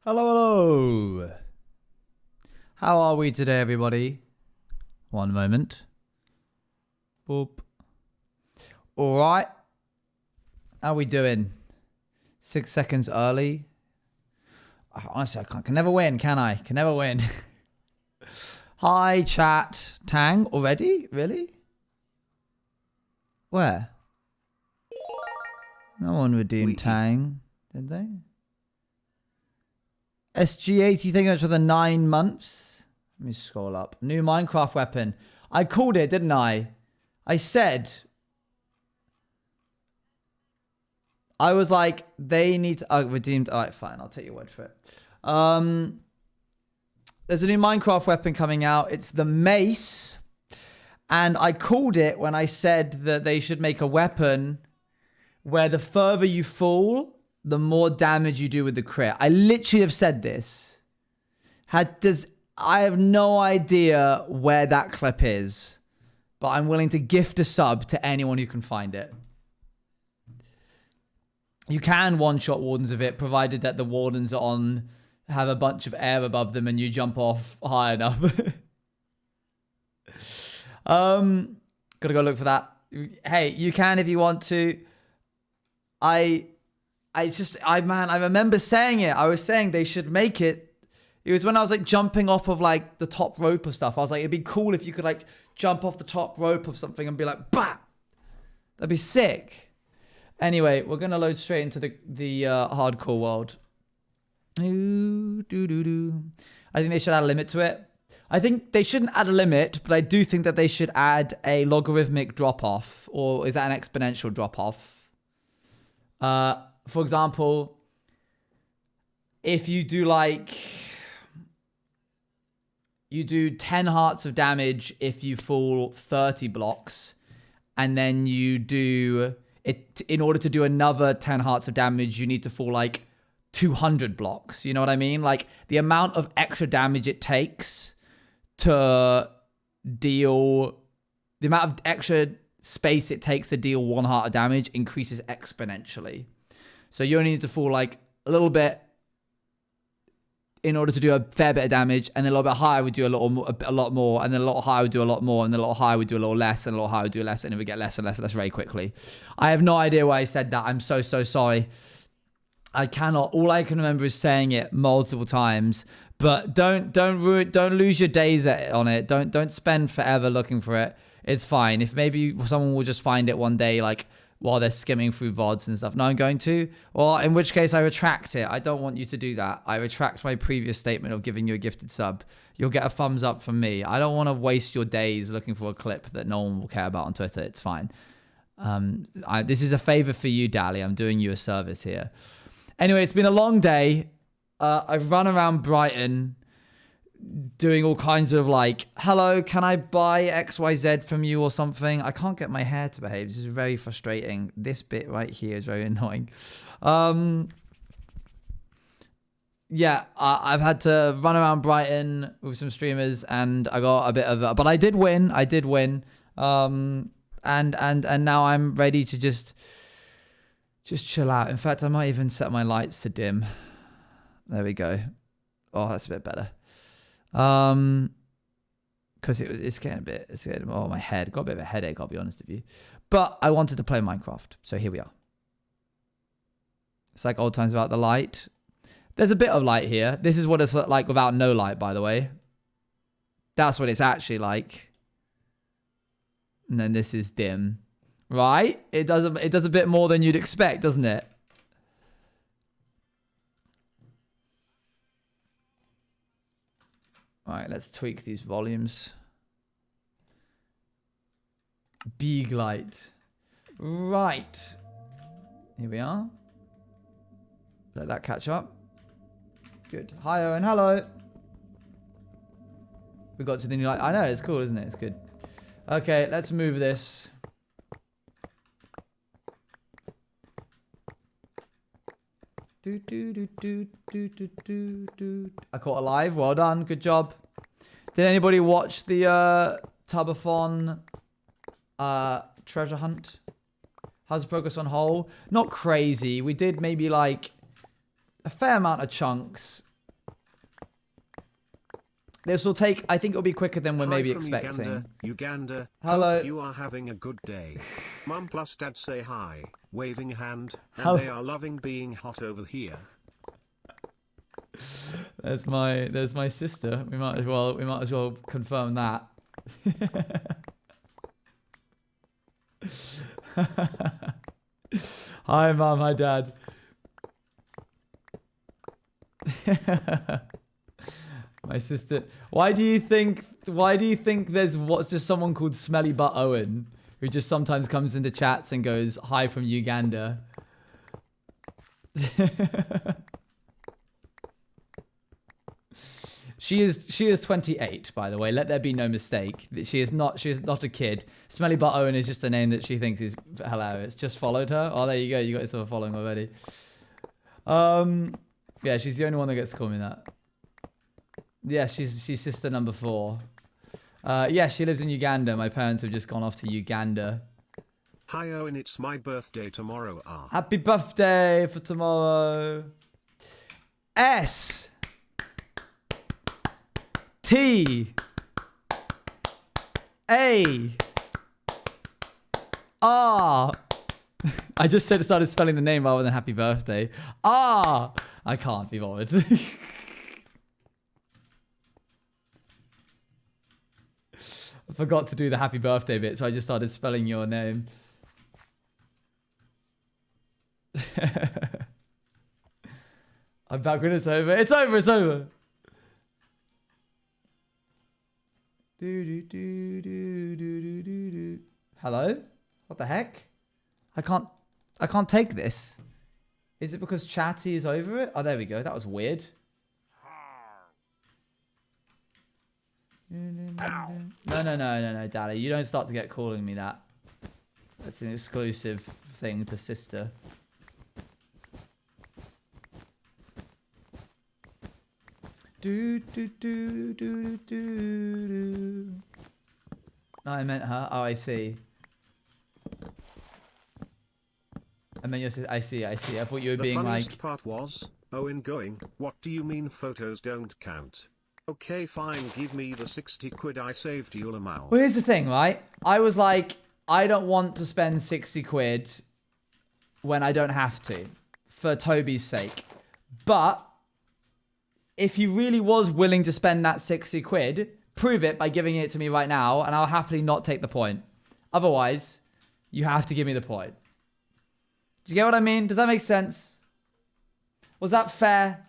Hello, hello. How are we today, everybody? One moment. Boop. All right. How we doing? 6 seconds early. Honestly, I can never win, can I? Can never win. Hi, chat. Tang already? Really? Where? No one redeemed Tang, did they? SG80, thank you much for the 9 months. Let me scroll up. New Minecraft weapon. I called it, didn't I? I said... I was like, they need to... Oh, redeemed. All right, fine. I'll take your word for it. There's a new Minecraft weapon coming out. It's the mace. And I called it when I said that they should make a weapon where the further you fall, the more damage you do with the crit. I literally have said this. I have no idea where that clip is, but I'm willing to gift a sub to anyone who can find it. You can one-shot wardens of it, provided that the wardens have a bunch of air above them and you jump off high enough. Gotta go look for that. Hey, you can if you want to. I remember saying it. I was saying they should make it. It was when I was like jumping off of like the top rope of stuff. I was like, it'd be cool if you could like jump off the top rope of something and be like, bah! That'd be sick. Anyway, we're gonna load straight into the hardcore world. I think they should add a limit to it. I think they shouldn't add a limit, but I do think that they should add a logarithmic drop-off. Or is that an exponential drop-off? For example, if you do like... You do 10 hearts of damage if you fall 30 blocks. And then you do... In order to do another 10 hearts of damage, you need to fall like 200 blocks. You know what I mean? Like the amount of extra damage it takes to deal... The amount of extra space it takes to deal 1 heart of damage increases exponentially. So you only need to fall like a little bit in order to do a fair bit of damage, and then a little bit higher would do a lot more, and then a lot higher would do a lot more, and then a lot higher would do a little less, and a lot higher would do less, and it would get less and less and less very quickly. I have no idea why I said that. I'm so sorry. I cannot. All I can remember is saying it multiple times. But don't lose your days on it. Don't spend forever looking for it. It's fine. If maybe someone will just find it one day, like while they're skimming through VODs and stuff. No, I'm going to. Well, in which case I retract it. I don't want you to do that. I retract my previous statement of giving you a gifted sub. You'll get a thumbs up from me. I don't want to waste your days looking for a clip that no one will care about on Twitter. It's fine. This is a favor for you, Dally. I'm doing you a service here. Anyway, it's been a long day. I've run around Brighton doing all kinds of like, hello, can I buy XYZ from you or something? I can't get my hair to behave. This is very frustrating. This bit right here is very annoying. Yeah, I've had to run around Brighton with some streamers and I got a bit of a, but I did win. And now I'm ready to just chill out. In fact, I might even set my lights to dim. There we go. Oh, that's a bit better. Because it's getting my head got a bit of a headache, I'll be honest with you. But I wanted to play Minecraft, so here we are. It's like old times without the light. There's a bit of light here. This is what it's like without no light, by the way. That's what it's actually like. And then this is dim. Right? It does a bit more than you'd expect, doesn't it? All right, let's tweak these volumes. Big light. Right. Here we are. Let that catch up. Good. Hi, Owen. Hello. We got to the new light. I know, it's cool, isn't it? It's good. Okay, let's move this. I caught a live. Well done. Good job. Did anybody watch the Tubathon treasure hunt? How's the progress on whole? Not crazy. We did maybe like a fair amount of chunks. This will take, I think it'll be quicker than we're Hi maybe from expecting. Uganda. Hello. Hope you are having a good day. Mum plus dad say hi, waving a hand, and Hello. they are loving being hot over here. There's my sister. We might as well confirm that. Hi mum, hi dad. My sister. Why do you think there's what's just someone called Smelly Butt Owen who just sometimes comes into chats and goes hi from Uganda? She is 28, by the way. Let there be no mistake. She is not a kid. Smelly Butt Owen is just a name that she thinks is hilarious. Just followed her. Oh, there you go. You got yourself a following already. Yeah, she's the only one that gets to call me that. Yeah, she's sister number 4. Yeah, she lives in Uganda. My parents have just gone off to Uganda. Hi Owen, it's my birthday tomorrow. Happy birthday for tomorrow. S T A R. I just started spelling the name rather than happy birthday. I can't be bothered. I forgot to do the happy birthday bit, so I just started spelling your name. I'm back when it's over. It's over. It's over. Hello? What the heck? I can't take this. Is it because Chatty is over it? Oh, there we go. That was weird. No, Daddy. You don't start to get calling me that. That's an exclusive thing to sister. No, I meant her. Oh, I see. I meant your sister. I see. I thought you were being like... The funniest part was, Owen going, what do you mean photos don't count? Okay, fine, give me the 60 quid I saved you, Lamau. Well, here's the thing, right? I was like, I don't want to spend 60 quid when I don't have to, for Toby's sake. But if he really was willing to spend that 60 quid, prove it by giving it to me right now, and I'll happily not take the point. Otherwise, you have to give me the point. Do you get what I mean? Does that make sense? Was that fair?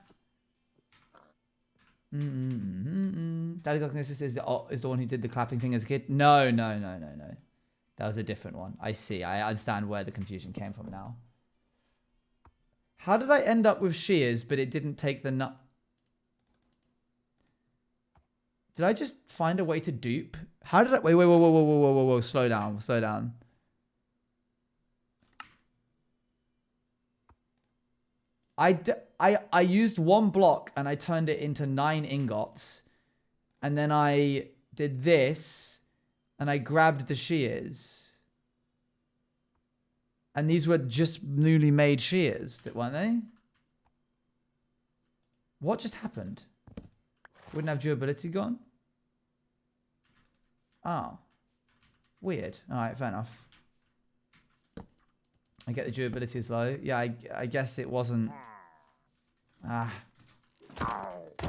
Daddy's Dark Sister is the one who did the clapping thing as a kid? No. That was a different one. I see. I understand where the confusion came from now. How did I end up with shears, but it didn't take the nut? Did I just find a way to dupe? How did I... Wait, whoa. Slow down. I used one block and I turned it into 9 ingots. And then I did this and I grabbed the shears. And these were just newly made shears, weren't they? What just happened? Wouldn't have durability gone? Oh. Weird. Alright, fair enough. I get the durability is low. Yeah, I guess it wasn't... How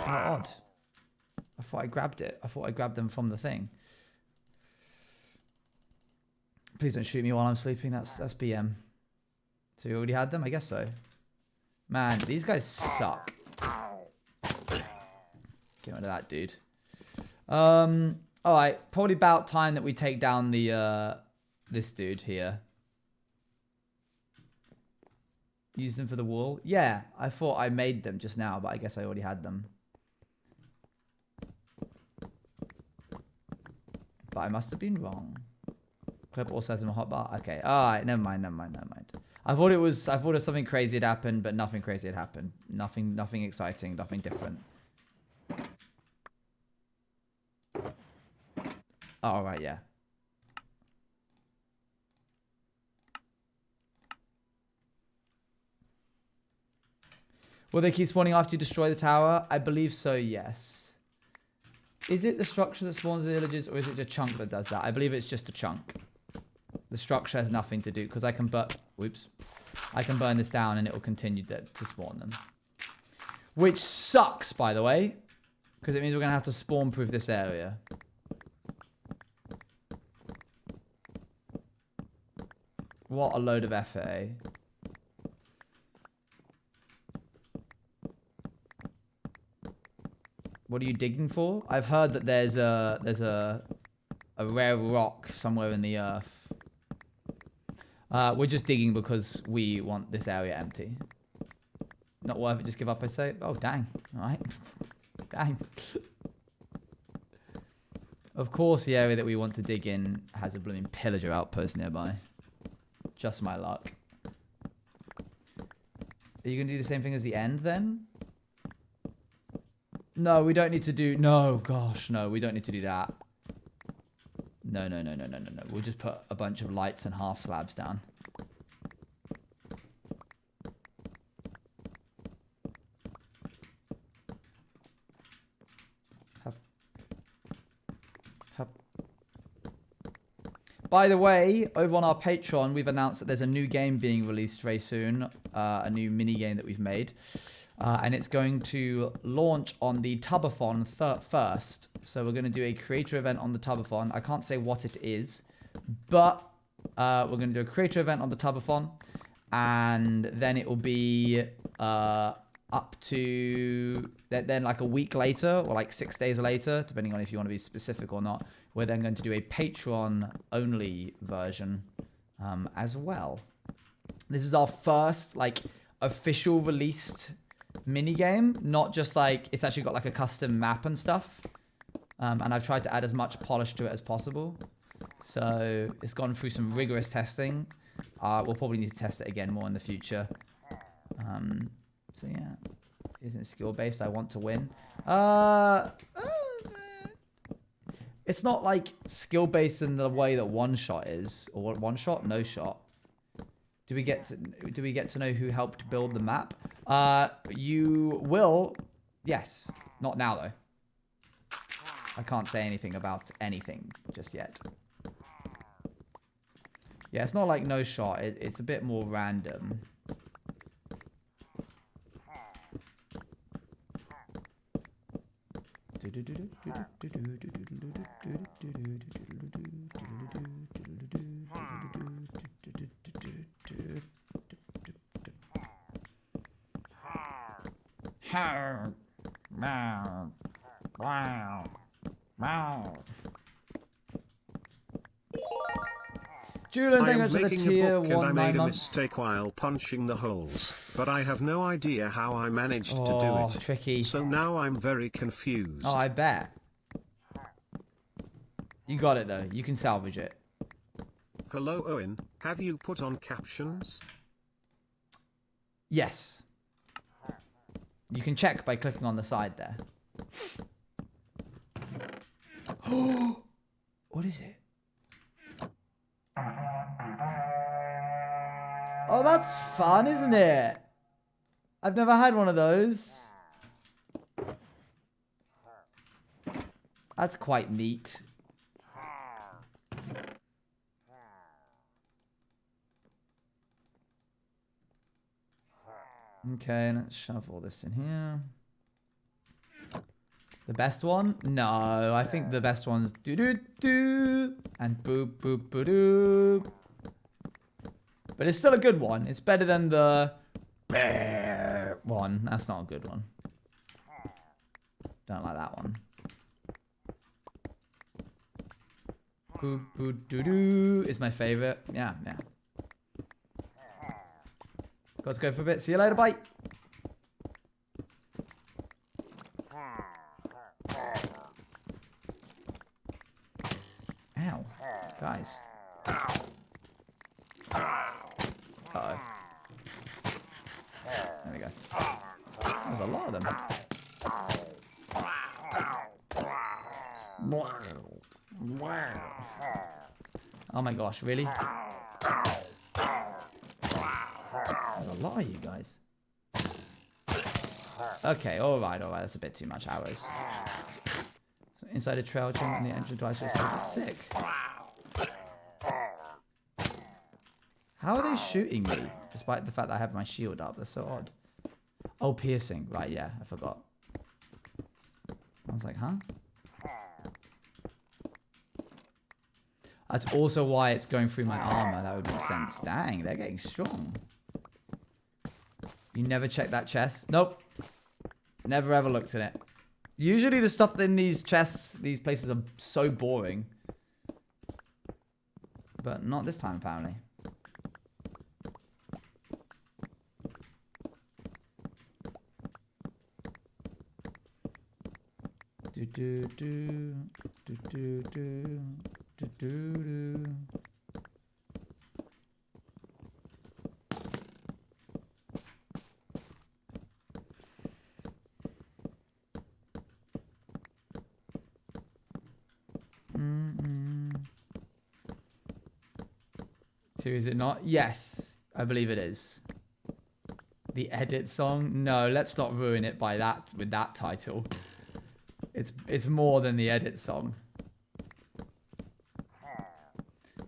odd. I thought I grabbed it. I thought I grabbed them from the thing. Please don't shoot me while I'm sleeping. That's BM. So you already had them? I guess so. Man, these guys suck. Get rid of that, dude. Alright. Probably about time that we take down the this dude here. Use them for the wall? Yeah, I thought I made them just now, but I guess I already had them. But I must have been wrong. Clip also has him a hot bar. Okay, alright, never mind. I thought it was something crazy had happened, but nothing crazy had happened. Nothing exciting, nothing different. Oh, right, yeah. Will they keep spawning after you destroy the tower? I believe so, yes. Is it the structure that spawns the villages, or is it a chunk that does that? I believe it's just a chunk. The structure has nothing to do, because I can I can burn this down and it will continue to spawn them. Which sucks, by the way, because it means we're going to have to spawn-proof this area. What a load of effort, eh? What are you digging for? I've heard that there's a rare rock somewhere in the earth. We're just digging because we want this area empty. Not worth it, just give up, I say. Oh, dang. Alright. Dang. Of course, the area that we want to dig in has a blooming pillager outpost nearby. Just my luck. Are you going to do the same thing as the end, then? No, we don't need to do... No, gosh, no. We don't need to do that. No. We'll just put a bunch of lights and half slabs down. By the way, over on our Patreon, we've announced that there's a new game being released very soon. A new mini game that we've made. And it's going to launch on the Tubathon first. So we're going to do a creator event on the Tubathon. I can't say what it is, but we're going to do a creator event on the Tubathon. And then it will be up to... Then like a week later, or like 6 days later, depending on if you want to be specific or not, we're then going to do a Patreon-only version as well. This is our first, like, official released minigame. Not just, like, it's actually got, like, a custom map and stuff. And I've tried to add as much polish to it as possible. So, it's gone through some rigorous testing. We'll probably need to test it again more in the future. So, yeah. Isn't it skill-based? I want to win. It's not like skill based in the way that one shot is, or one shot, no shot. Do we get to know who helped build the map? You will, yes. Not now though. I can't say anything about anything just yet. Yeah, it's not like no shot. It's a bit more random. Julian, thank you for the tier 1 and I made 9 a months. mistake while punching the holes, but I have no idea how I managed to do it. Tricky. So now I'm very confused. Oh, I bet. You got it though. You can salvage it. Hello Owen, have you put on captions? Yes. You can check by clicking on the side there. What is it? Oh, that's fun, isn't it? I've never had one of those. That's quite neat. Okay, let's shove all this in here. The best one? No, I think the best one's do-do-do and boop-boop-boop-doop. But it's still a good one. It's better than the one. That's not a good one. Don't like that one. Boop-boop-doo-doo is my favorite. Yeah. Got to go for a bit. See you later. Bye. Ow. Guys. Uh-oh. There we go. There's a lot of them. Oh my gosh, really? There's a lot of you guys. Okay, alright, that's a bit too much arrows. So inside a trail chimney on the entrance to isolation. Sick. How are they shooting me, despite the fact that I have my shield up? That's so odd. Oh, piercing. Right, yeah, I forgot. I was like, huh? That's also why it's going through my armor. That would make sense. Dang, they're getting strong. You never check that chest? Nope. Never ever looked in it. Usually the stuff in these chests, these places are so boring. But not this time, apparently. Do do do do do do do do do. So is it not? Yes, I believe it is. The edit song? No, let's not ruin it by that with that title. It's more than the edit song.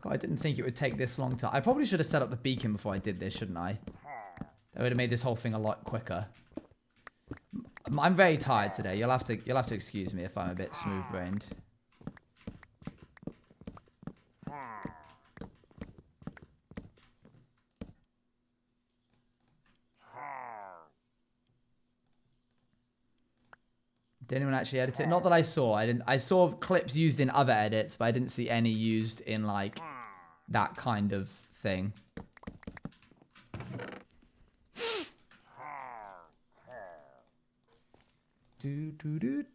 God, I didn't think it would take this long to... I probably should have set up the beacon before I did this, shouldn't I? That would have made this whole thing a lot quicker. I'm very tired today. You'll have to excuse me if I'm a bit smooth-brained. Did anyone actually edit it? Not that I saw. I saw clips used in other edits, but I didn't see any used in like that kind of thing. You don't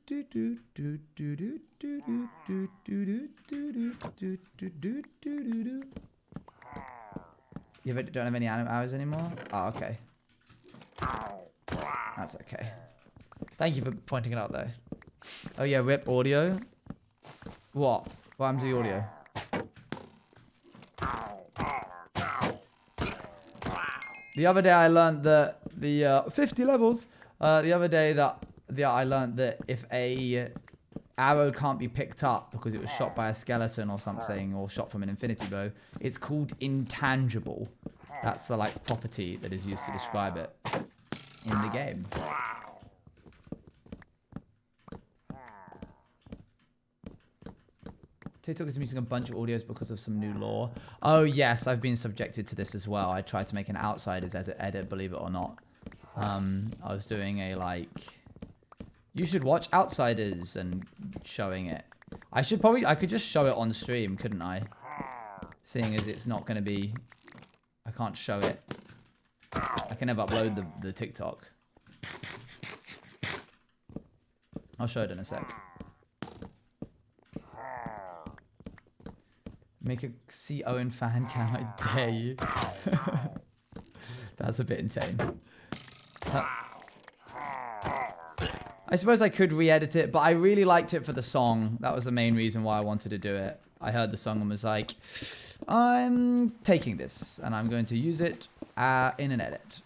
have any anime hours anymore? Oh, okay. That's okay. Thank you for pointing it out, though. Oh, yeah, rip audio. What? What happened to the audio? The other day I learned that the 50 levels. The other day that I learned that if a arrow can't be picked up because it was shot by a skeleton or something, or shot from an infinity bow, it's called intangible. That's the like property that is used to describe it in the game. TikTok is using a bunch of audios because of some new lore. Oh, yes, I've been subjected to this as well. I tried to make an Outsiders as an edit, believe it or not. I was doing a, like... You should watch Outsiders and showing it. I could just show it on stream, couldn't I? Seeing as it's not going to be... I can't show it. I can never upload the TikTok. I'll show it in a sec. Make a see Owen fan cam, I dare you. That's a bit insane. I suppose I could re-edit it, but I really liked it for the song. That was the main reason why I wanted to do it. I heard the song and was like, I'm taking this and I'm going to use it in an edit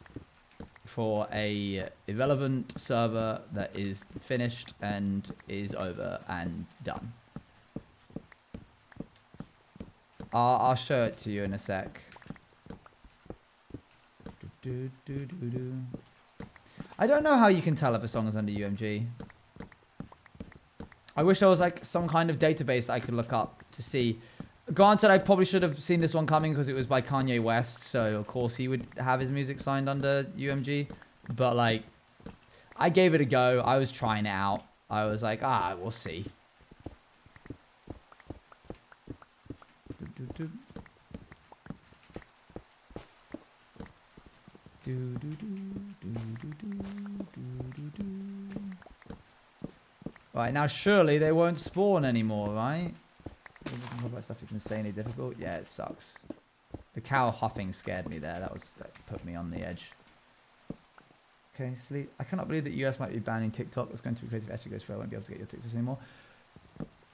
for a irrelevant server that is finished and is over and done. I'll show it to you in a sec. I don't know how you can tell if a song is under UMG. I wish there was like some kind of database that I could look up to see. Granted, I probably should have seen this one coming because it was by Kanye West, so of course he would have his music signed under UMG. But like, I gave it a go. I was trying it out. I was like, we'll see. Right, now surely they won't spawn anymore, right? That stuff is insanely difficult. Yeah, it sucks. The cow huffing scared me there. That put me on the edge. Okay, sleep. I cannot believe that US might be banning TikTok. It's going to be crazy if it actually goes through. I won't be able to get your TikToks anymore.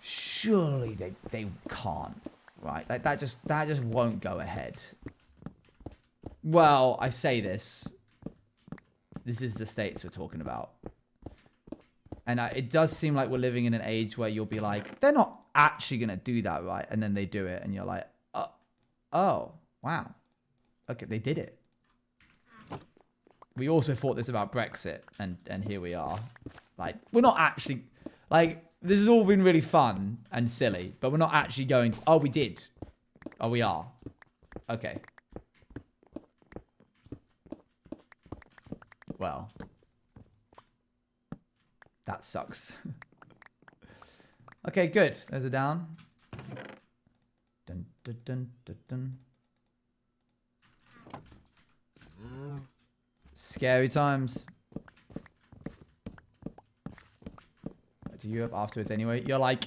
Surely they can't, right? Like that just won't go ahead. Well, I say this. This is the States we're talking about. And it does seem like we're living in an age where you'll be like, they're not actually going to do that, right? And then they do it. And you're like, oh, wow. Okay, they did it. We also thought this about Brexit. And here we are. Like, we're not actually... Like, this has all been really fun and silly. But we're not actually going... Oh, we did. Oh, we are. Okay. Well... That sucks. Okay, good. There's a down. Dun, dun, dun, dun, dun. Scary times. To Europe afterwards anyway. You're like,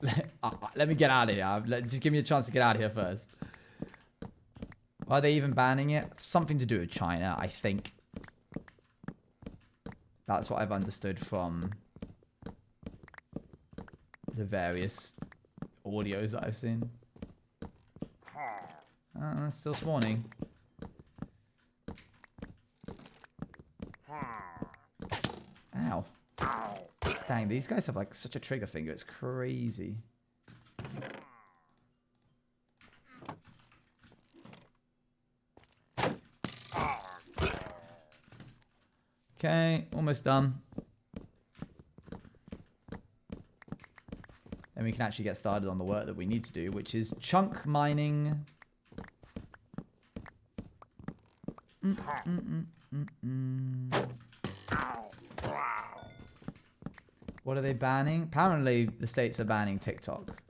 let me get out of here. Just give me a chance to get out of here first. Are they even banning it? Something to do with China, I think. That's what I've understood from the various audios that I've seen. Still spawning. Ow. Dang, these guys have like such a trigger finger. It's crazy. Okay, almost done. Then we can actually get started on the work that we need to do, which is chunk mining. What are they banning? Apparently, the states are banning TikTok.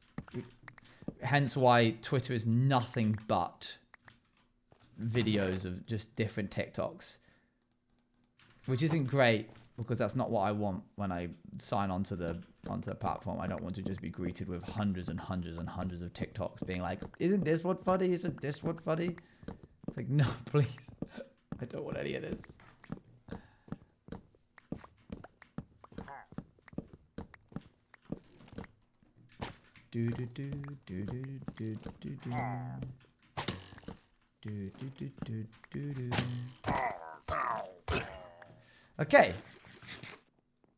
Hence why Twitter is nothing but videos of just different TikToks. Which isn't great, because that's not what I want when I sign onto the platform. I don't want to just be greeted with hundreds and hundreds and hundreds of TikToks being like, isn't this what funny? Isn't this what funny? It's like, no, please. I don't want any of this. Do do do do do do do do. Do do do do do do. Okay.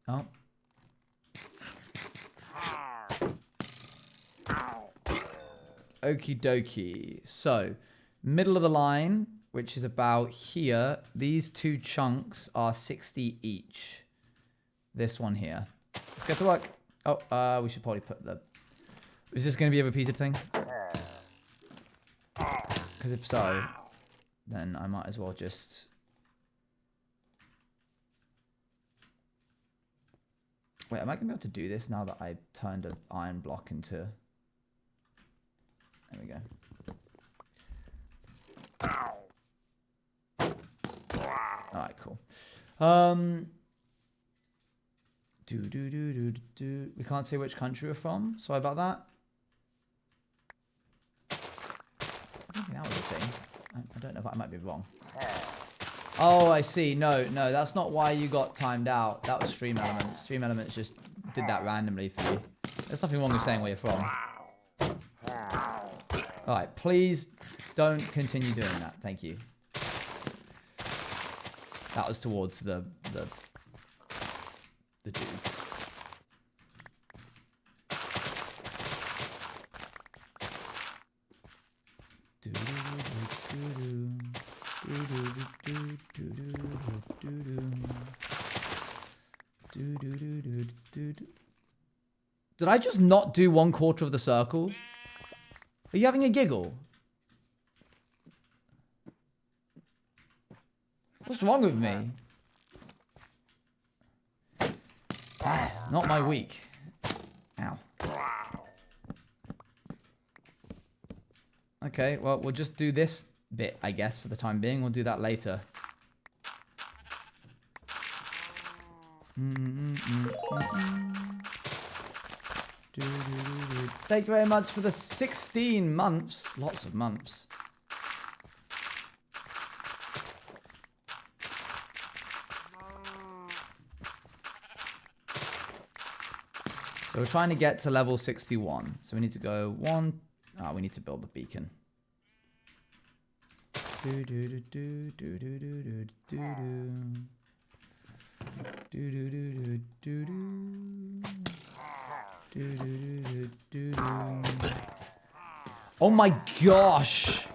Oh. Okie dokie. So, middle of the line, which is about here. These two chunks are 60 each. This one here. Let's get to work. Oh, we should probably put the... Is this going to be a repeated thing? Because if so, then I might as well just... Wait, am I going to be able to do this now that I turned an iron block into... There we go. Alright, cool. We can't say which country we're from. Sorry about that. I don't think that was a thing. I don't know if I might be wrong. Oh, I see. No, that's not why you got timed out. That was Stream Elements. Stream Elements just did that randomly for you. There's nothing wrong with saying where you're from. Alright, please don't continue doing that. Thank you. That was towards the dudes. Did I just not do 1/4 of the circle? Are you having a giggle? What's wrong with me? Not my week. Ow. Okay, well, we'll just do this bit, I guess, for the time being. We'll do that later. Thank you very much for the 16 months. Lots of months. So we're trying to get to level 61. So we need to go one. We need to build the beacon. Do do do do do do. Do do do do do. Oh my gosh!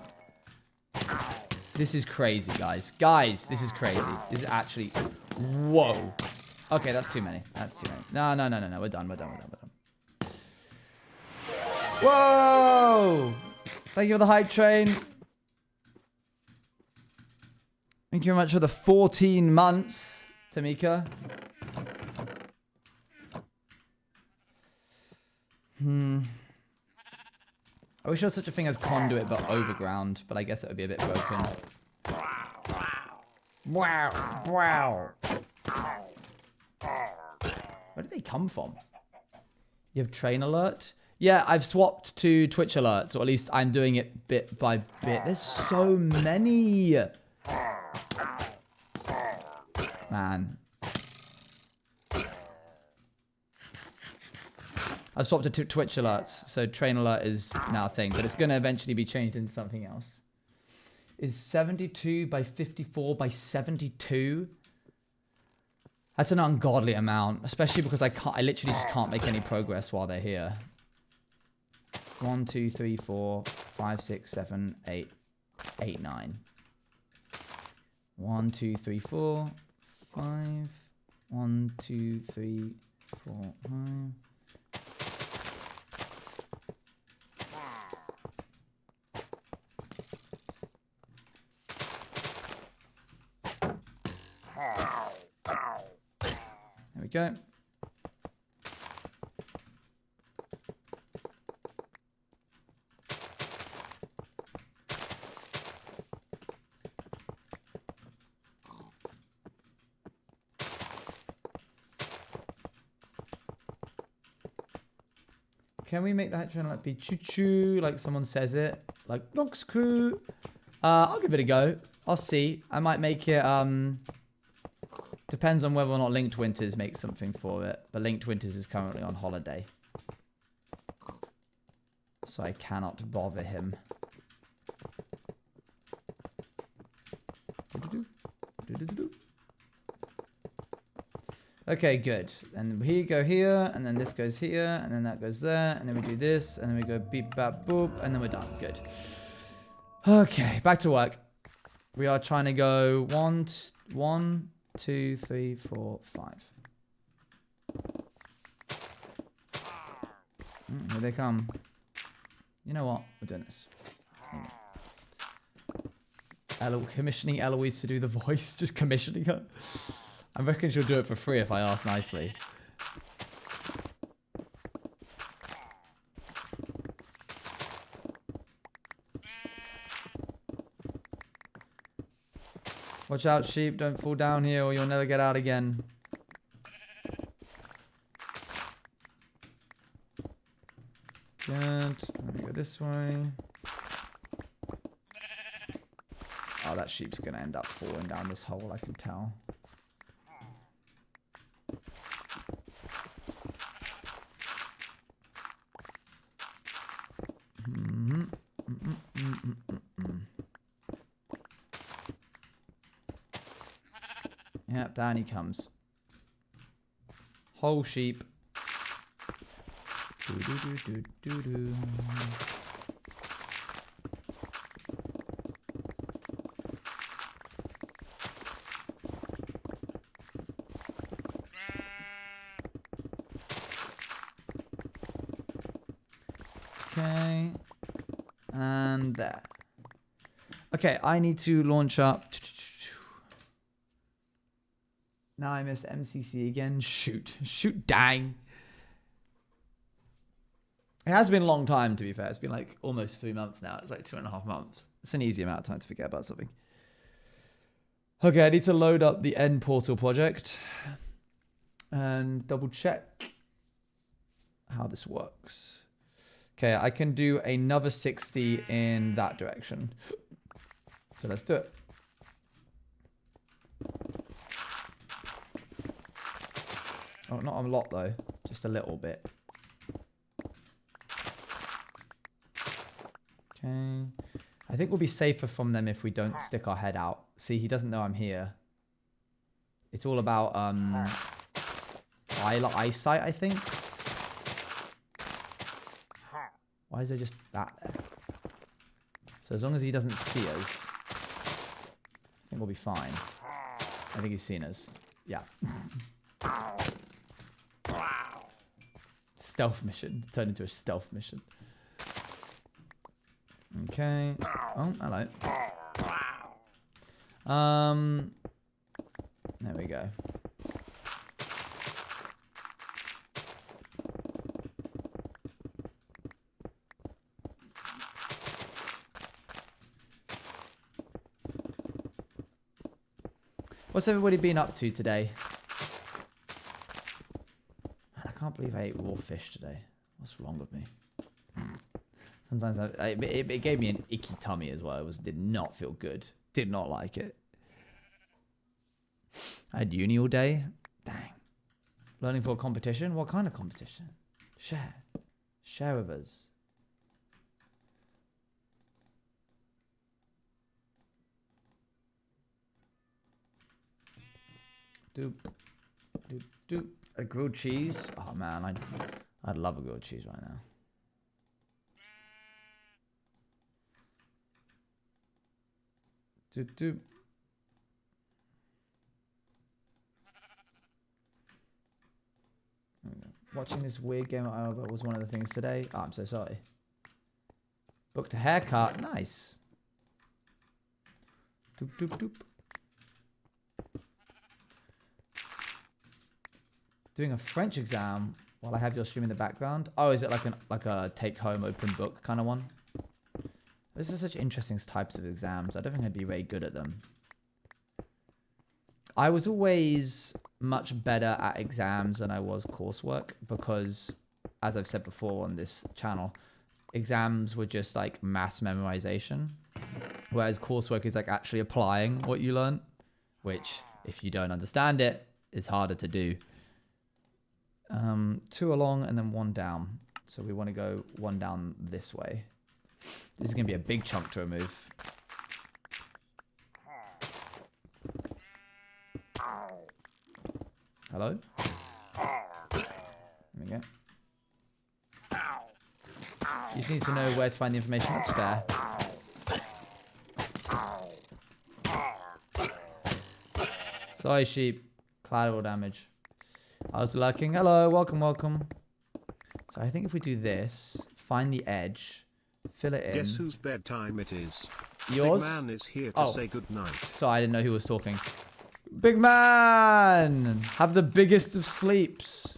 This is crazy, guys. Guys, this is crazy. This is actually... Whoa. Okay, that's too many. That's too many. No, no, no, no, no. We're done. We're done. We're done. We're done. Whoa! Thank you for the hype train. Thank you very much for the 14 months, Tamika. I wish there was such a thing as conduit, but overground. But I guess it would be a bit broken. Wow. Wow. Where did they come from? You have train alert? Yeah, I've swapped to Twitch alerts, or at least I'm doing it bit by bit. There's so many. Man. I've swapped to Twitch alerts, so train alert is now a thing, but it's going to eventually be changed into something else. Is 72 by 54 by 72? That's an ungodly amount, especially because I literally just can't make any progress while they're here. 1, 2, 3, 4, 5, 6, 7, 8, 8, 9. 1, 2, 3, 4, 5. 1, 2, 3, 4, 5. There we go. Can we make that channel like be choo-choo, like someone says it? Like, Knox Crew. I'll give it a go. I'll see. I might make it, depends on whether or not Linked Winters makes something for it. But Linked Winters is currently on holiday. So I cannot bother him. Okay, good. And we go here, and then this goes here, and then that goes there, and then we do this, and then we go beep, bap, boop, and then we're done. Good. Okay, back to work. We are trying to go 1, 2, 3, 4, 5. Here they come. You know what? We're doing this. Commissioning Eloise to do the voice. Just commissioning her. I reckon she'll do it for free if I ask nicely. Watch out, sheep. Don't fall down here or you'll never get out again. Good. Let me go this way. Oh, that sheep's going to end up falling down this hole, I can tell. Yep, down he comes. Whole sheep. Do, do, do, do, do, do. Okay. And there. Okay, I need to launch up. Now I miss MCC again. Shoot. Shoot, dang. It has been a long time, to be fair. It's been like almost 3 months now. It's like 2.5 months. It's an easy amount of time to forget about something. Okay, I need to load up the end portal project and double check how this works. Okay, I can do another 60 in that direction. So let's do it. Oh, not a lot though, just a little bit. Okay. I think we'll be safer from them if we don't stick our head out. See, he doesn't know I'm here. It's all about eyesight, I think. Why is there just that there? So as long as he doesn't see us, I think we'll be fine. I think he's seen us. Yeah. Stealth mission. Turned into a stealth mission. Okay. Oh, hello. There we go. What's everybody been up to today? Man, I can't believe I ate raw fish today. What's wrong with me? Sometimes it gave me an icky tummy as well. Did not feel good. Did not like it. I had uni all day. Dang. Learning for a competition? What kind of competition? Share. Share with us. Doop. Doop. Doop. A grilled cheese? Oh man, I'd love a grilled cheese right now. Doop. Doop. Watching this weird game at Iowa was one of the things today. Oh, I'm so sorry. Booked a haircut. Nice. Doop, doop, doop. Doing a French exam while I have your stream in the background. Oh, is it like a take-home open book kind of one? Those are such interesting types of exams. I don't think I'd be very good at them. I was always much better at exams than I was coursework because, as I've said before on this channel, exams were just like mass memorization, whereas coursework is like actually applying what you learn, which, if you don't understand it, is harder to do. 2 along and then 1 down. So we want to go 1 down this way. This is going to be a big chunk to remove. Hello? There we go. You just need to know where to find the information. That's fair. Sorry, sheep. Collateral damage. I was lurking. Hello, welcome, welcome. So I think if we do this, find the edge, fill it in. Guess whose bedtime it is? Yours? Big man is here to say good night. Sorry, I didn't know who was talking. Big man! Have the biggest of sleeps.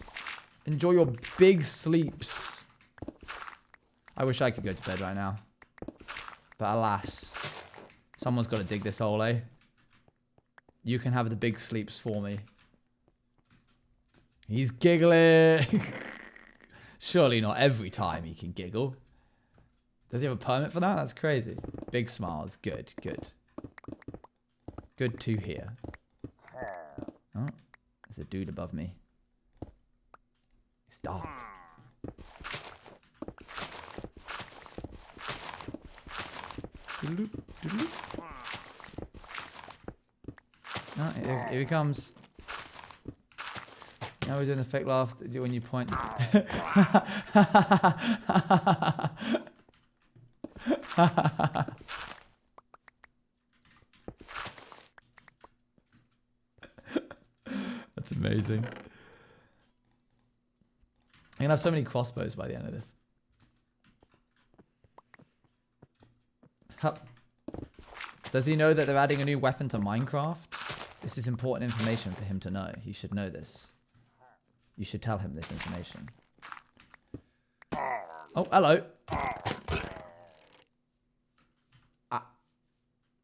Enjoy your big sleeps. I wish I could go to bed right now. But alas, someone's got to dig this hole, eh? You can have the big sleeps for me. He's giggling. Surely not every time he can giggle. Does he have a permit for that? That's crazy. Big smiles. Good, good. Good to hear. Oh, there's a dude above me. It's dark. Oh, here he comes. Now we're doing the fake laugh when you point. That's amazing. I'm gonna have so many crossbows by the end of this. Does he know that they're adding a new weapon to Minecraft? This is important information for him to know. He should know this. You should tell him this information. Oh, hello.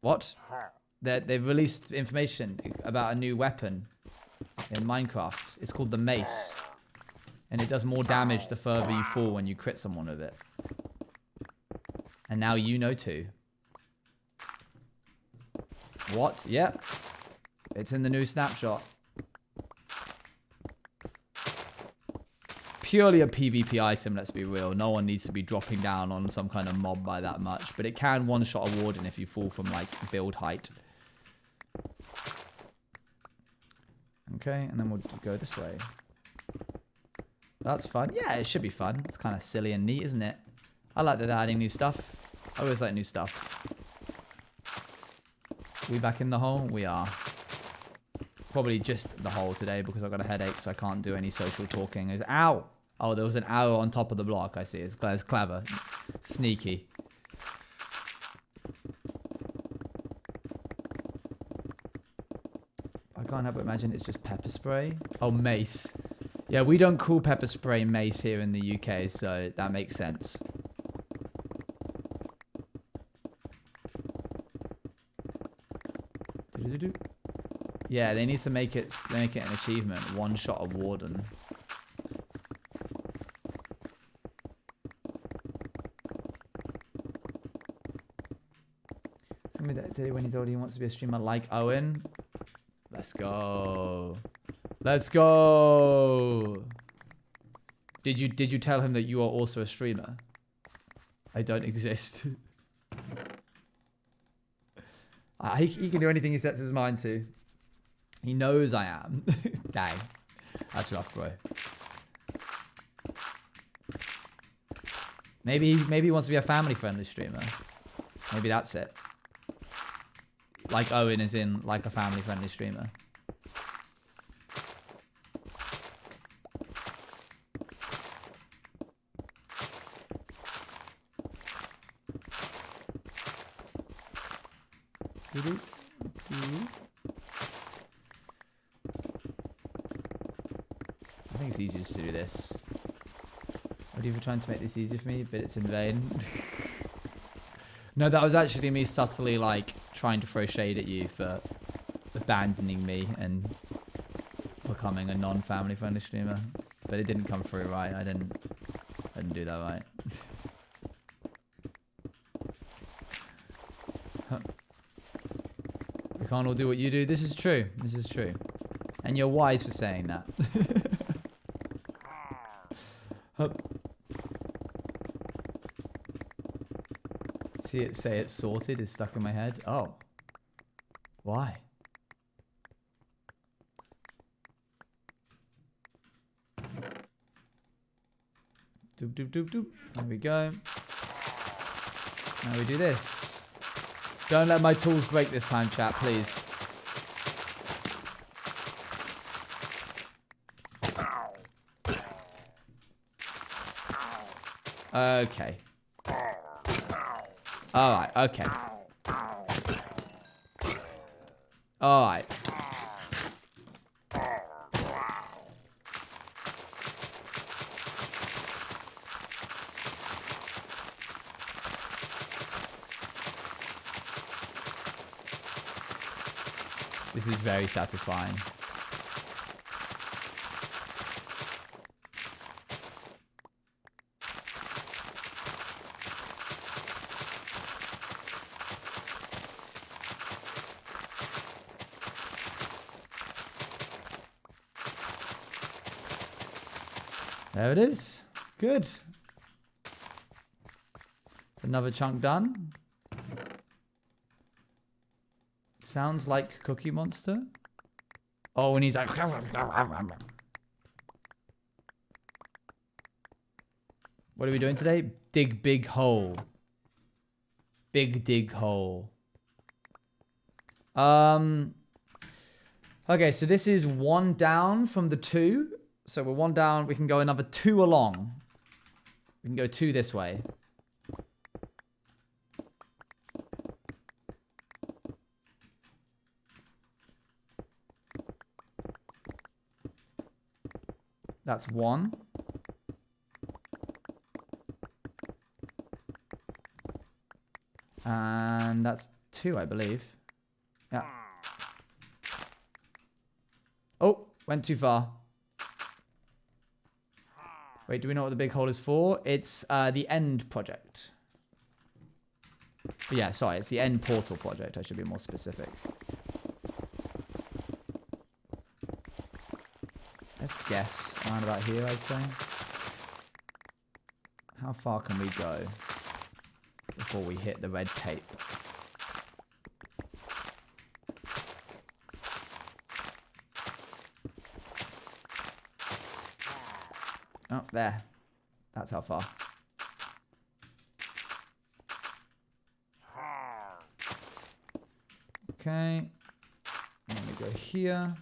What? They've released information about a new weapon in Minecraft. It's called the mace. And it does more damage the further you fall when you crit someone with it. And now you know too. What? Yep. It's in the new snapshot. Purely a PvP item, let's be real. No one needs to be dropping down on some kind of mob by that much. But it can one-shot a warden if you fall from, like, build height. Okay, and then we'll go this way. That's fun. Yeah, it should be fun. It's kind of silly and neat, isn't it? I like that they're adding new stuff. I always like new stuff. We back in the hole? We are. Probably just the hole today because I've got a headache, so I can't do any social talking. It's, ow! Oh, there was an arrow on top of the block. I see. It's clever. Sneaky. I can't help but imagine it's just pepper spray. Oh, mace. Yeah, we don't call pepper spray mace here in the UK, so that makes sense. Yeah, they need to make it an achievement. One shot of Warden. Tell me that day when he's older he wants to be a streamer like Owen. Let's go. Let's go. Did you tell him that you are also a streamer? I don't exist. He can do anything he sets his mind to. He knows I am. Dang. That's rough, bro. Maybe he wants to be a family-friendly streamer. Maybe that's it. Like Owen is in like a family-friendly streamer. I think it's easier just to do this. What are you trying to make this easier for me? But it's in vain. No, that was actually me subtly like trying to throw shade at you for abandoning me and becoming a non-family friendly streamer. But it didn't come through right. I didn't do that right. We can't all do what you do. This is true. This is true. And you're wise for saying that. See it say it's sorted is stuck in my head. Oh. Why? Doop doop doop doop. There we go. Now we do this. Don't let my tools break this time, chat, please. Okay. Alright, okay. Alright. This is very satisfying. There it is. Good. It's another chunk done. Sounds like Cookie Monster. Oh, and he's like... What are we doing today? Dig big hole. Big dig hole. Okay, so this is one down from the two. So we're one down. We can go another two along. We can go two this way. That's one. And that's two, I believe. Yeah. Oh, went too far. Wait, do we know what the big hole is for? It's the end project. But yeah, sorry, it's the end portal project. I should be more specific. Let's guess around about here, I'd say. How far can we go before we hit the red tape? There. That's how far. Okay. Let me go here.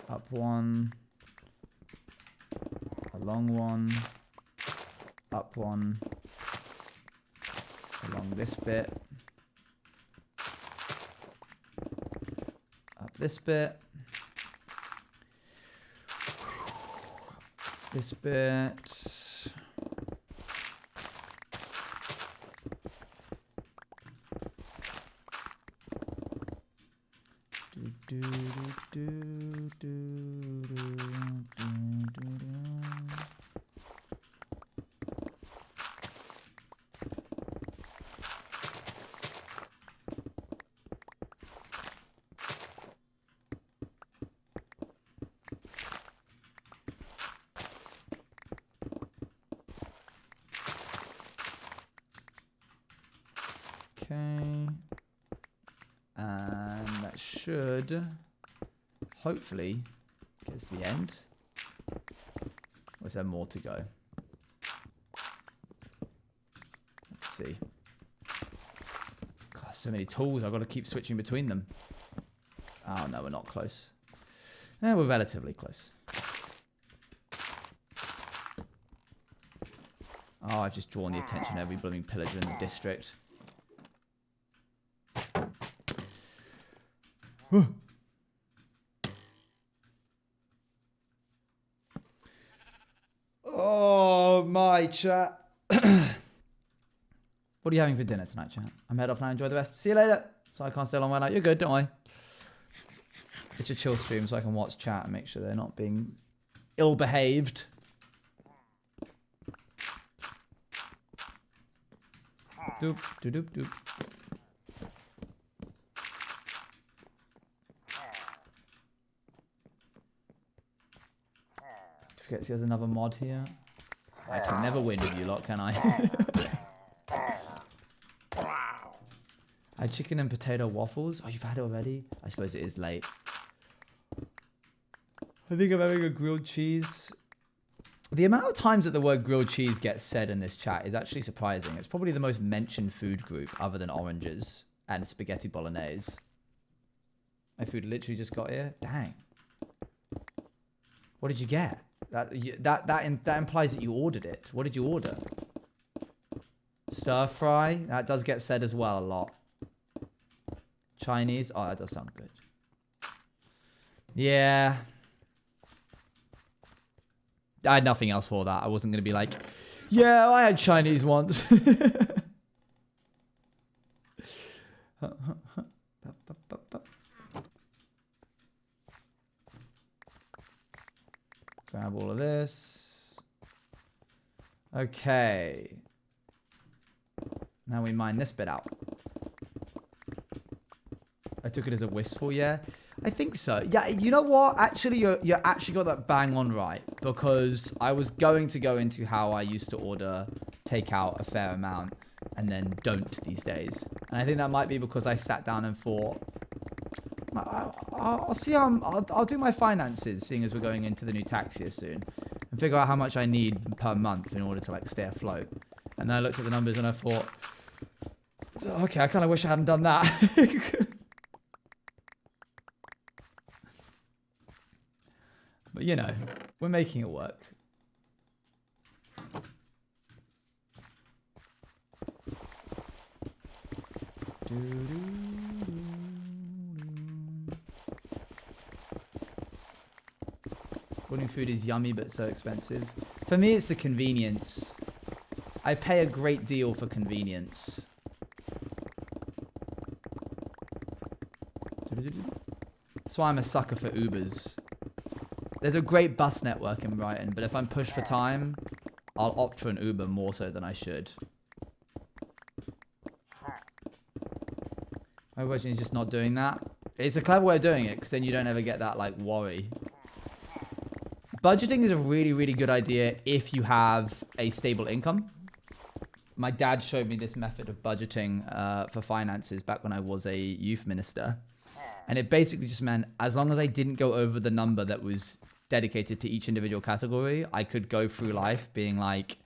Up one. Along one. Up one. Along this bit. Up this bit. This bit. Okay. And that should hopefully get to the end. Or is there more to go? Let's see. God, so many tools. I've got to keep switching between them. Oh, no, we're not close. Eh, we're relatively close. Oh, I've just drawn the attention of every blooming pillager in the district. Oh, my chat. What are you having for dinner tonight, chat? I'm head off now. Enjoy the rest. See you later. So I can't stay a long while out. You're good, don't worry. It's a chill stream so I can watch chat and make sure they're not being ill-behaved. Doop, doop, doop, doop. Forget there's another mod here. I can never win with you lot, can I? I had chicken and potato waffles. Oh, you've had it already? I suppose it is late. I think I'm having a grilled cheese. The amount of times that the word grilled cheese gets said in this chat is actually surprising. It's probably the most mentioned food group other than oranges and spaghetti bolognese. My food literally just got here. Dang. What did you get? That implies that you ordered it. What did you order? Stir fry. That does get said as well a lot. Chinese. Oh, that does sound good. Yeah. I had nothing else for that. I wasn't going to be like, yeah, I had Chinese once. Grab all of this. Okay. Now we mine this bit out. I took it as a wistful, yeah. I think so. Yeah, you know what? Actually, you actually got that bang on right. Because I was going to go into how I used to order takeout a fair amount and then don't these days. And I think that might be because I sat down and thought, I'll see how I'll do my finances, seeing as we're going into the new tax year soon, and figure out how much I need per month in order to like stay afloat. And then I looked at the numbers and I thought, okay, I kind of wish I hadn't done that. But you know, we're making it work. Boarding food is yummy but so expensive. For me, it's the convenience. I pay a great deal for convenience. That's why I'm a sucker for Ubers. There's a great bus network in Brighton, but if I'm pushed for time, I'll opt for an Uber more so than I should. My version is just not doing that. It's a clever way of doing it, because then you don't ever get that, like, worry. Budgeting is a really, really good idea if you have a stable income. My dad showed me this method of budgeting for finances back when I was a youth minister. And it basically just meant as long as I didn't go over the number that was dedicated to each individual category, I could go through life being like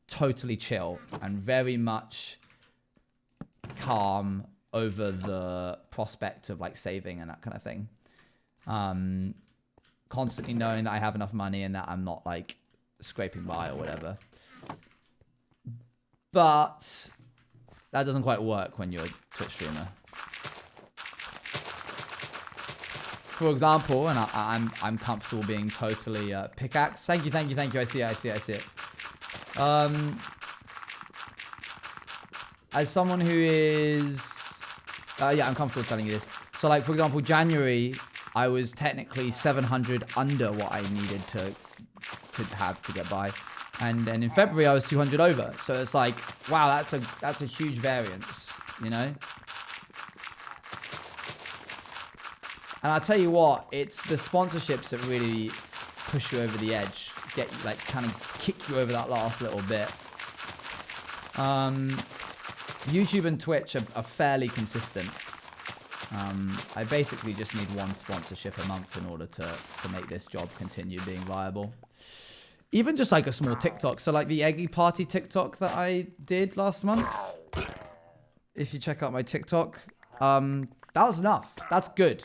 totally chill and very much calm over the prospect of like saving and that kind of thing. Constantly knowing that I have enough money and that I'm not like scraping by or whatever. But that doesn't quite work when you're a Twitch streamer. For example, and I'm comfortable being totally pickaxe. Thank you. I see it. As someone who is, yeah, I'm comfortable telling you this. So, like for example, January, I was technically 700 under what I needed to have to get by, and then in February I was 200 over. So it's like, wow, that's a huge variance, you know. And I'll tell you what, it's the sponsorships that really push you over the edge, get you, like, kind of kick you over that last little bit. YouTube and Twitch are fairly consistent. I basically just need one sponsorship a month in order to make this job continue being viable. Even just like a small TikTok. So like the Eggy Party TikTok that I did last month. If you check out my TikTok, that was enough. That's good.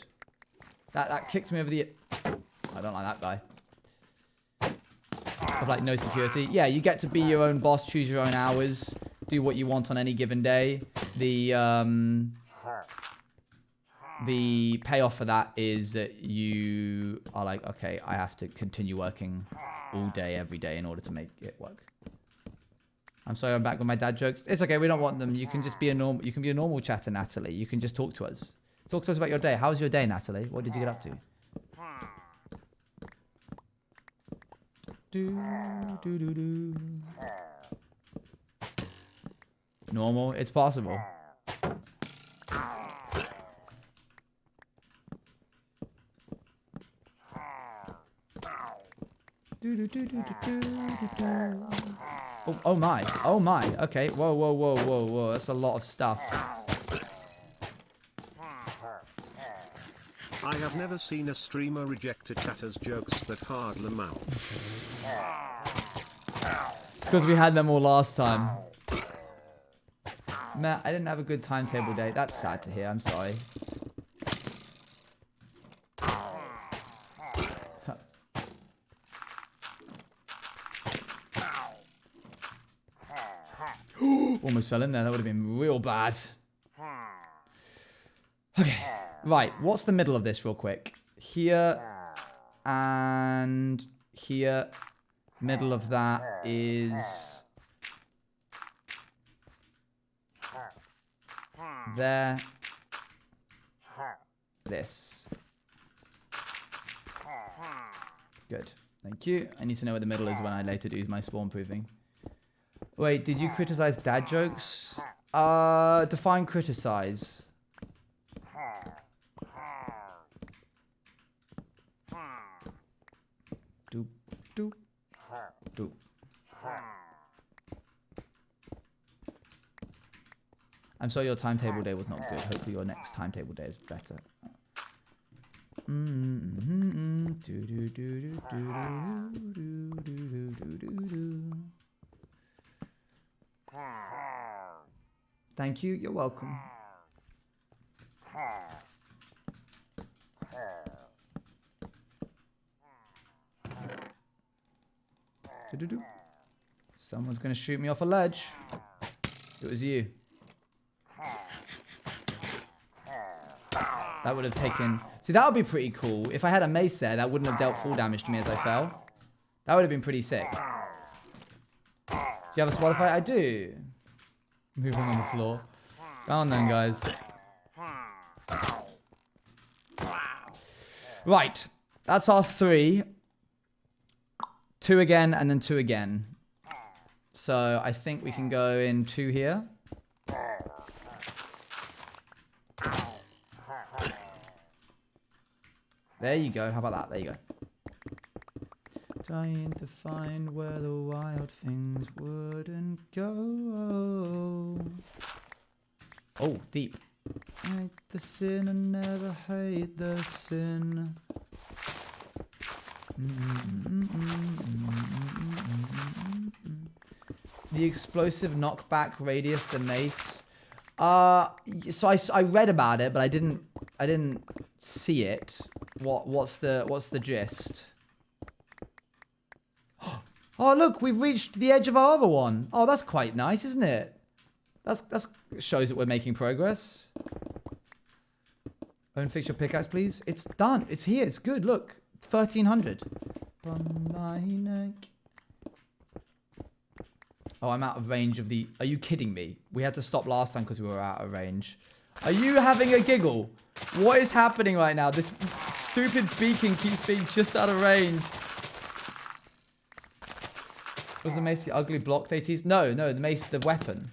That kicked me over the... I don't like that guy. Of like no security. Yeah, you get to be your own boss, choose your own hours, do what you want on any given day. The payoff for that is that you are like, okay, I have to continue working all day, every day in order to make it work. I'm sorry, I'm back with my dad jokes. It's okay, we don't want them. You can just be a normal. You can be a normal chatter, Natalie. You can just talk to us. Talk to us about your day. How was your day, Natalie? What did you get up to? Normal. It's possible. Oh my. Oh my. Okay. Whoa. That's a lot of stuff. I have never seen a streamer reject a chatter's jokes that hard them out. It's because we had them all last time. Matt, I didn't have a good timetable day. That's sad to hear. I'm sorry. Almost fell in there. That would have been real bad. Okay. Right. What's the middle of this real quick? Here and here. Middle of that is there. This. Good. Thank you. I need to know where the middle is when I later do my spawn proofing. Wait, did you criticize dad jokes? Define criticize. Doop, doop, doop. I'm sorry your timetable day was not good. Hopefully your next timetable day is better. Thank you. You're welcome. Someone's going to shoot me off a ledge. It was you. That would have taken... See, that would be pretty cool. If I had a mace there, that wouldn't have dealt full damage to me as I fell. That would have been pretty sick. Do you have a Spotify? I do. Moving on the floor. Go on then, guys. Right. That's our 3. 2 again, and then 2 again. So I think we can go in 2 here. There you go. How about that? There you go. Trying to find where the wild things wouldn't go. Oh, deep. Hate the sin and never hate the sin. The explosive knockback radius, the mace. So I read about it, but I didn't see it. What's the gist? Oh look, we've reached the edge of our other one. Oh, that's quite nice, isn't it? That's shows that we're making progress. Owen, fix your pickaxe, please. It's done. It's here. It's good. Look, 1300. Oh, I'm out of range of the... Are you kidding me? We had to stop last time because we were out of range. Are you having a giggle? What is happening right now? This stupid beacon keeps being just out of range. Was the mace the ugly block they teased? No, the mace, the weapon.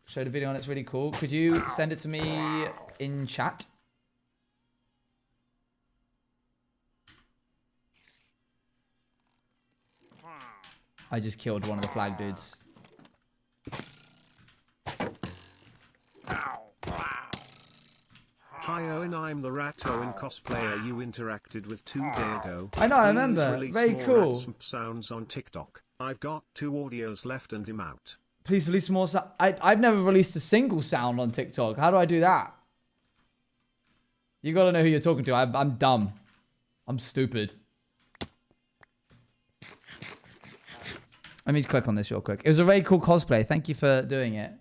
Showed a video on it. It's really cool. Could you send it to me in chat? I just killed one of the flag dudes. Hi Owen, I'm the Rat Owen cosplayer you interacted with 2 days ago. I know, I remember. Very cool. Sounds on TikTok. I've got 2 audios left and him out. Please release more sound. I've never released a single sound on TikTok. How do I do that? You gotta know who you're talking to. I'm dumb. I'm stupid. Let me click on this real quick. It was a very cool cosplay. Thank you for doing it.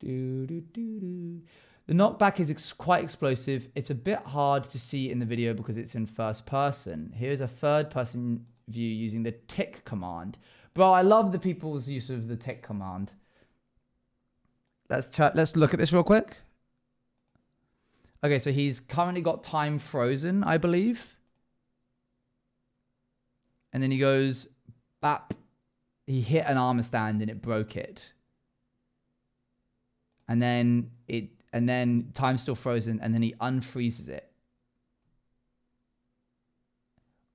The knockback is quite explosive. It's a bit hard to see in the video because it's in first person. Here's a third person view using the tick command. Bro, I love the people's use of the tick command. Let's look at this real quick. Okay, so he's currently got time frozen, I believe. And then he goes... Bap. He hit an armor stand and it broke it. And then time's still frozen and then he unfreezes it.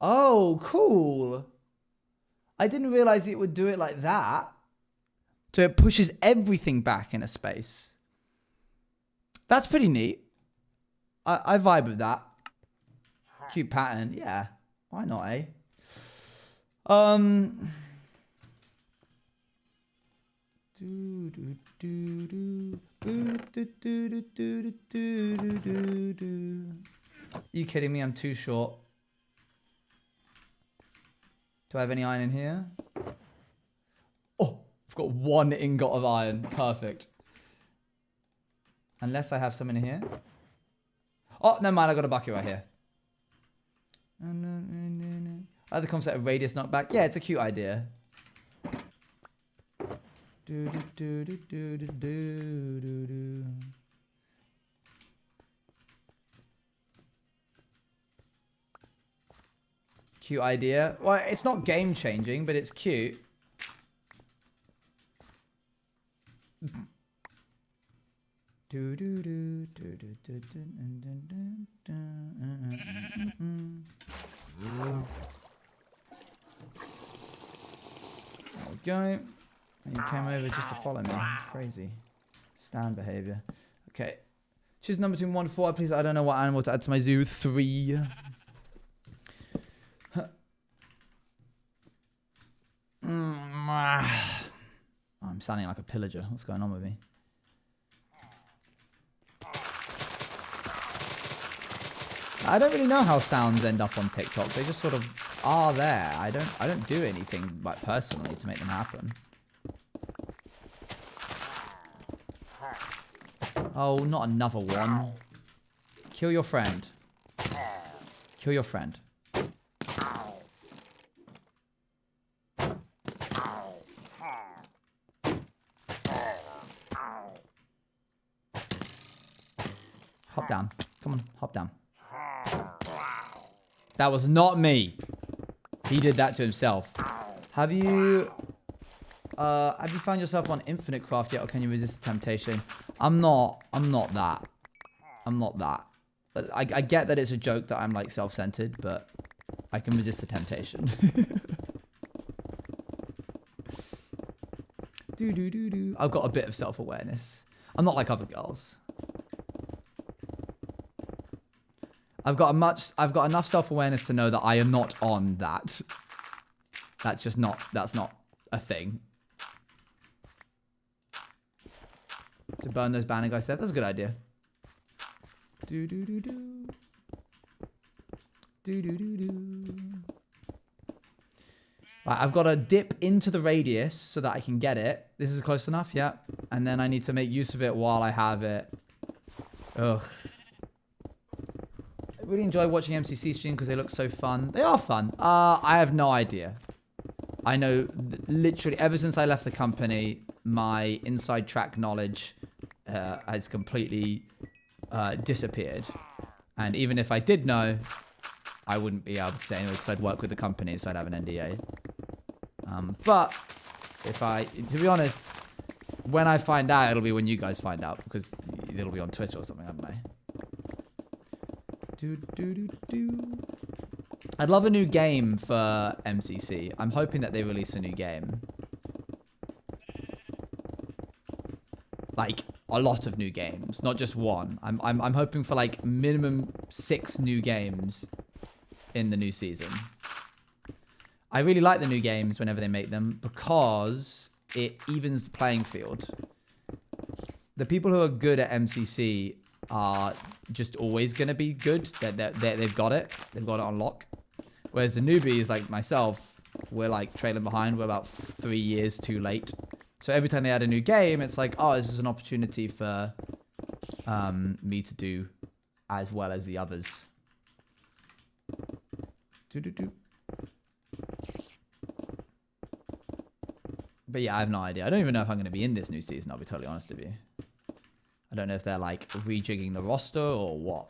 Oh, cool. I didn't realize it would do it like that. So it pushes everything back in a space. That's pretty neat. I vibe with that. Cute pattern. Yeah. Why not, eh? You kidding me? I'm too short. Do I have any iron in here? Oh, I've got 1 ingot of iron. Perfect. Unless I have some in here. Oh, never mind. I got a bucket right here. I like the concept of radius knockback. Yeah, it's a cute idea. Cute idea. Well, it's not game changing, but it's cute. Go. And you came over just to follow me. Crazy. Stand behavior. Okay. Choose number between 1 to 4. Please, I don't know what animal to add to my zoo. 3. I'm sounding like a pillager. What's going on with me? I don't really know how sounds end up on TikTok. They just sort of are there. I don't do anything like personally to make them happen. Oh, not another one. Kill your friend. Kill your friend. Hop down. Come on, hop down. That was not me. He did that to himself. Have you found yourself on Infinite Craft yet, or can you resist the temptation? I'm not that. I'm not that. I get that it's a joke that I'm like self-centered, but I can resist the temptation. I've got a bit of self-awareness. I'm not like other girls. I've got enough self-awareness to know that I am not on that. That's not a thing. To burn those banner guys there. That's a good idea. Do do do do. Do do do do. Right, I've got to dip into the radius so that I can get it. This is close enough, yeah. And then I need to make use of it while I have it. Ugh. I really enjoy watching MCC stream because they look so fun. They are fun. I have no idea. I know literally ever since I left the company, my inside track knowledge has completely disappeared. And even if I did know, I wouldn't be able to say anyway because I'd work with the company, so I'd have an NDA. But if to be honest, when I find out, it'll be when you guys find out because it'll be on Twitter or something, I don't know. I'd love a new game for MCC. I'm hoping that they release a new game. Like a lot of new games, not just one. I'm hoping for like minimum 6 new games in the new season. I really like the new games whenever they make them because it evens the playing field. The people who are good at MCC are just always going to be good. They've got it. They've got it on lock. Whereas the newbies like myself, we're like trailing behind. We're about 3 years too late. So every time they add a new game, it's like, oh, this is an opportunity for me to do as well as the others. But yeah, I have no idea. I don't even know if I'm going to be in this new season, I'll be totally honest with you. I don't know if they're like rejigging the roster or what.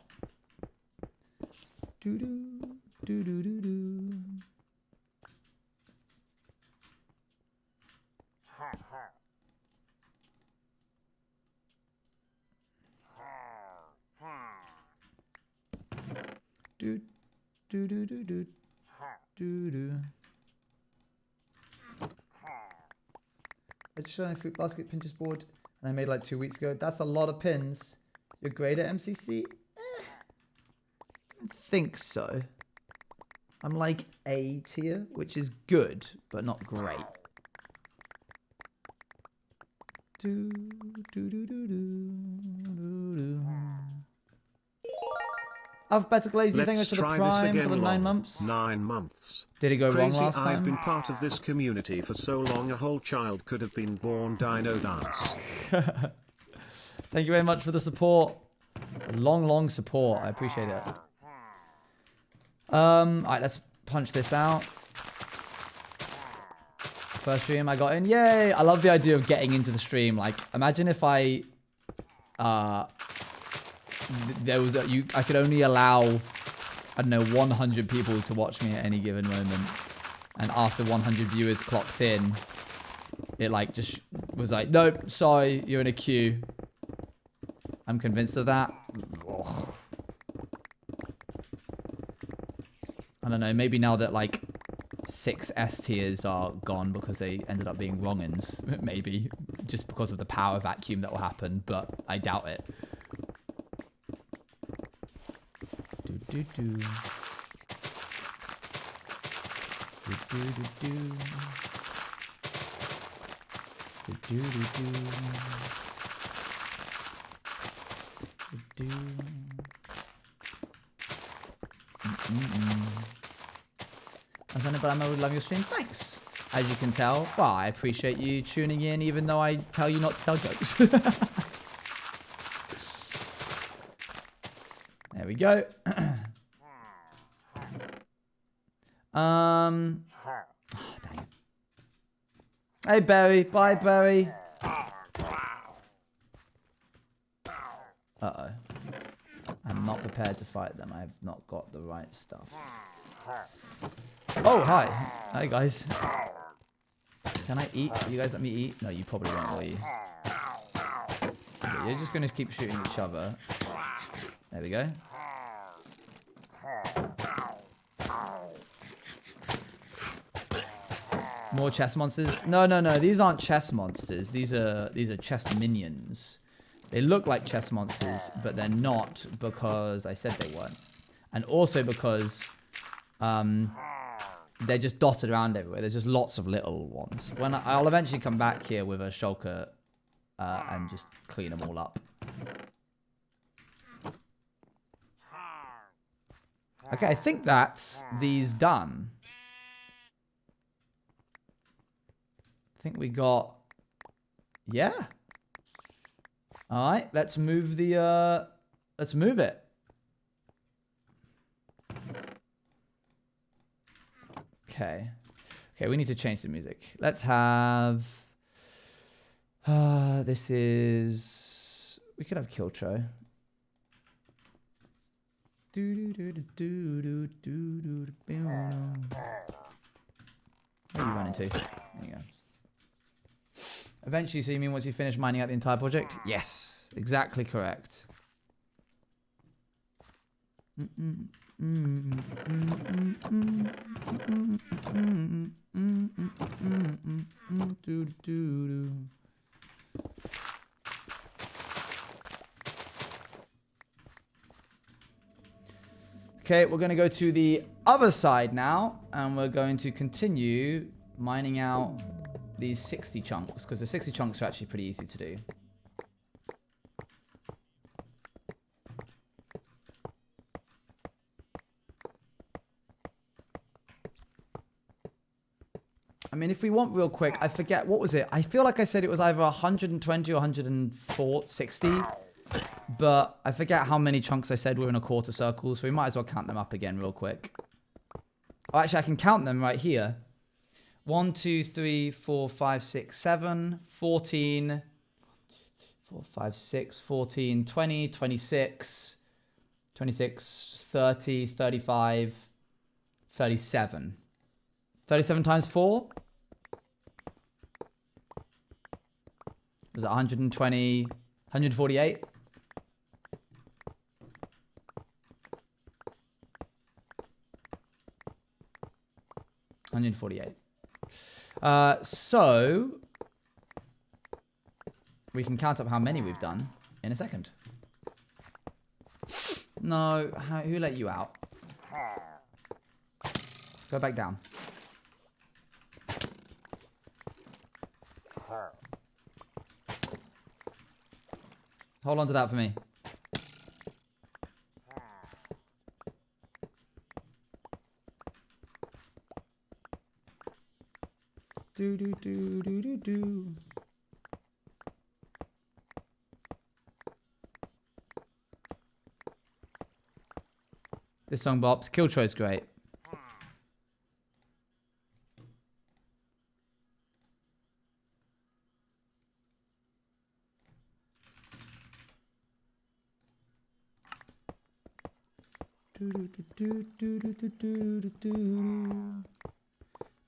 I just showed a fruit basket Pinterest board and I made like 2 weeks ago. That's a lot of pins. You're great at MCC? I think so. I'm like A tier, which is good, but not great. Alphabetical Lazy, thank you for the Prime for the 9 months. 9 months. Did it go Crazy, wrong last time? I've been part of this community for so long a whole child could have been born. Dino dance. Thank you very much for the support. Long support. I appreciate it. Alright, let's punch this out. First stream I got in. Yay! I love the idea of getting into the stream. Like, imagine if I there was I could only allow, I don't know, 100 people to watch me at any given moment, and after 100 viewers clocked in, it like just was like, nope, sorry, you're in a queue. I'm convinced of that. Oh. I don't know, maybe now that like 6 S tiers are gone because they ended up being wrong-uns, maybe just because of the power vacuum that will happen, but I doubt it. Do do do. Do do do do. Do do do do. Do do. But I love your stream. Thanks. As you can tell, well, I appreciate you tuning in, even though I tell you not to tell jokes. There we go. Oh, dang it. Hey, Barry. Bye, Barry. Uh-oh. I'm not prepared to fight them. I've not got the right stuff. Oh, hi. Hi, guys. Can I eat? Will you guys let me eat? No, you probably won't, will you? Okay, you're just going to keep shooting each other. There we go. More chest monsters? No. These aren't chest monsters. These are chest minions. They look like chest monsters, but they're not because I said they weren't. And also because they're just dotted around everywhere. There's just lots of little ones. When I'll eventually come back here with a shulker and just clean them all up. Okay, I think that's these done. I think we got... Yeah. All right, let's move the... let's move it. Okay. Okay, we need to change the music. Let's have... this is... We could have Kiltro. Where are you running to? There you go. Eventually, so you mean once you finish mining out the entire project? Yes, exactly correct. Okay, we're going to go to the other side now, and we're going to continue mining out these 60 chunks, because the 60 chunks are actually pretty easy to do. I mean, if we want real quick, I forget, what was it? I feel like I said it was either 120 or 160. But I forget how many chunks I said were in a quarter circle, so we might as well count them up again real quick. Oh, actually, I can count them right here. 1, 2, 3, 4, 5, 6, 7, 14, 4, 5, 6, 14, 20, 26, 26, 30, 35, 37. 37 times 4? Was it 120, 148? 148. So we can count up how many we've done in a second. No, who let you out? Go back down. Hold on to that for me. Do do do do do do. This song bops. Killtroy's great. Do do do do do do do do do.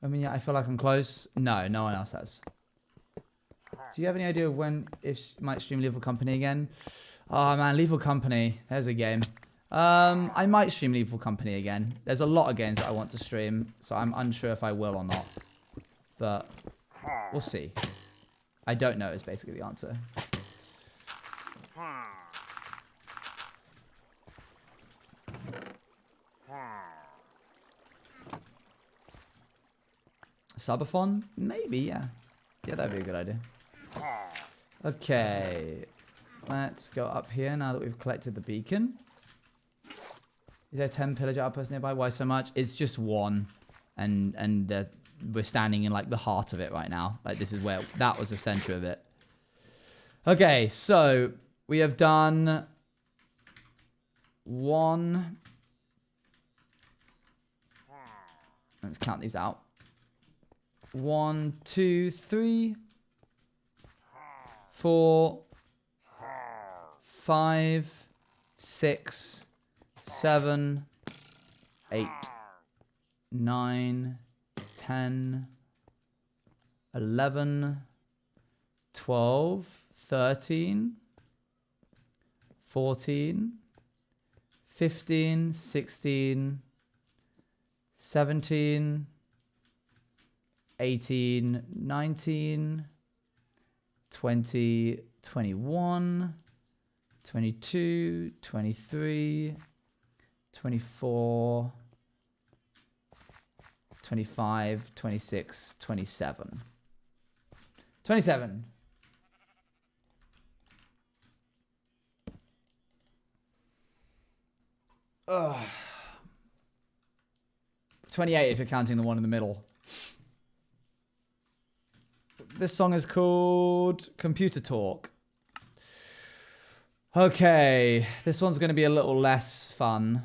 I mean, yeah, I feel like I'm close. No, no one else has. Do you have any idea of when if might stream Lethal Company again? Oh man, Lethal Company. There's a game. I might stream Lethal Company again. There's a lot of games that I want to stream, so I'm unsure if I will or not. But we'll see. I don't know is basically the answer. Subathon? Maybe, yeah. Yeah, that'd be a good idea. Okay. Let's go up here now that we've collected the beacon. Is there 10 pillager outposts nearby? Why so much? It's just one. And we're standing in like the heart of it right now. Like this is where that was the center of it. Okay, so we have done one. Let's count these out. 1, 2, 3, 4, 5, 6, 7, 8, 9, 10, 11, 12, 13, 14, 15, 16, 17, 18, 19, 20, 21, 22, 23, 24, 25, 26, 27. 27. Ugh. 28 if you're counting the one in the middle. This song is called Computer Talk. Okay, this one's going to be a little less fun.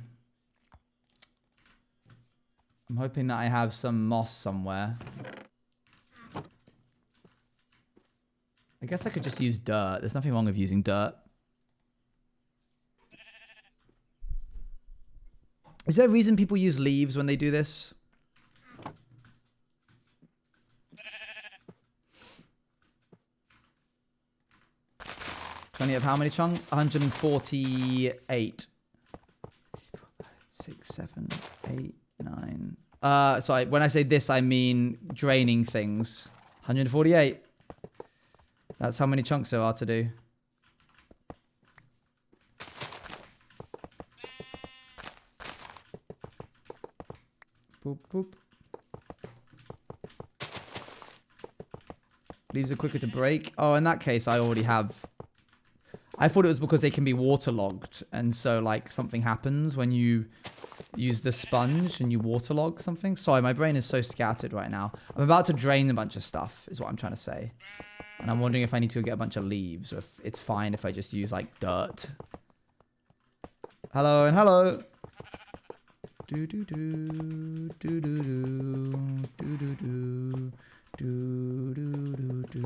I'm hoping that I have some moss somewhere. I guess I could just use dirt. There's nothing wrong with using dirt. Is there a reason people use leaves when they do this? Of how many chunks? 148. 6, 7, 8, 9. Sorry, when I say this, I mean draining things. 148. That's how many chunks there are to do. Boop, boop. Leaves are quicker to break. Oh, in that case, I already have... I thought it was because they can be waterlogged. And so, like, something happens when you use the sponge and you waterlog something. Sorry, my brain is so scattered right now. I'm about to drain a bunch of stuff, is what I'm trying to say. And I'm wondering if I need to go get a bunch of leaves or if it's fine if I just use, like, dirt. Hello and hello. Do-do-do, do-do-do, do-do-do, do-do-do-do.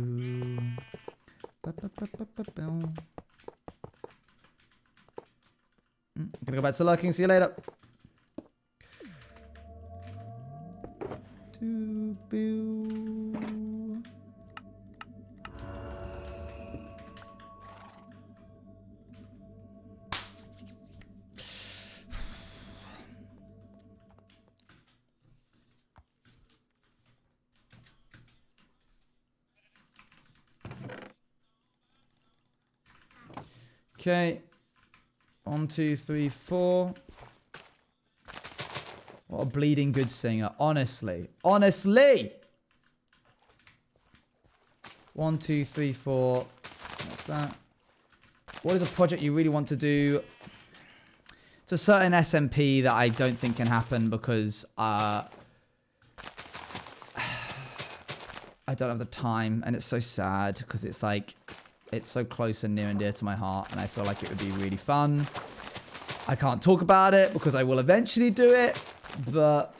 Ba-ba-ba-ba-ba-bow. I'm gonna go back to lurking. See you later. Okay. 1, 2, 3, 4. What a bleeding good singer. Honestly. Honestly! 1, 2, 3, 4. What's that? What is a project you really want to do? It's a certain SMP that I don't think can happen because I don't have the time, and it's so sad because it's like it's so close and near and dear to my heart, and I feel like it would be really fun. I can't talk about it because I will eventually do it, but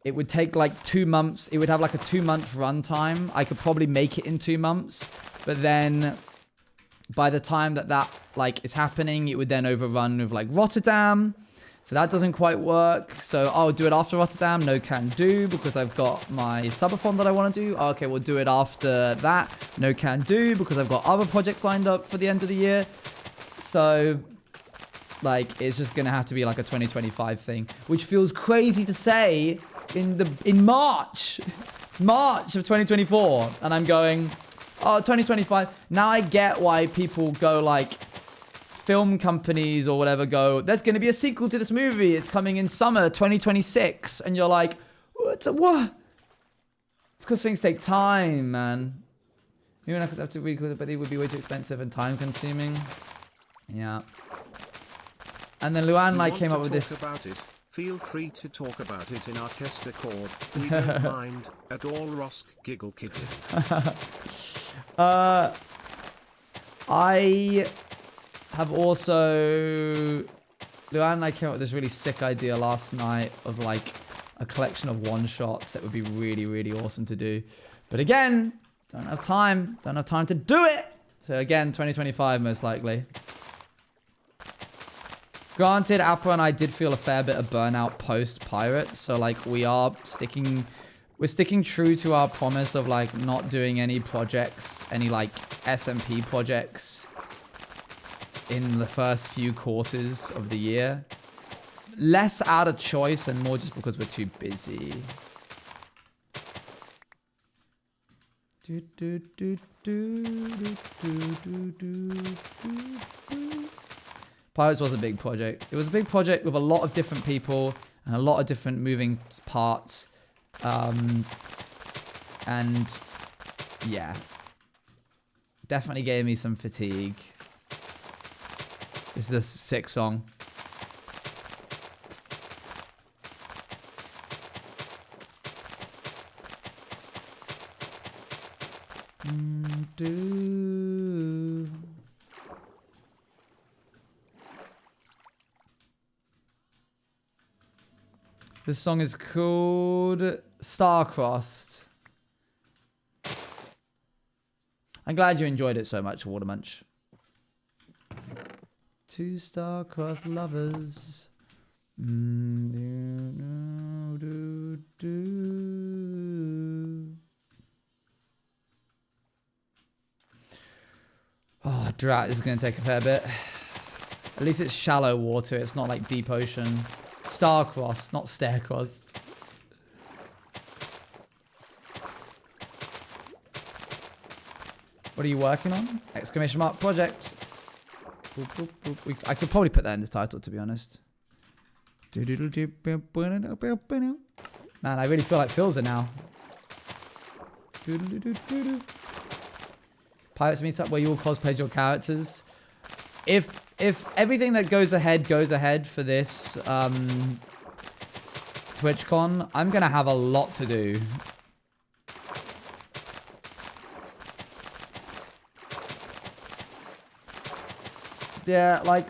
it would take like 2 months. It would have like a 2-month runtime. I could probably make it in 2 months, but then by the time that like is happening, it would then overrun with like Rotterdam. So that doesn't quite work. So I'll do it after Rotterdam. No can do because I've got my subathon that I want to do. Okay, we'll do it after that. No can do because I've got other projects lined up for the end of the year. So like it's just going to have to be like a 2025 thing, which feels crazy to say in March of 2024. And I'm going, oh, 2025. Now I get why people go like, film companies or whatever go, there's going to be a sequel to this movie. It's coming in summer 2026. And you're like, what? It's because things take time, man. Even if it's up to a week, but it would be way too expensive and time consuming. Yeah. And then Luan and I came up with this. About it, feel free to talk about it in our test record. We don't mind at all. Rosk giggle kidding. I have also... Luan and I came up with this really sick idea last night of like a collection of one-shots that would be really, really awesome to do. But again, don't have time. Don't have time to do it. So again, 2025 most likely. Granted, Appa and I did feel a fair bit of burnout post-Pirate. So like we're sticking true to our promise of like not doing any projects, any like SMP projects in the first few quarters of the year. Less out of choice and more just because we're too busy. Pirates was a big project. It was a big project with a lot of different people and a lot of different moving parts. And yeah, definitely gave me some fatigue. This is a sick song. This song is called Star-Crossed. I'm glad you enjoyed it so much, Watermunch. Two star-crossed lovers. Oh, drought is going to take a fair bit. At least it's shallow water. It's not like deep ocean. Star-crossed, not stair-crossed. What are you working on? Exclamation mark project. Boop, boop, boop. I could probably put that in the title, to be honest. Man, I really feel like Phil's it now. Pirates Meetup where you all cosplayed your characters. If everything that goes ahead for this TwitchCon, I'm gonna have a lot to do. Yeah, I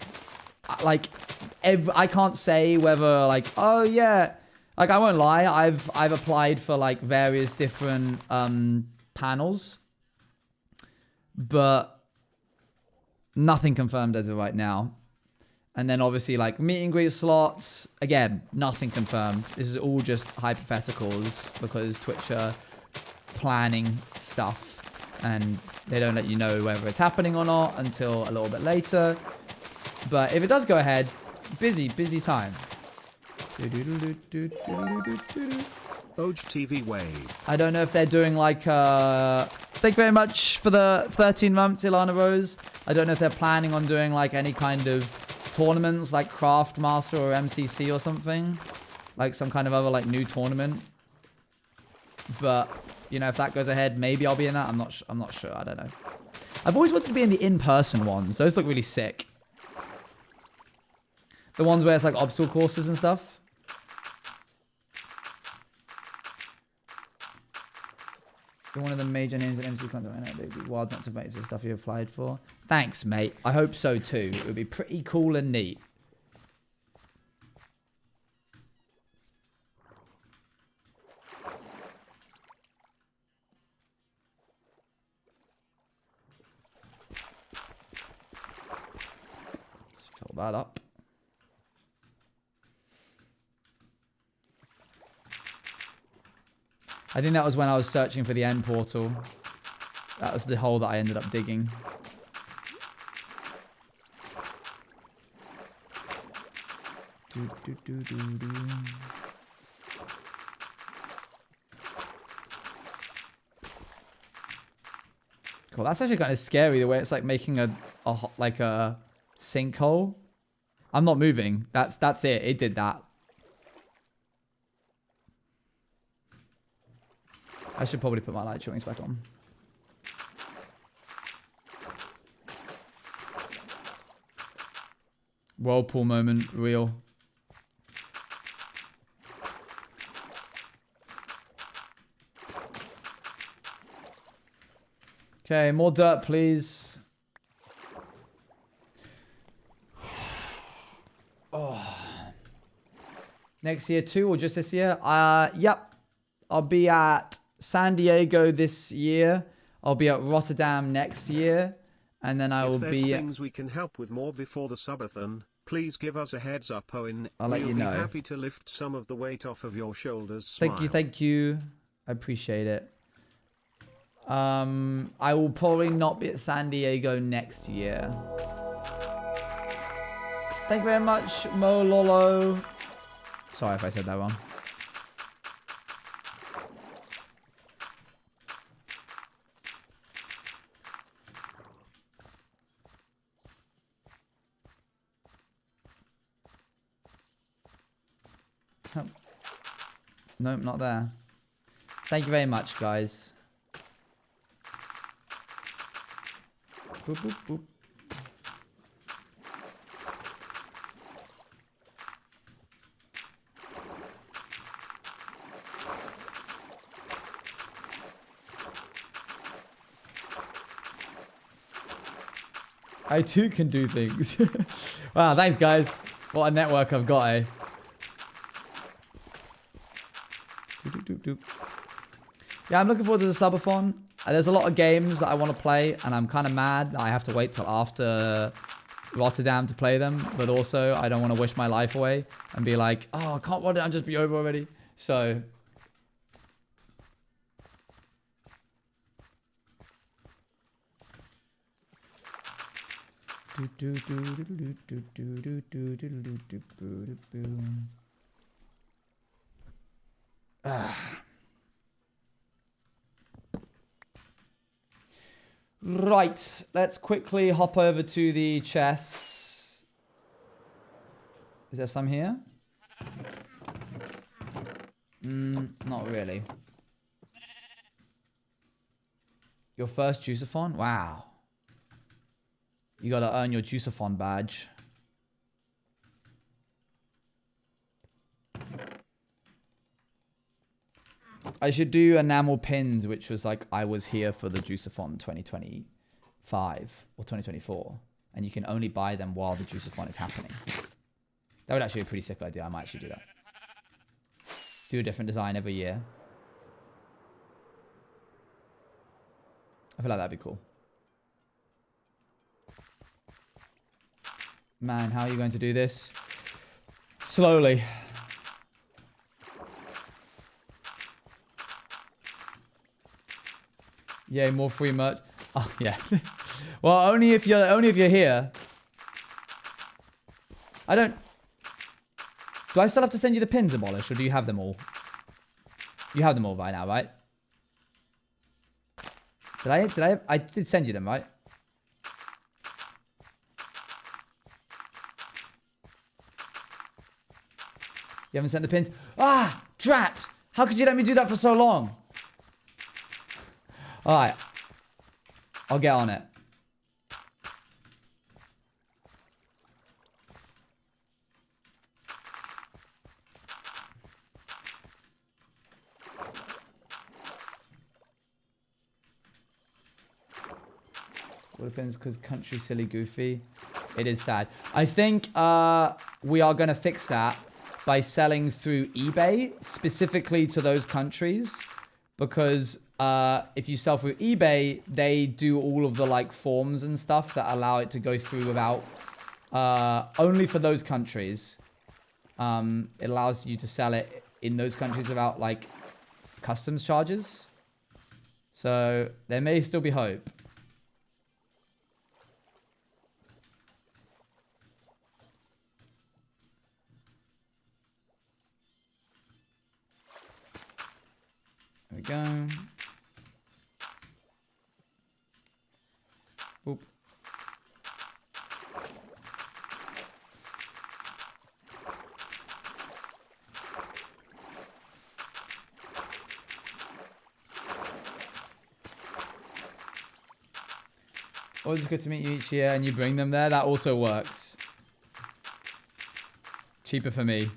can't say whether like, oh yeah, like I won't lie, I've applied for like various different panels, but nothing confirmed as of right now. And then obviously like meet and greet slots, again, nothing confirmed. This is all just hypotheticals because Twitch are planning stuff and they don't let you know whether it's happening or not until a little bit later. But if it does go ahead, busy time. Oj TV Wave. I don't know if they're doing like thank you very much for the 13 months, Ilana Rose. I don't know if they're planning on doing like any kind of tournaments like Craft Master or MCC or something. Like some kind of other like new tournament. But you know, if that goes ahead, maybe I'll be in that. I'm not sure. I don't know. I've always wanted to be in the in-person ones. Those look really sick. The ones where it's like obstacle courses and stuff. You're one of the major names in MC content right now. It'd be wild not to make the stuff you applied for. Thanks, mate. I hope so too. It would be pretty cool and neat. Let's fill that up. I think that was when I was searching for the end portal. That was the hole that I ended up digging. Cool. That's actually kind of scary the way it's like making a sinkhole. I'm not moving. That's it. It did that. I should probably put my light shortings back on. Whirlpool moment, real. Okay, more dirt, please. Oh. Next year too, or just this year? Yep. I'll be at San Diego this year. I'll be at Rotterdam next year. And then I will be... If there's things we can help with more before the subathon, please give us a heads up, Owen. I'll let you know. We'll be happy to lift some of the weight off of your shoulders. Thank you. I appreciate it. I will probably not be at San Diego next year. Thank you very much, Mo Lolo. Sorry if I said that wrong. Nope, not there. Thank you very much, guys. Boop, boop, boop. I too can do things. Wow, thanks guys. What a network I've got, eh? Yeah, I'm looking forward to the subathon. There's a lot of games that I want to play, and I'm kind of mad that I have to wait till after Rotterdam to play them. But also, I don't want to wish my life away and be like, oh, can't Rotterdam just be over already? So... Right, let's quickly hop over to the chests. Is there some here? Not really. Your first Juiceathon? Wow. You gotta earn your Juiceathon badge. I should do enamel pins, which was like, I was here for the Juiceathon 2025 or 2024. And you can only buy them while the Juiceathon is happening. That would actually be a pretty sick idea. I might actually do that. Do a different design every year. I feel like that'd be cool. Man, how are you going to do this? Slowly. Yay, more free merch. Oh yeah. Well, only if you're here. I don't. Do I still have to send you the pins, Abolish, or do you have them all? You have them all by now, right? I did send you them, right? You haven't sent the pins? Ah! Drat! How could you let me do that for so long? Alright. I'll get on it. What depends because country silly goofy. It is sad. I think we are going to fix that by selling through eBay specifically to those countries, because if you sell through eBay, they do all of the like forms and stuff that allow it to go through without only for those countries. It allows you to sell it in those countries without like customs charges. So there may still be hope. There we go. Oop. Always good to meet you each year and you bring them there. That also works. Cheaper for me.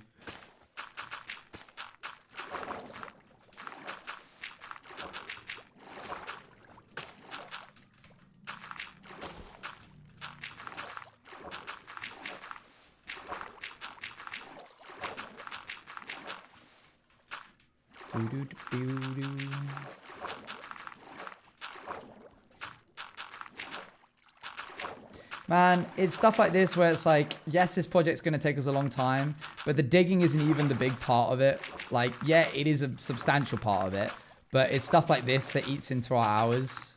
Man, it's stuff like this where it's like, yes, this project's going to take us a long time, but the digging isn't even the big part of it. Like, yeah, it is a substantial part of it, but it's stuff like this that eats into our hours.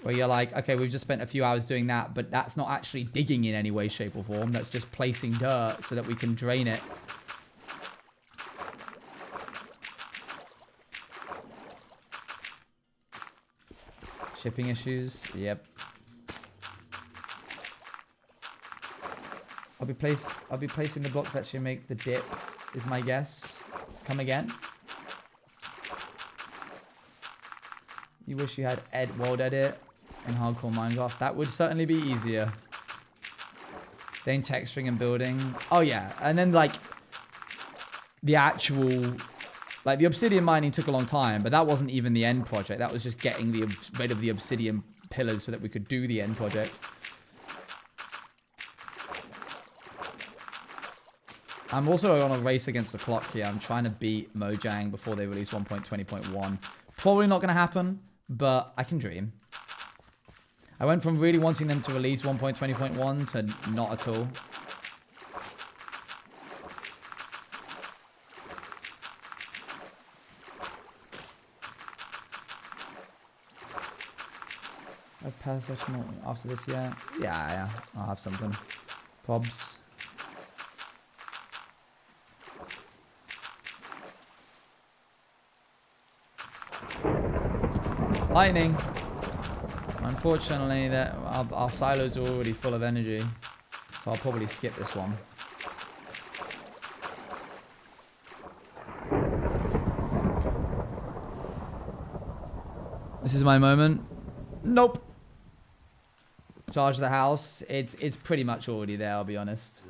Where you're like, okay, we've just spent a few hours doing that, but that's not actually digging in any way, shape, or form. That's just placing dirt so that we can drain it. Shipping issues, yep. I'll be placing the blocks that actually make the dip is my guess. Come again. You wish you had world edit in hardcore Minecraft. That would certainly be easier. Then texturing and building. Oh yeah, and then like the actual, like the obsidian mining took a long time, but that wasn't even the end project. That was just getting rid of the obsidian pillars so that we could do the end project. I'm also on a race against the clock here. I'm trying to beat Mojang before they release 1.20.1. Probably not going to happen, but I can dream. I went from really wanting them to release 1.20.1 to not at all. I've passed such more after this yet. Yeah, I'll have something. Probs. Lightning. Unfortunately, that our silos are already full of energy, so I'll probably skip this one. This is my moment. Nope. Charge the house. It's pretty much already there, I'll be honest.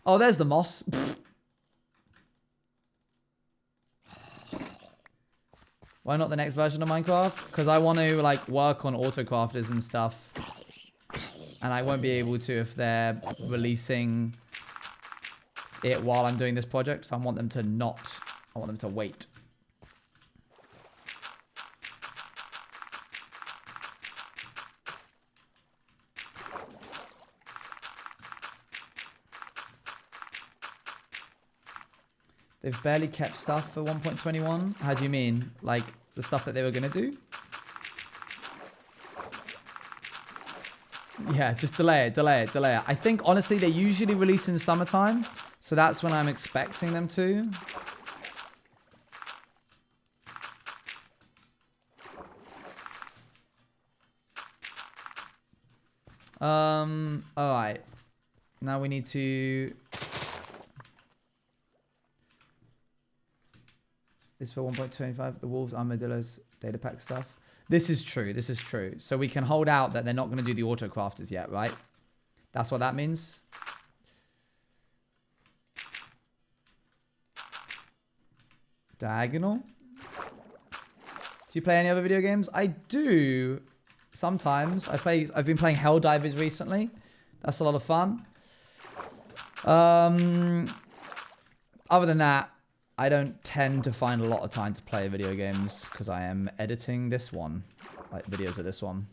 Oh, there's the moss. Pfft. Why not the next version of Minecraft? Because I want to like work on autocrafters and stuff. And I won't be able to if they're releasing it while I'm doing this project. So I want them to not. I want them to wait. They've barely kept stuff for 1.21. How do you mean? Like the stuff that they were going to do? Yeah, just delay it. I think, honestly, they usually release in summertime. So that's when I'm expecting them to. Alright. Now we need to... This for 1.25. The wolves, armadillos, data pack stuff. This is true. This is true. So we can hold out that they're not going to do the auto crafters yet, right? That's what that means. Diagonal. Do you play any other video games? I do. Sometimes. I've been playing Helldivers recently. That's a lot of fun. Other than that, I don't tend to find a lot of time to play video games because I am editing this one. Like videos of this one.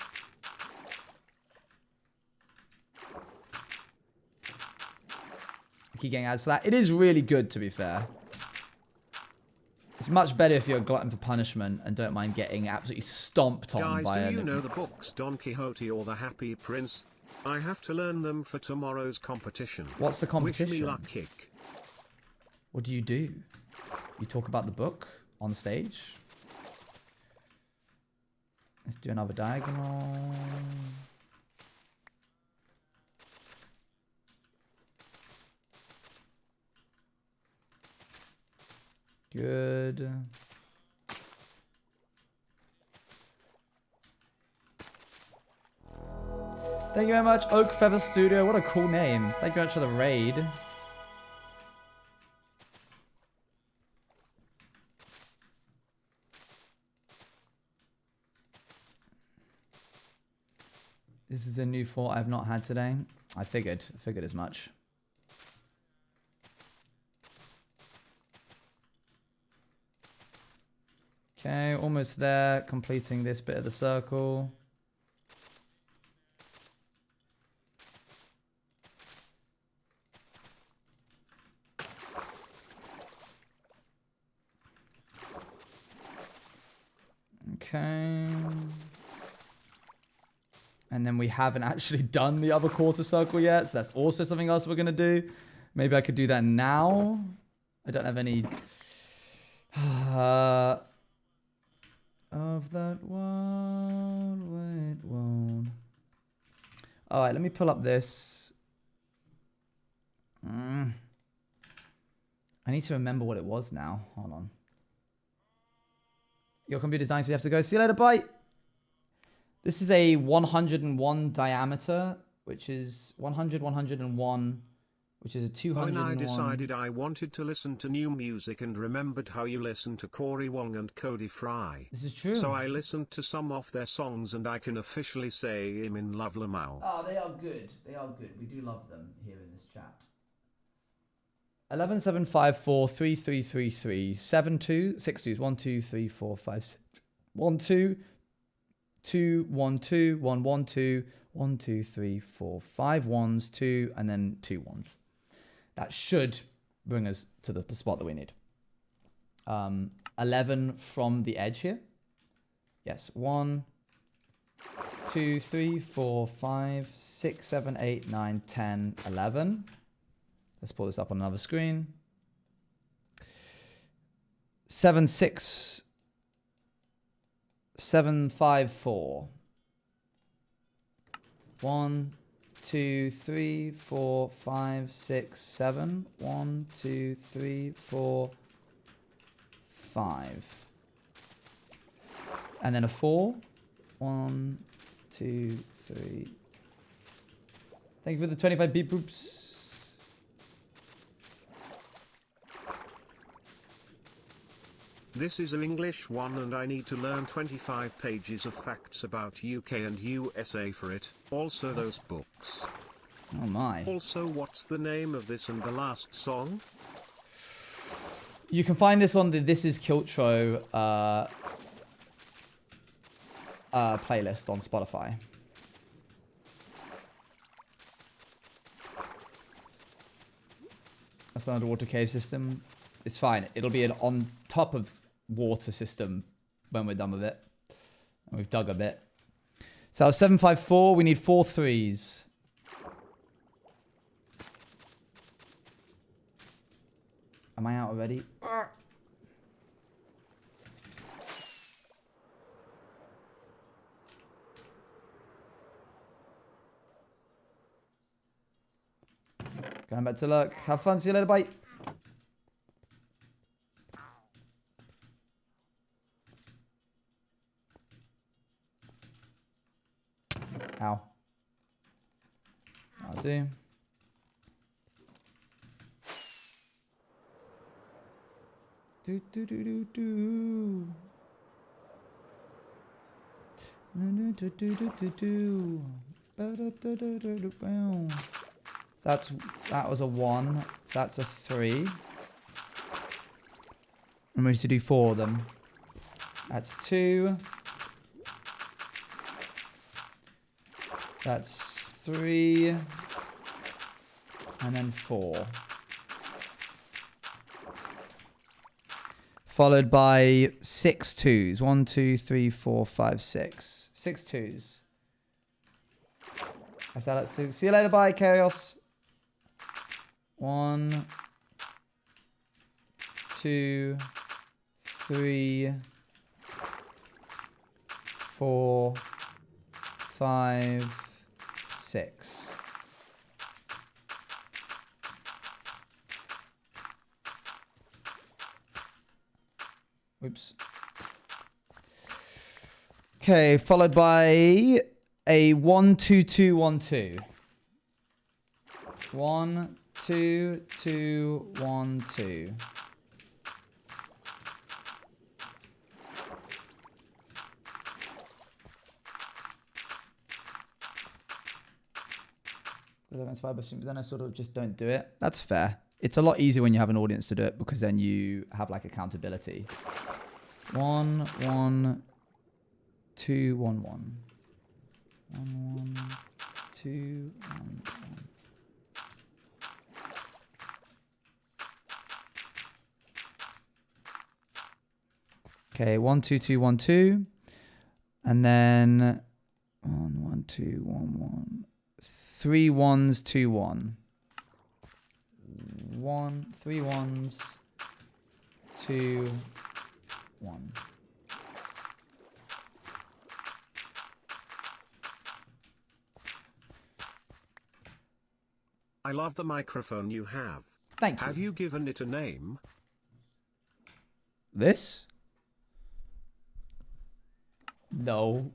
I keep getting ads for that. It is really good, to be fair. It's much better if you're a glutton for punishment and don't mind getting absolutely stomped on by Guys, do you know the books Don Quixote or The Happy Prince? I have to learn them for tomorrow's competition. What's the competition? Wish me luck, kick. What do? You talk about the book on stage? Let's do another diagonal. Good. Thank you very much, Oak Feather Studio. What a cool name. Thank you very much for the raid. This is a new thought I've not had today. I figured as much. Okay, almost there. Completing this bit of the circle. Okay. And then we haven't actually done the other quarter circle yet. So that's also something else we're going to do. Maybe I could do that now. I don't have any... of that world, wait, world. Alright, let me pull up this. I need to remember what it was now. Hold on. Your computer's dying, so you have to go. See you later, bye. This is a 101 diameter, which is 100, 101, which is a 201. When I decided I wanted to listen to new music and remembered how you listen to Cory Wong and Cody Fry. This is true. So I listened to some of their songs and I can officially say I'm in love Lamau. Oh, they are good. They are good. We do love them here in this chat. 117543333 72 62 1 2 3 4 5 6 1 2 2 1 2 1 1 2 1 2 3 4 5 ones 2 and then 2 ones. That should bring us to the spot that we need. 11 from the edge here. Yes, 1 2 3 4 5 6 7 8 9 10 11. Let's pull this up on another screen. 7 6 7 5 4. 1 2 3 4 5 6 7. 1 2 3 4 5. And then a 4. 1 2 3. Thank you for the 25 beep boops. This is an English one and I need to learn 25 pages of facts about UK and USA for it, also those books. Oh my. Also, what's the name of this and the last song? You can find this on the This Is Kiltro playlist on Spotify. That's an underwater cave system. It's fine. It'll be an on top of water system when we're done with it. And we've dug a bit. So 754, we need 4 threes. Am I out already? Going back to luck. Have fun. See you later. Bye. Ow. I'll do. Do do do do do. Do do do do do do. That was a 1. So that's a 3. And we need to do 4 of them. That's 2. That's 3. And then 4. Followed by 6 twos. 1, 2, 3, 4, 5, 6. 6 twos. After that, see you later. Bye, Chaos. 1, 2, 3, 4, 5, 6. Oops. Okay, followed by a 1, 2, 2, 1, 2. 1, 2, 2, 1, 2. But then I sort of just don't do it. That's fair. It's a lot easier when you have an audience to do it because then you have like accountability. 1, 1, 2, 1, 1. 1, 1, 2, 1, 1. Okay, 1, 2, 2, 1, 2. And then 1, 1, 2, 1, 1. 3 ones, 2, 1. 1, 3 ones, 2, 1. I love the microphone you have. Thank you. Have you given it a name? This? No.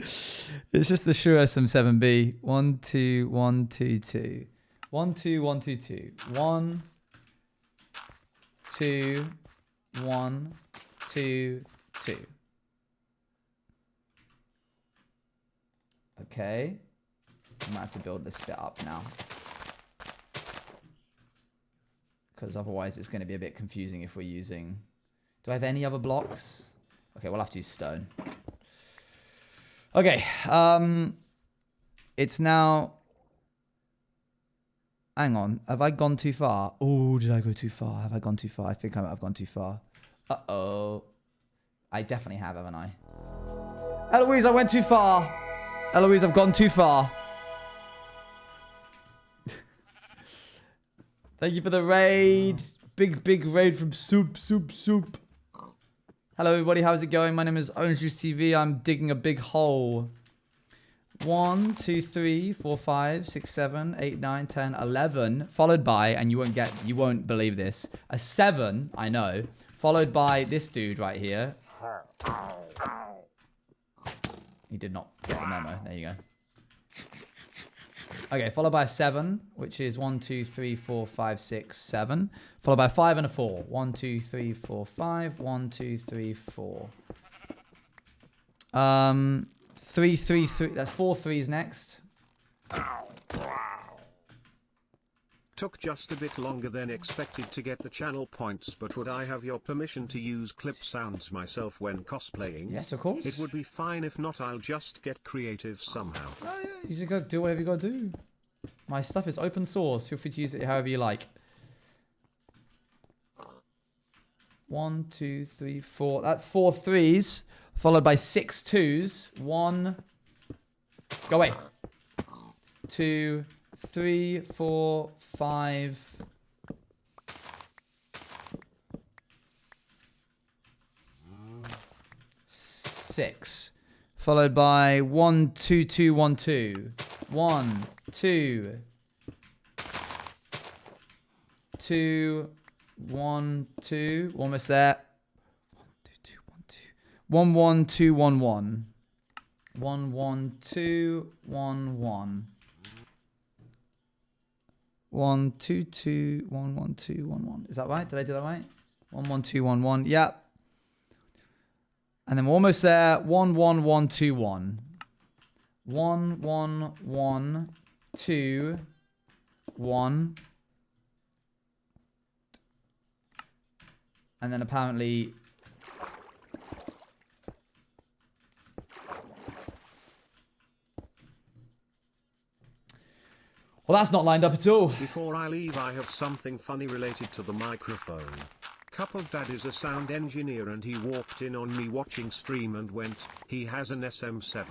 It's just the Shure SM7B. 1 2 1 2 2. 1 2 1 2 2. 1 2 1 2 2. Okay. I'm gonna have to build this bit up now. Because otherwise it's going to be a bit confusing if we're using... Do I have any other blocks? Okay, we'll have to use stone. Okay, it's now... Hang on, have I gone too far? Oh, did I go too far? Have I gone too far? I think I might have gone too far. Uh-oh. I definitely have, haven't I? Eloise, I went too far. Eloise, I've gone too far. Thank you for the raid. Big raid from Soup. Hello, everybody. How's it going? My name is Owen TV. I'm digging a big hole. 1, 2, 3, 4, 5, 6, 7, 8, 9, 10, 11. Followed by, and you won't believe this, a 7, I know. Followed by this dude right here. He did not get the memo. There you go. Okay, followed by a 7, which is 1, 2, 3, 4, 5, 6, 7. Followed by a 5 and a 4. 1, 2, 3, 4, 5. 1, 2, 3, 4. 3, 3, 3. That's 4 threes next. Took just a bit longer than expected to get the channel points, but would I have your permission to use clip sounds myself when cosplaying? Yes, of course. It would be fine. If not, I'll just get creative somehow. Oh, yeah. You just gotta do whatever you gotta do. My stuff is open source. Feel free to use it however you like. 1, 2, 3, 4. That's 4 threes. Followed by 6 twos. 1. Go away. 2, 3, 4, 5. 6. Followed by 1, 2, 2, 1, 2. 1, 2. 2, 1, 2. Almost there. 1, 1, 2, 1, 1. 1, 1, 2, 1, 1. 1, 2, 2, 1, 1, 2, 1, 1. Is that right? Did I do that right? 1, 1, 2, 1, 1. Yep. And then we're almost there. 1, 1, 1, 2, 1. 1, 1, 1, 2, 1. And then apparently... Well, that's not lined up at all. Before I leave, I have something funny related to the microphone. Cup of Dad is a sound engineer and he walked in on me watching stream and went, he has an SM7.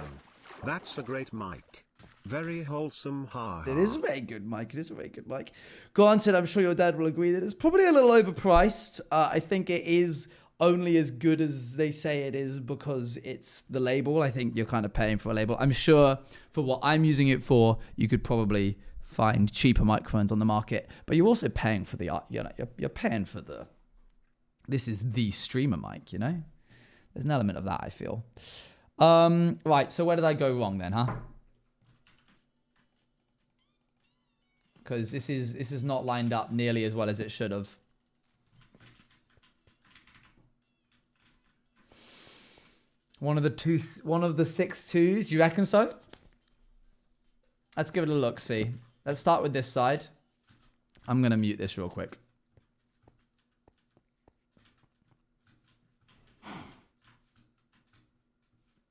That's a great mic. Very wholesome, ha. It is a very good mic. It is a very good mic. Granted, I'm sure your dad will agree that it's probably a little overpriced. I think it is only as good as they say it is because it's the label. I think you're kind of paying for a label. I'm sure for what I'm using it for, you could probably find cheaper microphones on the market, but you're also paying for the, you're paying for the, this is the streamer mic, you know? There's an element of that, I feel. Right, so where did I go wrong then, huh? Because this is not lined up nearly as well as it should have. One of the 6 twos, you reckon so? Let's give it a look, see. Let's start with this side. I'm going to mute this real quick.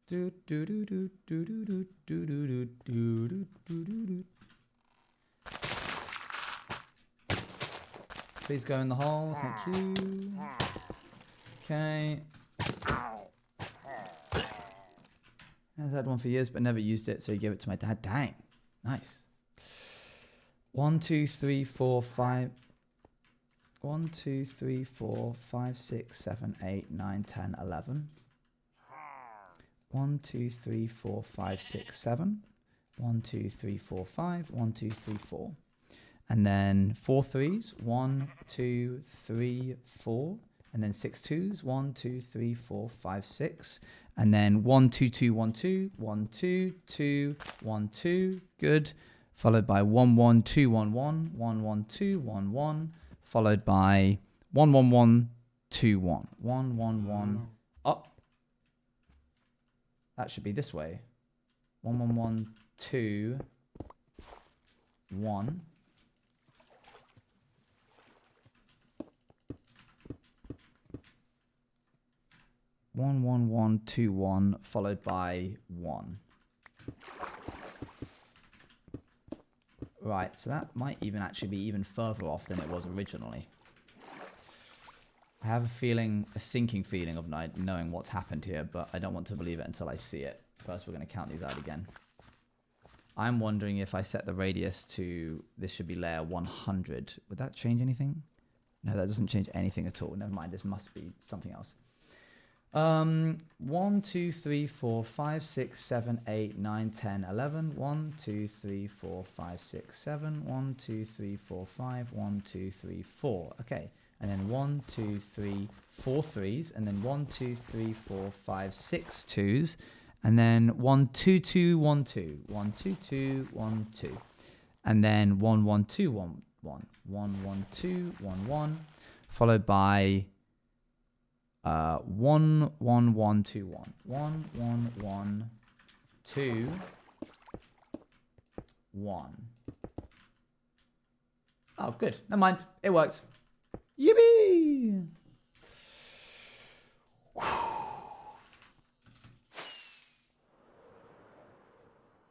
Please go in the hole. Thank you. Okay. I've had one for years, but never used it, so he gave it to my dad. Dang. Nice. 1, 2, 3, 4, 5. 1, 2, 3, 4, 5, 6, 7, 8, 9, 10, 11. 1, 2, 3, 4, 5, 6, 7. 1, 2, 3, 4, 5. 1, 2, 3, 4. And then 4 threes. 1, 2, 3, 4. And then 6 twos. 1, 2, 3, 4, 5, 6. And then 1, 2, 2, 1, 2. 1, 2, 2, 1, 2. Good. Followed by 1, 1, 2, 1, 1. 1, 1, 2, 1, 1. Followed by 1, 1, 1, 2, 1. 1, 1, 1. Up. That should be this way. 1, 1, 1, 2, 1. One, 1, 1, 2, 1, followed by 1. Right, so that might even actually be even further off than it was originally. I have a feeling, a sinking feeling of knowing what's happened here, but I don't want to believe it until I see it. First, we're going to count these out again. I'm wondering if I set the radius to, this should be layer 100. Would that change anything? No, that doesn't change anything at all. Never mind, this must be something else. 1, 2, 3, 4, 5, 6, 7, 8, 9, 10, 11. 1, 2, 3, 4, 5, 6, 7. 1, 2, 3, 4, 5. 1, 2, 3, 4. Okay. And then 1, 2, 3, 4 threes. And then 1, 2, 3, 4, 5, 6 twos. And then 1, 2, 2, 1, 2. 1, 2, 2, 1, 2. And then 1, 1, 2, 1, 1. 1, 1, 2, 1, 1. Followed by 1, 1, 1, 2, 1. 1, 1, 1, 2, 1. Oh, good. Never mind. It worked. Yippee!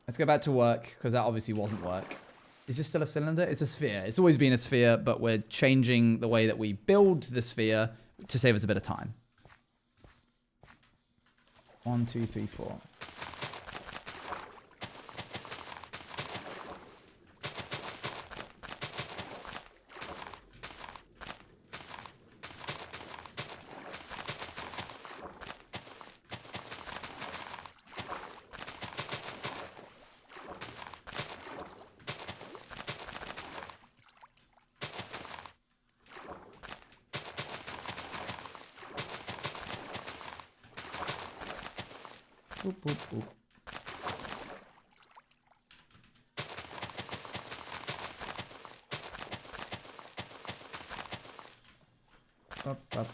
Let's go back to work, because that obviously wasn't work. Is this still a cylinder? It's a sphere. It's always been a sphere, but we're changing the way that we build the sphere to save us a bit of time. 1, 2, 3, 4. Boop, boop, boop. Up, up.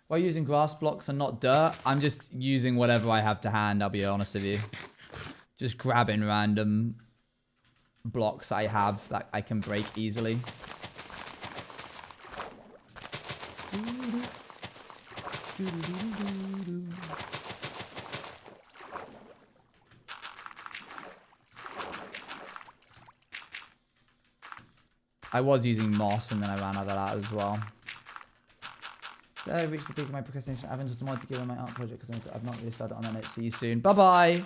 While using grass blocks and not dirt, I'm just using whatever I have to hand, I'll be honest with you. Just grabbing random blocks I have that I can break easily. I was using moss and then I ran out of that as well. I reached the peak of my procrastination. I haven't just wanted to give on my art project because I've not really started on it. See you soon. Bye-bye.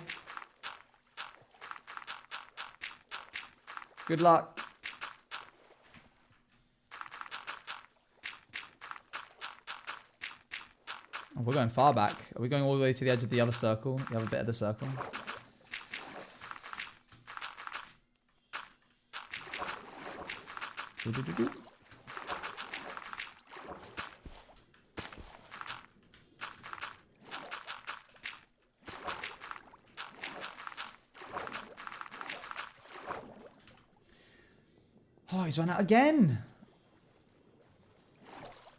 Good luck. Oh, we're going far back. Are we going all the way to the edge of the other circle? The other bit of the circle? Do-do-do-do. Oh, he's run out again.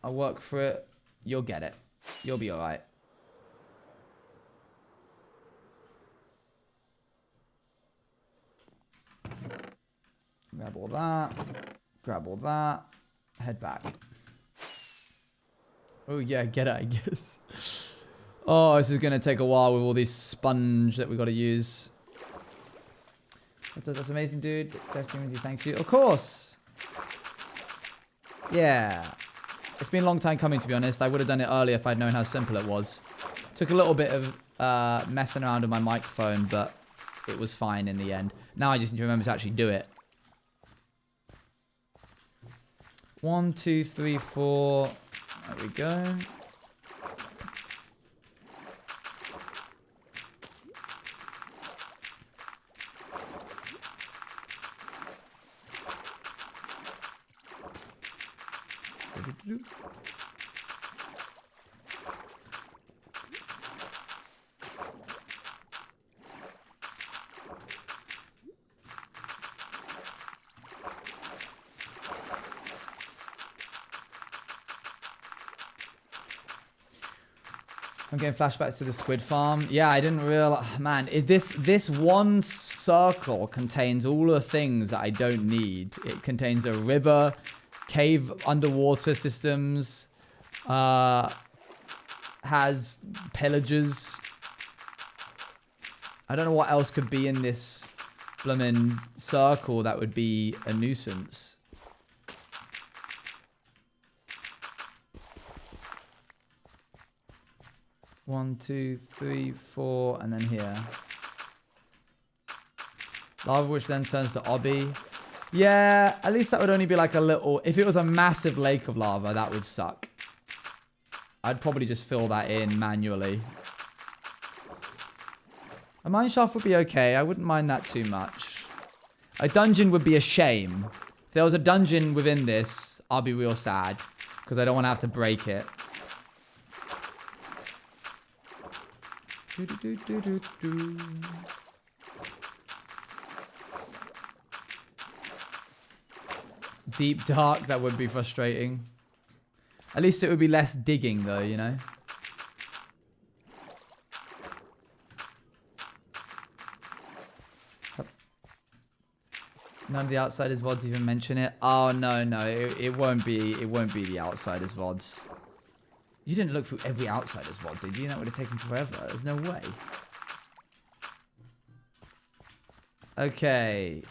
I'll work for it. You'll get it. You'll be alright. Grab all that. Grab all that. Head back. Oh, yeah, get it, I guess. Oh, this is going to take a while with all these sponge that we've got to use. That's amazing, dude. Definitely, thanks you. Of course. Yeah. It's been a long time coming, to be honest. I would have done it earlier if I'd known how simple it was. Took a little bit of messing around with my microphone, but it was fine in the end. Now I just need to remember to actually do it. 1, 2, 3, 4. There we go. I'm getting flashbacks to the squid farm. Yeah, I didn't realize. Man, this one circle contains all the things that I don't need. It contains a river, cave underwater systems, has pillagers. I don't know what else could be in this blooming circle that would be a nuisance. One, two, three, four, and then here. Lava which then turns to obby. Yeah, at least that would only be like a little... If it was a massive lake of lava, that would suck. I'd probably just fill that in manually. A mine shaft would be okay. I wouldn't mind that too much. A dungeon would be a shame. If there was a dungeon within this, I'll be real sad. Because I don't want to have to break it. Deep dark, that would be frustrating. At least it would be less digging though, you know? None of the Outsiders VODs even mention it. Oh no, it won't be the Outsiders VODs. You didn't look through every Outsiders VOD, did you? That would have taken forever. There's no way. Okay.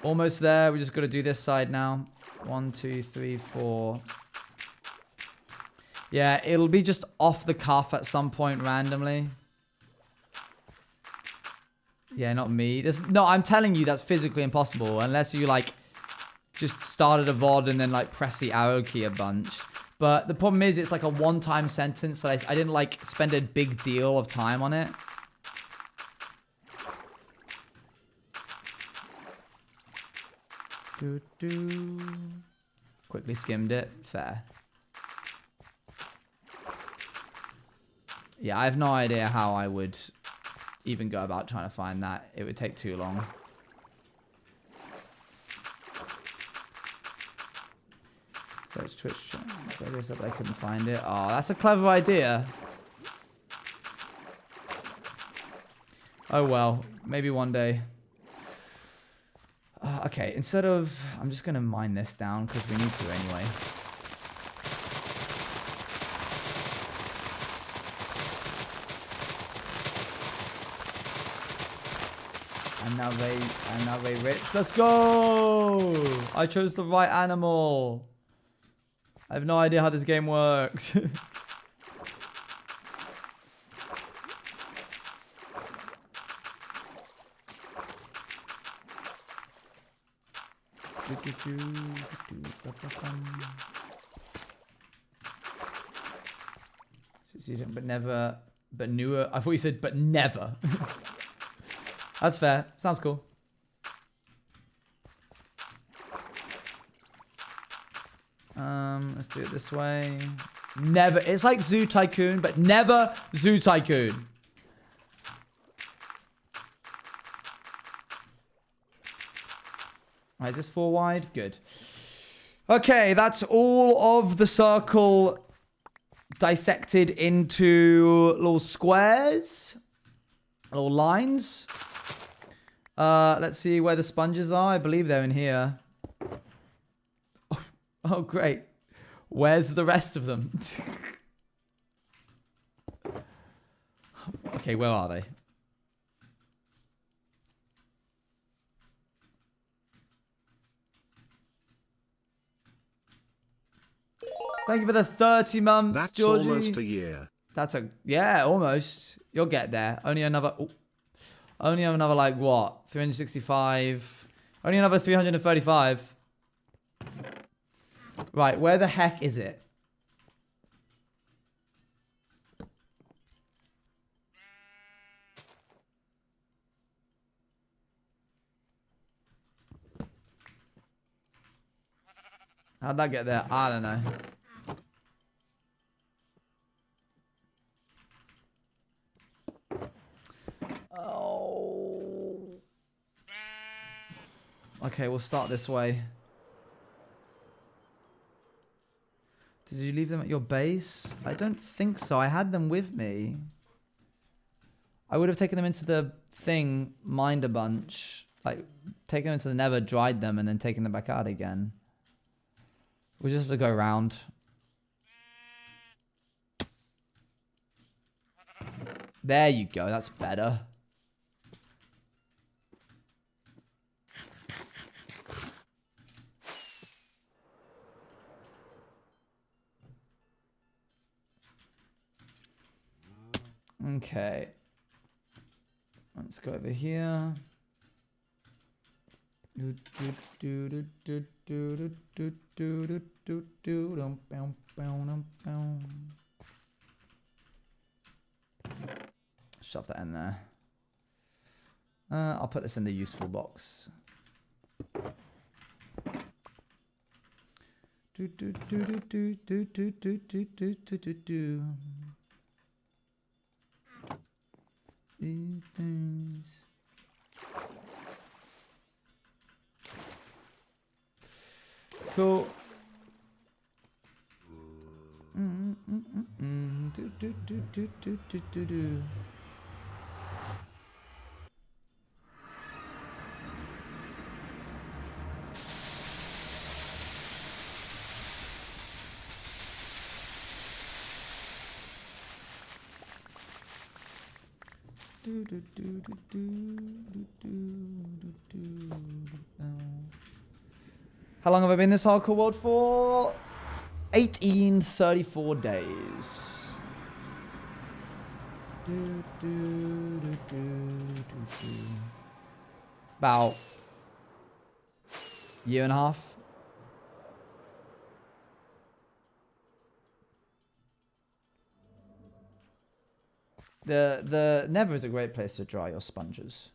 Almost there. We just got to do this side now. 1, 2, 3, 4. Yeah, it'll be just off the cuff at some point randomly. Yeah, not me. No, I'm telling you that's physically impossible. Unless you, like, just started a VOD and then, like, press the arrow key a bunch. But the problem is it's like a one-time sentence. So I didn't, like, spend a big deal of time on it. Quickly skimmed it. Fair. Yeah, I have no idea how I would even go about trying to find that. It would take too long. Search Twitch channel. So I guess I couldn't find it. Oh, that's a clever idea. Oh well, maybe one day. Okay, instead of... I'm just going to mine this down because we need to anyway. And now they rich. Let's go! I chose the right animal. I have no idea how this game works. But never, but newer. I thought you said, but never. That's fair. Sounds cool. Let's do it this way. Never. It's like Zoo Tycoon, but never Zoo Tycoon. Alright, is this 4 wide? Good. Okay, that's all of the circle dissected into little squares. Little lines. Let's see where the sponges are. I believe they're in here. Oh, great. Where's the rest of them? Okay, where are they? Thank you for the 30 months, That's Georgie. almost a year. That's a... Yeah, almost. You'll get there. Only another... Oh, only another, like, what? 365. Only another 335. Right, where the heck is it? How'd that get there? I don't know. Oh. Okay, we'll start this way. Did you leave them at your base? I don't think so. I had them with me. I would have taken them into the thing, mined a bunch. Like, taken them into the nether, dried them, and then taken them back out again. We just have to go around. There you go. That's better. Okay. Let's go over here. Shove that in there. I'll put this in the useful box. These things. Cool. How long have I been in this hardcore world for? 1834 days. About a year and a half. The Nether is a great place to dry your sponges.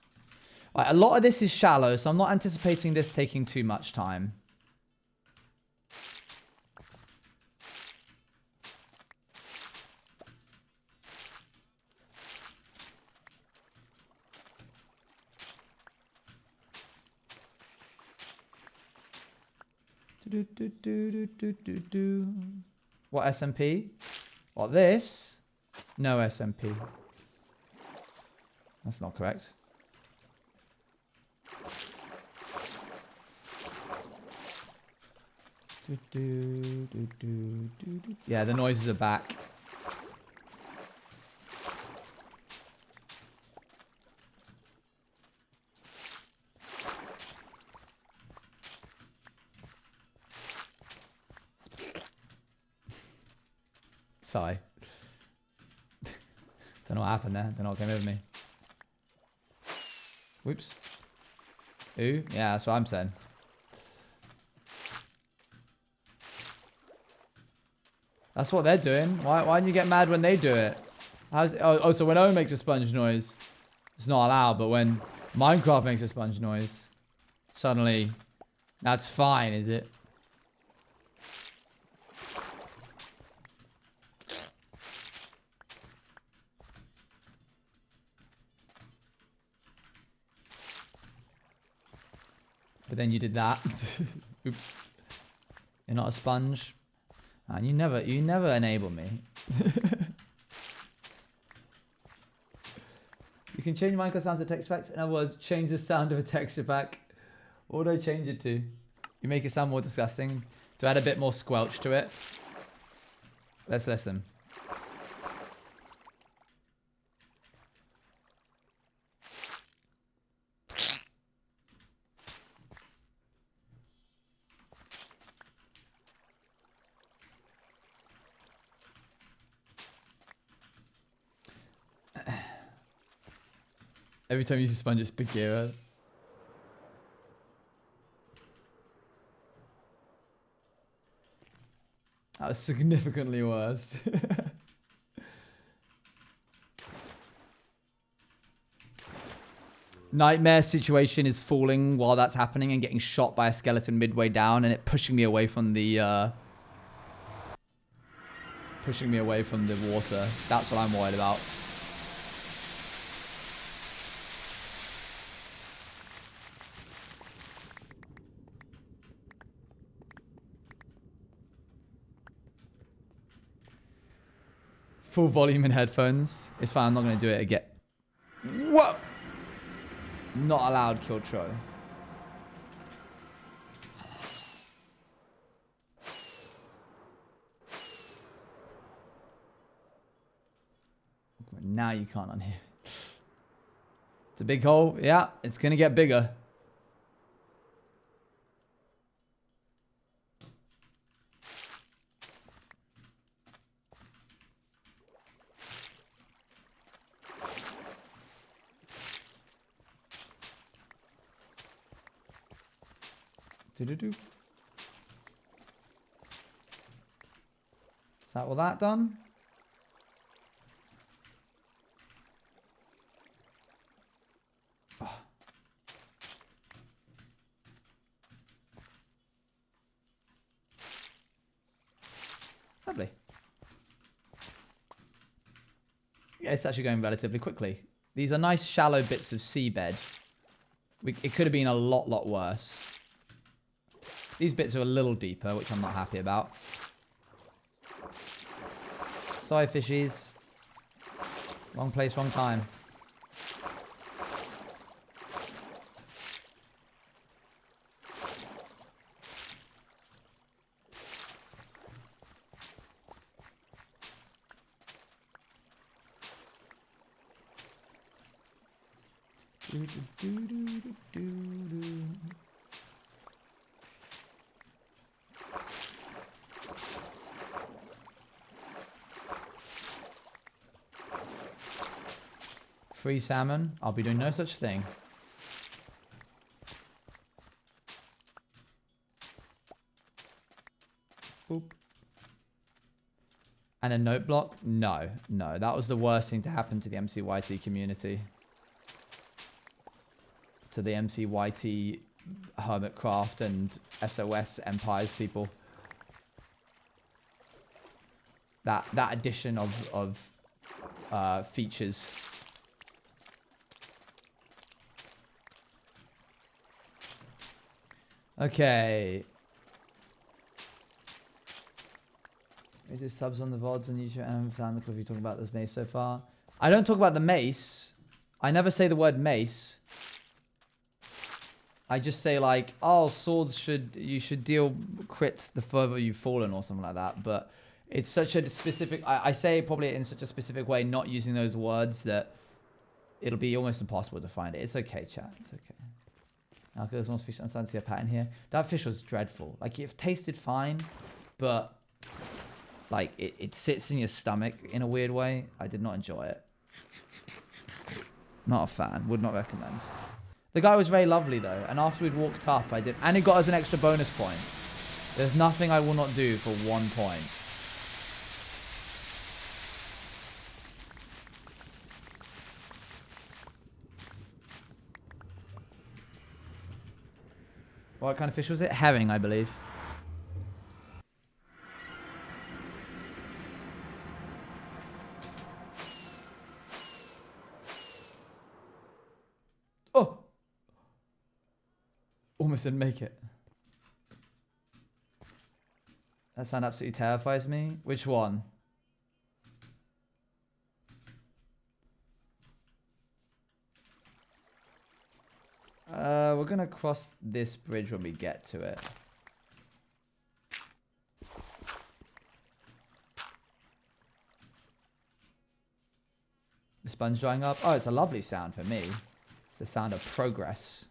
Right, a lot of this is shallow, so I'm not anticipating this taking too much time. What SMP? What, this? No SMP. That's not correct. Yeah, the noises are back. Sorry. Don't know what happened there. They're not coming with me. Whoops. Ooh, yeah, that's what I'm saying. That's what they're doing. Why don't you get mad when they do it? So when Owen makes a sponge noise, it's not allowed, but when Minecraft makes a sponge noise, suddenly that's fine, is it? But then you did that. Oops. You're not a sponge. And you never enable me. You can change Minecraft sounds to texture packs. In other words, change the sound of a texture pack. What do I change it to? You make it sound more disgusting. To add a bit more squelch to it. Let's listen. Every time you use a sponge, it's Bagheera. That was significantly worse. Nightmare situation is falling while that's happening and getting shot by a skeleton midway down and it pushing me away from the water. That's what I'm worried about. Full volume in headphones. It's fine. I'm not going to do it again. Whoa! Not allowed, Kiltro. Now you can't unhear. It's a big hole. Yeah, it's going to get bigger. Do-do-do. Is that all that done? Oh. Lovely. Yeah, it's actually going relatively quickly. These are nice shallow bits of seabed. It could have been a lot worse. These bits are a little deeper, which I'm not happy about. Sorry, fishies. Wrong place, wrong time. Free salmon? I'll be doing no such thing. Boop. And a note block? No, no. That was the worst thing to happen to the MCYT community. To the MCYT Hermitcraft and SOS Empires people. That addition of features. Okay. We do subs on the VODs on YouTube and found the clip you talking about this mace so far. I don't talk about the mace. I never say the word mace. I just say like, oh, swords you should deal crits the further you've fallen or something like that. But it's such a specific, I say it probably in such a specific way, not using those words, that it'll be almost impossible to find it. It's okay, chat. It's okay. Now, there's more fish. I'm starting to see a pattern here. That fish was dreadful. Like, it tasted fine, but like it sits in your stomach in a weird way. I did not enjoy it. Not a fan. Would not recommend. The guy was very lovely though, and after we'd walked up, I did, and it got us an extra bonus point. There's nothing I will not do for 1 point. What kind of fish was it? Herring, I believe. Oh! Almost didn't make it. That sound absolutely terrifies me. Which one? We're gonna cross this bridge when we get to it. The sponge drying up. Oh, it's a lovely sound for me. It's the sound of progress.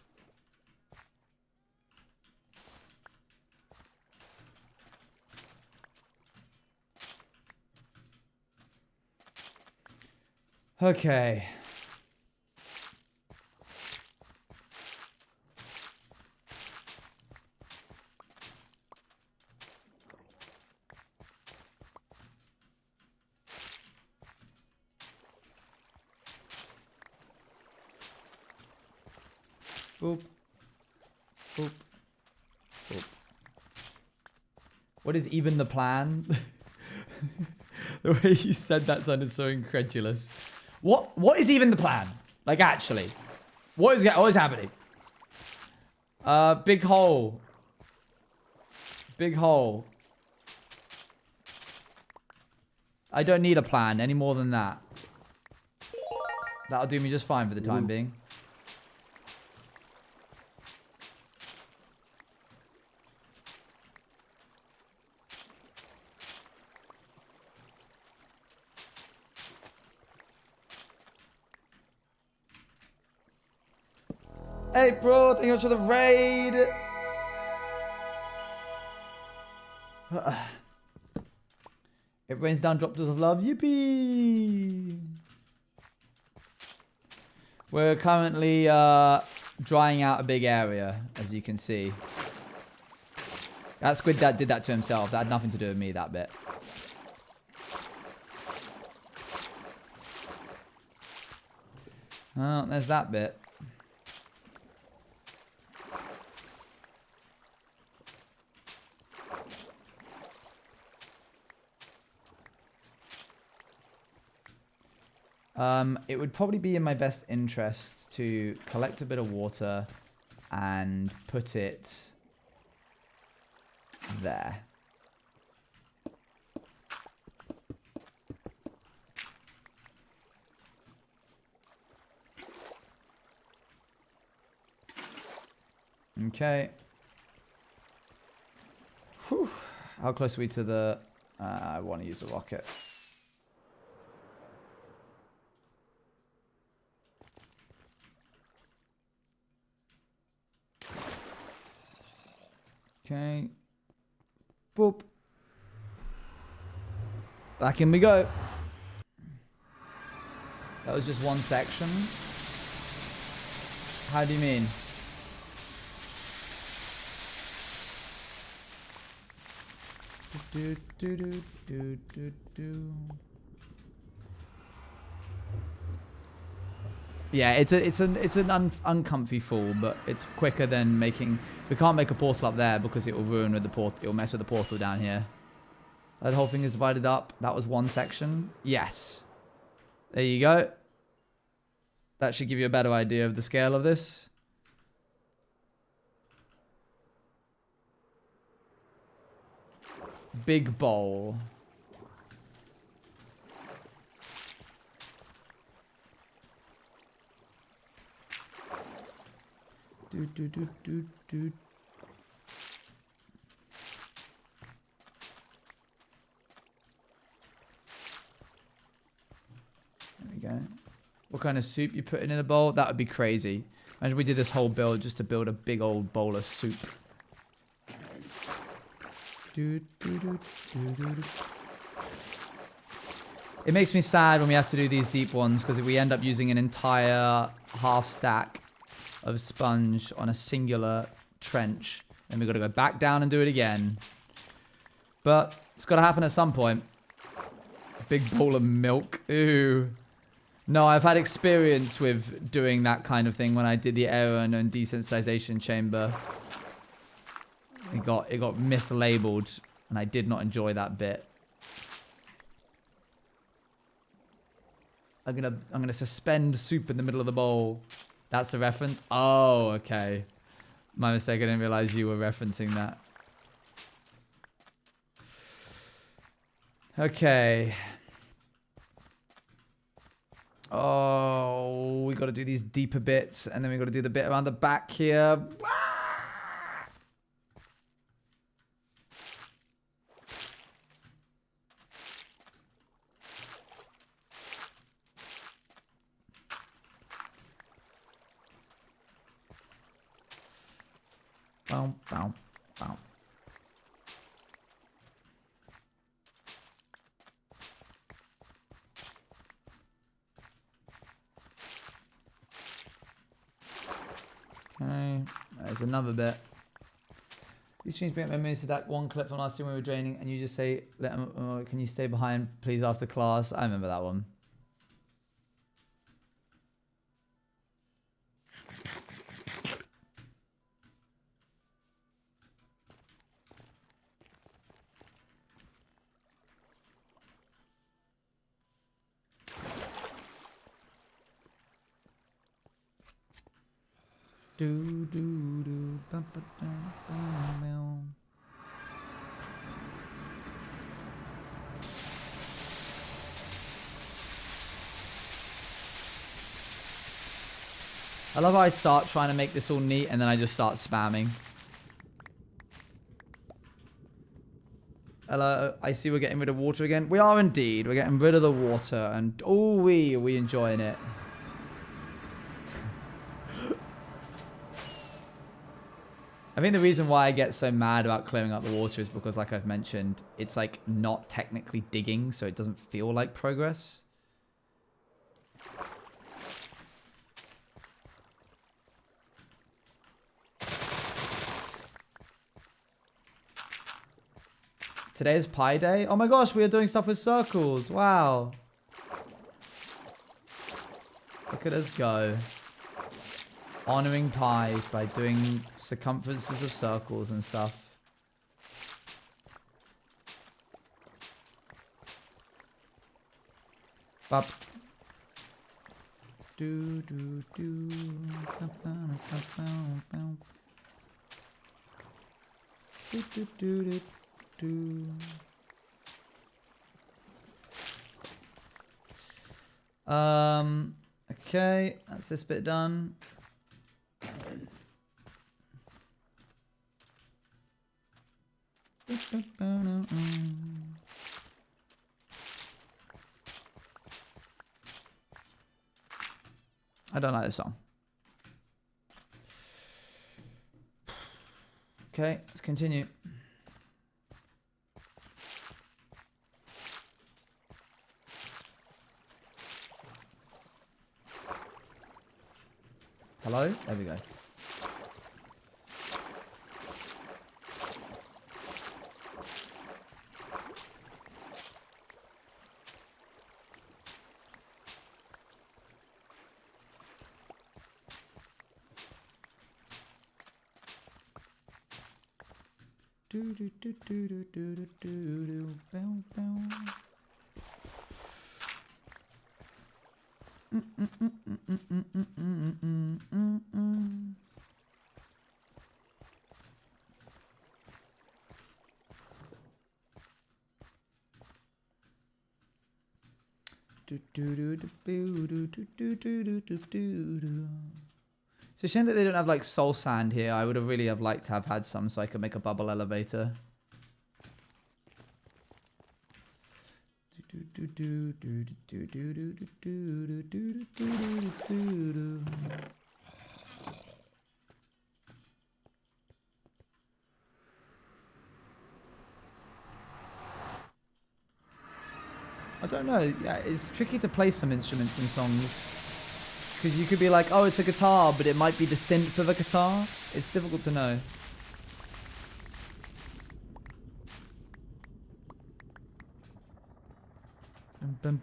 Okay. Boop. Boop. Boop. What is even the plan? The way you said that sounded so incredulous. What is even the plan? Like, actually. What is happening? Big hole. Big hole. I don't need a plan any more than that. That'll do me just fine for the time being. Hey, bro, thank you much for the raid. It rains down drops of love. Yippee! We're currently drying out a big area, as you can see. That squid that did that to himself. That had nothing to do with me, that bit. Oh, there's that bit. It would probably be in my best interest to collect a bit of water and put it there. Okay. Whew. How close are we to the... I want to use a rocket. Okay. Boop. Back in we go. That was just one section. How do you mean? Do, do, do, do, do, do. Yeah, it's an uncomfy fall, but it's quicker than making. We can't make a portal up there because it will ruin with the port. It will mess with the portal down here. That whole thing is divided up. That was one section. Yes. There you go. That should give you a better idea of the scale of this. Big bowl. Do, do, do, do, do. There we go. What kind of soup you put in a bowl? That would be crazy. Imagine we did this whole build just to build a big old bowl of soup. Do, do, do, do, do, do. It makes me sad when we have to do these deep ones because we end up using an entire half stack of sponge on a singular trench. Then we've got to go back down and do it again. But it's got to happen at some point. Big bowl of milk. Ooh. No, I've had experience with doing that kind of thing when I did the Owen and desensitization chamber. It got mislabeled and I did not enjoy that bit. I'm gonna suspend soup in the middle of the bowl. That's the reference? Oh, okay. My mistake, I didn't realize you were referencing that. Okay. Oh, we got to do these deeper bits, and then we got to do the bit around the back here. Bow, bow, bow. Okay, there's another bit. These streams bring memories to that one clip from last time we were draining, and you just say, can you stay behind, please, after class? I remember that one. Do do do bum, ba, dum, bum, bum. I love how I start trying to make this all neat and then I just start spamming. Hello, I see we're getting rid of water again. We are indeed. We're getting rid of the water and oh, are we enjoying it. I think the reason why I get so mad about clearing up the water is because, like I've mentioned, it's like not technically digging, so it doesn't feel like progress. Today is Pi Day. Oh my gosh, we are doing stuff with circles. Wow. Look at us go. Honoring pi by doing circumferences of circles and stuff. Bop. Do do do. Do do do do do. Okay, that's this bit done. I don't like this song. Okay, let's continue. Hello? There we go. Do do do do do do do do do bow bow. It's a shame that they don't have like soul sand here. I would have really have liked to have had some so I could make a bubble elevator. I don't know. Yeah, it's tricky to play some instruments in songs. Because you could be like, oh, it's a guitar, but it might be the synth of a guitar. It's difficult to know. Gonna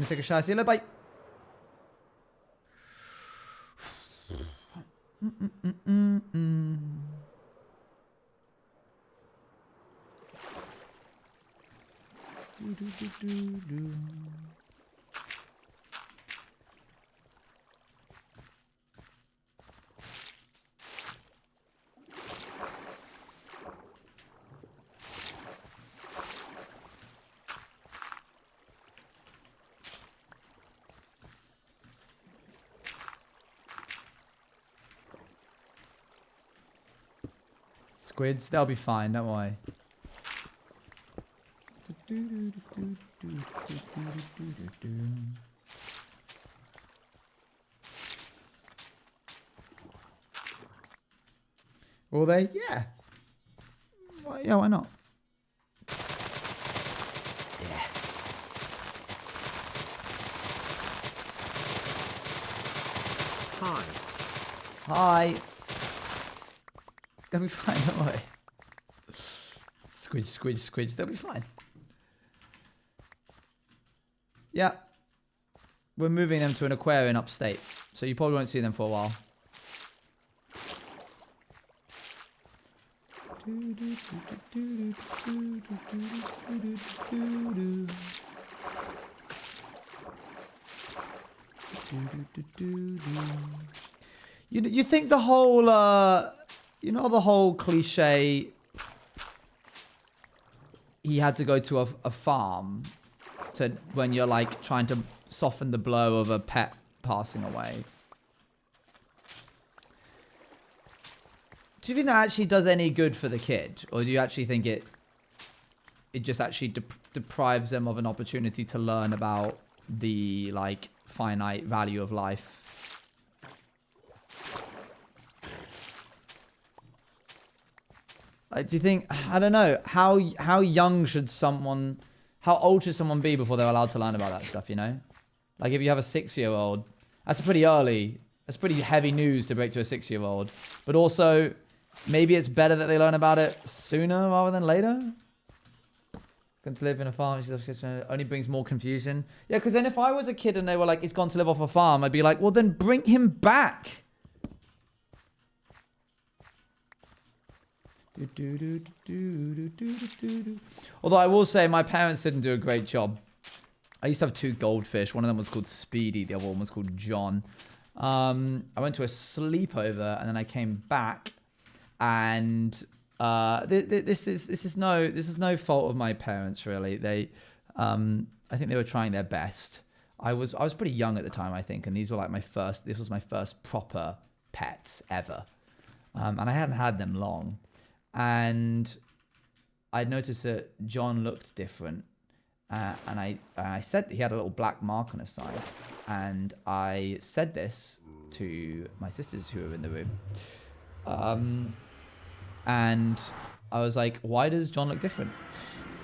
take a shot. See you later. Bye. Squids, they'll be fine, don't worry. Will they? Yeah. Well, yeah, why not? Yeah. Hi. Hi. They'll be fine, don't worry. Squidge, squidge, squidge. They'll be fine. Yeah. We're moving them to an aquarium upstate. So you probably won't see them for a while. You think the whole You know the whole cliche, he had to go to a farm to when you're like trying to soften the blow of a pet passing away. Do you think that actually does any good for the kid? Or do you actually think it just actually deprives them of an opportunity to learn about the like finite value of life? Like, do you think, I don't know, how young should someone, how old should someone be before they're allowed to learn about that stuff, you know? Like if you have a 6-year-old, that's pretty early. That's pretty heavy news to break to a 6-year-old. But also, maybe it's better that they learn about it sooner rather than later. Going to live in a farm only brings more confusion. Yeah, because then if I was a kid and they were like, he's gone to live off a farm, I'd be like, well then bring him back. Although I will say my parents didn't do a great job. I used to have 2 goldfish. One of them was called Speedy. The other one was called John. I went to a sleepover and then I came back, and this is no fault of my parents really. They, I think they were trying their best. I was pretty young at the time, I think, and these were like this was my first proper pets ever, and I hadn't had them long. And I noticed that John looked different. And I said he had a little black mark on his side. And I said this to my sisters who were in the room. And I was like, why does John look different?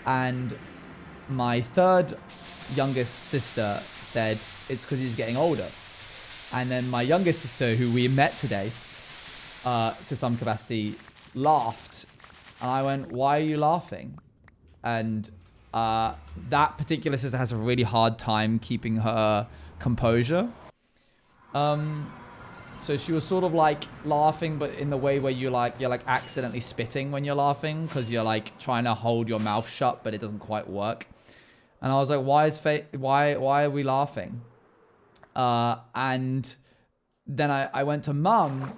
And my third youngest sister said, it's because he's getting older. And then my youngest sister, who we met today, to some capacity, laughed. And I went, why are you laughing? And that particular sister has a really hard time keeping her composure. So she was sort of like laughing, but in the way where you're like accidentally spitting when you're laughing, because you're like trying to hold your mouth shut, but it doesn't quite work. And I was like, why are we laughing? And then I went to Mum,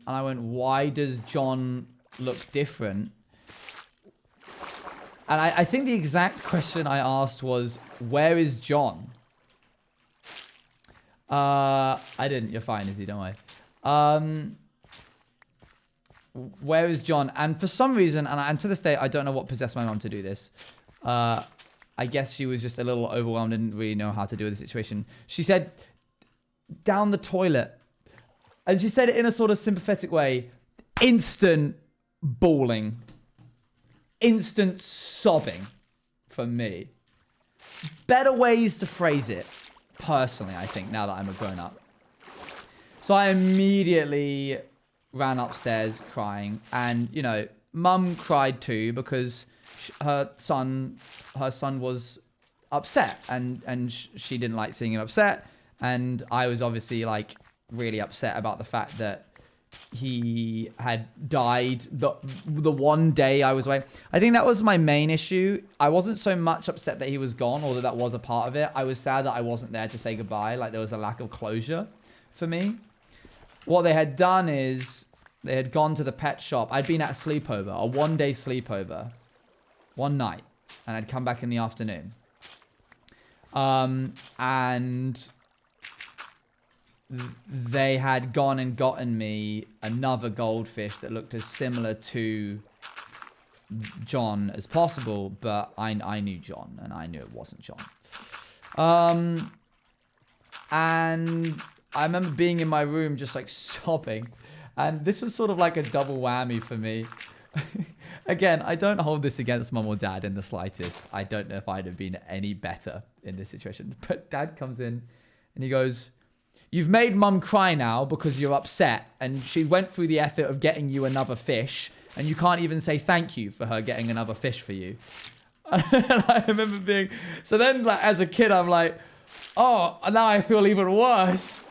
and I went, why does John look different? And I think the exact question I asked was, where is John? I didn't. You're fine, Izzy. Don't worry. Where is John? And for some reason, and to this day, I don't know what possessed my mum to do this. I guess she was just a little overwhelmed and didn't really know how to deal with the situation. She said, down the toilet. And she said it in a sort of sympathetic way. Instant bawling. Instant sobbing for me. Better ways to phrase it, personally, I think, now that I'm a grown-up. So I immediately ran upstairs crying. And, you know, Mum cried too, because her son was upset. And she didn't like seeing him upset. And I was obviously, like, really upset about the fact that he had died the one day I was away. I think that was my main issue. I wasn't so much upset that he was gone, although that was a part of it. I was sad that I wasn't there to say goodbye. Like, there was a lack of closure for me. What they had done is they had gone to the pet shop. I'd been at a sleepover, a one-day sleepover, one night, and I'd come back in the afternoon. And they had gone and gotten me another goldfish that looked as similar to John as possible, but I knew John, and I knew it wasn't John. And I remember being in my room just like sobbing, and this was sort of like a double whammy for me. Again, I don't hold this against Mum or Dad in the slightest. I don't know if I'd have been any better in this situation, but Dad comes in and he goes, you've made Mum cry now because you're upset, and she went through the effort of getting you another fish, and you can't even say thank you for her getting another fish for you. And I remember being... So then, like, as a kid, I'm like, oh, now I feel even worse.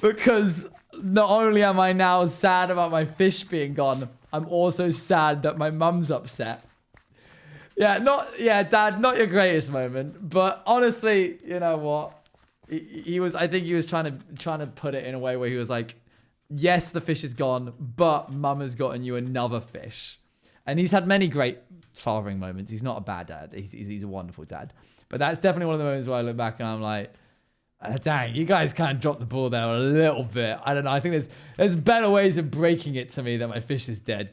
Because not only am I now sad about my fish being gone, I'm also sad that my mum's upset. Yeah, Dad, not your greatest moment, but honestly, you know what? He was, I think he was trying to put it in a way where he was like, yes, the fish is gone, but mum has gotten you another fish. And he's had many great fathering moments. He's not a bad dad. He's a wonderful dad. But that's definitely one of the moments where I look back and I'm like, dang, you guys kind of dropped the ball there a little bit. I don't know. I think there's better ways of breaking it to me that my fish is dead.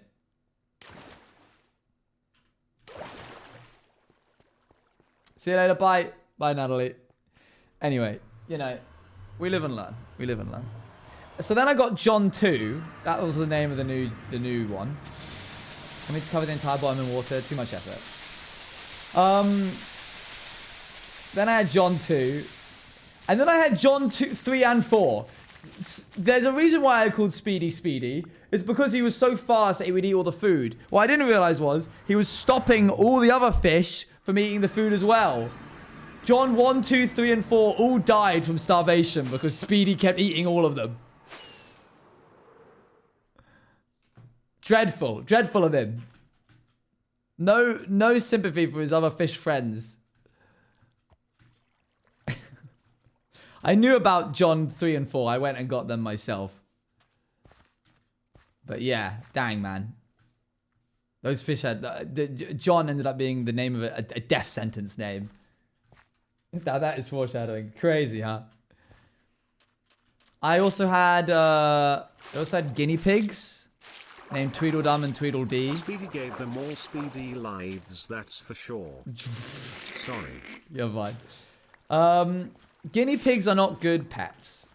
See you later. Bye. Bye, Natalie. Anyway, you know, we live and learn. We live and learn. So then I got John 2. That was the name of the new one. Let me cover the entire bottom in water. Too much effort. Then I had John 2. And then I had John 2, 3, and 4. There's a reason why I called Speedy Speedy. It's because he was so fast that he would eat all the food. What I didn't realize was he was stopping all the other fish from eating the food as well. John 1, 2, 3, and 4 all died from starvation because Speedy kept eating all of them. Dreadful. Dreadful of him. No sympathy for his other fish friends. I knew about John 3 and 4. I went and got them myself. But yeah, dang, man. Those fish had... John ended up being the name of a death sentence name. Now that is foreshadowing. Crazy, huh? I also had guinea pigs named Tweedledum and Tweedledee. Speedy gave them all speedy lives, that's for sure. Sorry. You're fine. Guinea pigs are not good pets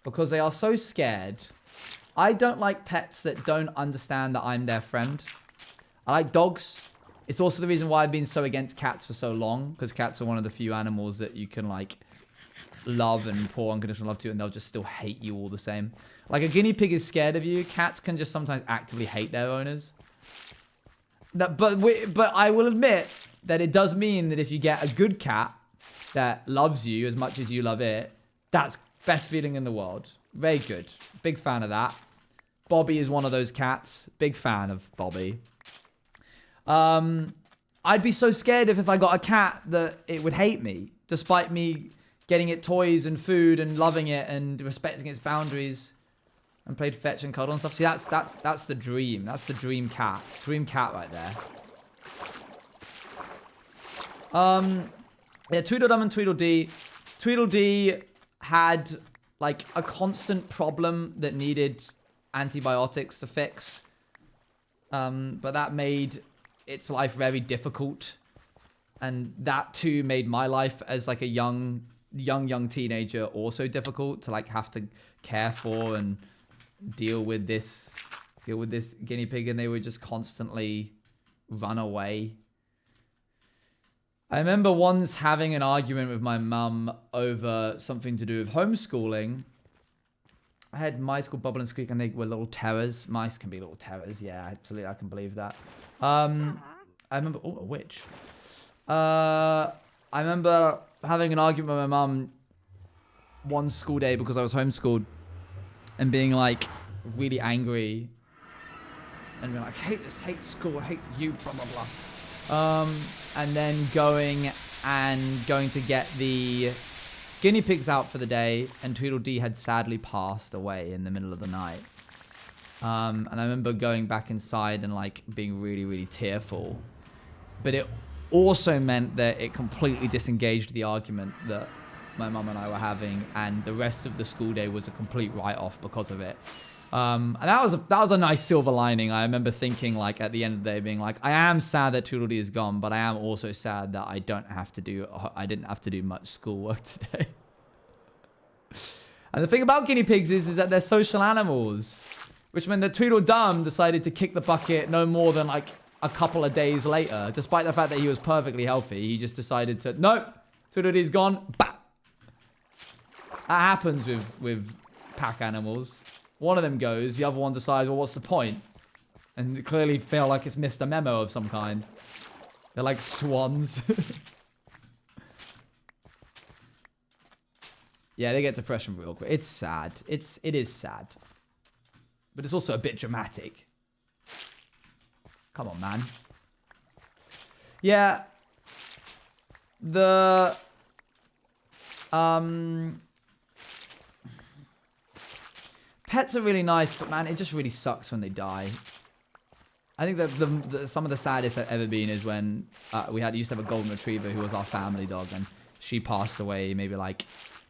because they are so scared. I don't like pets that don't understand that I'm their friend. I like dogs. It's also the reason why I've been so against cats for so long, because cats are one of the few animals that you can like love and pour unconditional love to, and they'll just still hate you all the same. Like a guinea pig is scared of you. Cats can just sometimes actively hate their owners. But I will admit that it does mean that if you get a good cat that loves you as much as you love it, that's best feeling in the world. Very good. Big fan of that. Bobby is one of those cats. Big fan of Bobby. I'd be so scared if I got a cat that it would hate me, despite me getting it toys and food and loving it and respecting its boundaries and played fetch and cuddle and stuff. See, that's the dream. That's the dream cat. Dream cat right there. Yeah, Tweedledum and Tweedledee. Tweedledee had like a constant problem that needed antibiotics to fix. But that made its life very difficult. And that too made my life as like a young teenager also difficult to like have to care for and deal with this guinea pig, and they would just constantly run away. I remember once having an argument with my mum over something to do with homeschooling. I had mice called Bubble and Squeak, and they were little terrors. Mice can be little terrors. Yeah, absolutely. I can believe that. I remember... Oh, a witch. I remember having an argument with my mum one school day because I was homeschooled and being like really angry and being like, hate this, hate school, hate you, blah, blah, blah. And then going to get the guinea pigs out for the day, and Tweedledee had sadly passed away in the middle of the night. And I remember going back inside and like being really, really tearful. But it also meant that it completely disengaged the argument that my mum and I were having, and the rest of the school day was a complete write-off because of it. And that was a nice silver lining. I remember thinking, like, at the end of the day, being like, I am sad that Tweedledee is gone, but I am also sad that I didn't have to do much schoolwork today. And the thing about guinea pigs is that they're social animals, which meant that Tweedledum decided to kick the bucket no more than like a couple of days later, despite the fact that he was perfectly healthy. He just decided to, nope, Tweedledee's gone. Bah! That happens with pack animals. One of them goes, the other one decides, well, what's the point? And they clearly feel like it's missed a memo of some kind. They're like swans. Yeah, they get depression real quick. It's sad. It is sad. But it's also a bit dramatic. Come on, man. Yeah. Pets are really nice, but man, it just really sucks when they die. I think that some of the saddest I've ever been is when we used to have a golden retriever who was our family dog, and she passed away maybe like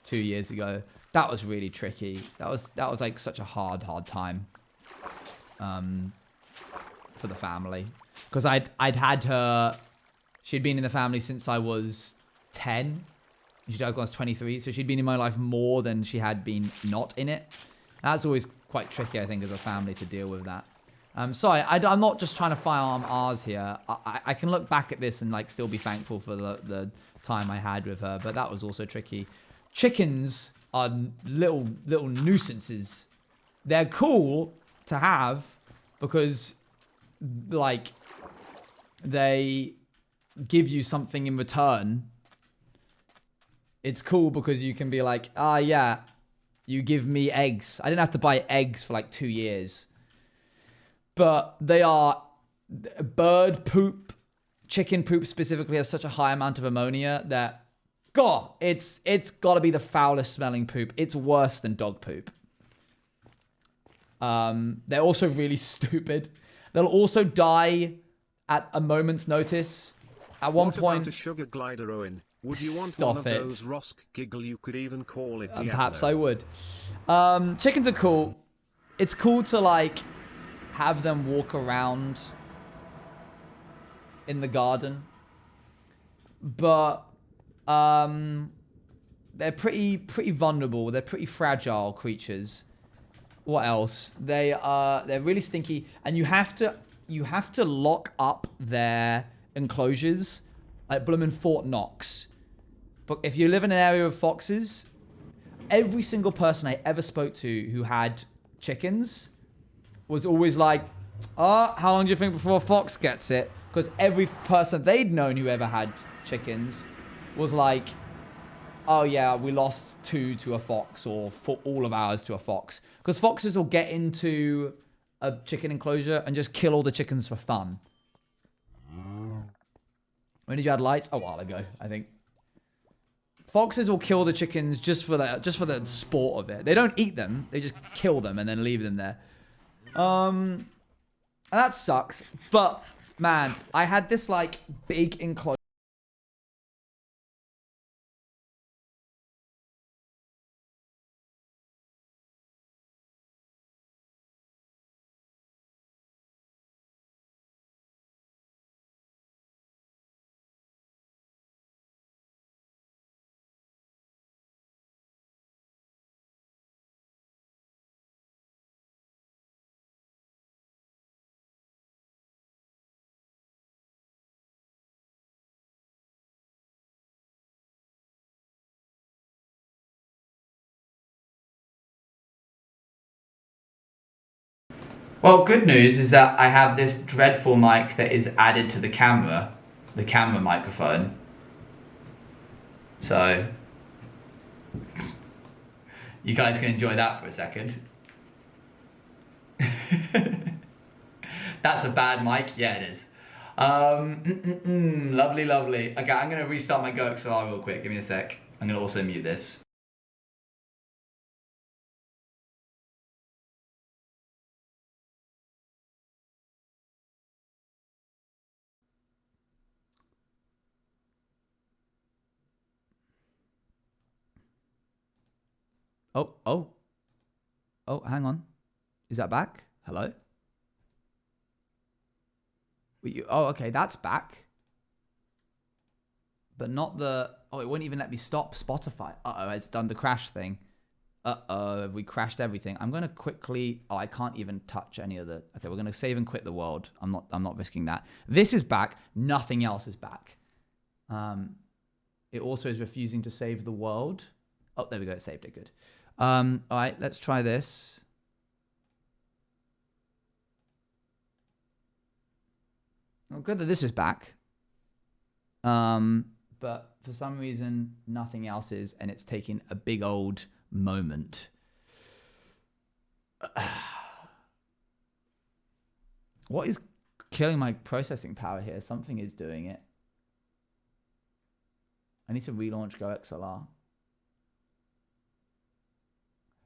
2 years ago. That was really tricky. That was like such a hard time for the family, because I'd had her. She'd been in the family since I was 10. She died when I was 23, so she'd been in my life more than she had been not in it. That's always quite tricky, I think, as a family to deal with that. Sorry, I'm not just trying to firearm ours here. I can look back at this and like still be thankful for the time I had with her, but that was also tricky. Chickens are little nuisances. They're cool to have because like they give you something in return. It's cool because you can be like, yeah, you give me eggs. I didn't have to buy eggs for like 2 years. But they are bird poop, chicken poop specifically has such a high amount of ammonia that, God, it's got to be the foulest smelling poop. It's worse than dog poop. They're also really stupid. They'll also die at a moment's notice. At one point, what about a sugar glider, Owen? Would you want one of those Rosk Giggle? You could even call it Diablo. Perhaps I would. Chickens are cool. It's cool to like have them walk around in the garden, but they're pretty vulnerable. They're pretty fragile creatures. What else? They're really stinky, and you have to lock up their enclosures like bloomin' Fort Knox. But if you live in an area of foxes, every single person I ever spoke to who had chickens was always like, how long do you think before a fox gets it? Because every person they'd known who ever had chickens was like, oh yeah, we lost 2 to a fox, or for all of ours to a fox. Because foxes will get into a chicken enclosure and just kill all the chickens for fun. When did you add lights? A while ago, I think. Foxes will kill the chickens just for the sport of it. They don't eat them. They just kill them and then leave them there. And that sucks. But, man, I had this, like, big enclosure. Well, good news is that I have this dreadful mic that is added to the camera microphone. So, you guys can enjoy that for a second. That's a bad mic? Yeah, it is. Lovely, lovely. Okay, I'm going to restart my Go XLR real quick. Give me a sec. I'm going to also mute this. Oh, hang on. Is that back? Hello? Oh, okay, that's back. But not the... Oh, it wouldn't even let me stop Spotify. Uh-oh, it's done the crash thing. Uh-oh, have we crashed everything? I'm going to quickly... Oh, I can't even touch any of the... Okay, we're going to save and quit the world. I'm not risking that. This is back. Nothing else is back. It also is refusing to save the world. Oh, there we go. It saved it. Good. All right, let's try this. Well, good that this is back. But for some reason, nothing else is, and it's taking a big old moment. What is killing my processing power here? Something is doing it. I need to relaunch Go XLR.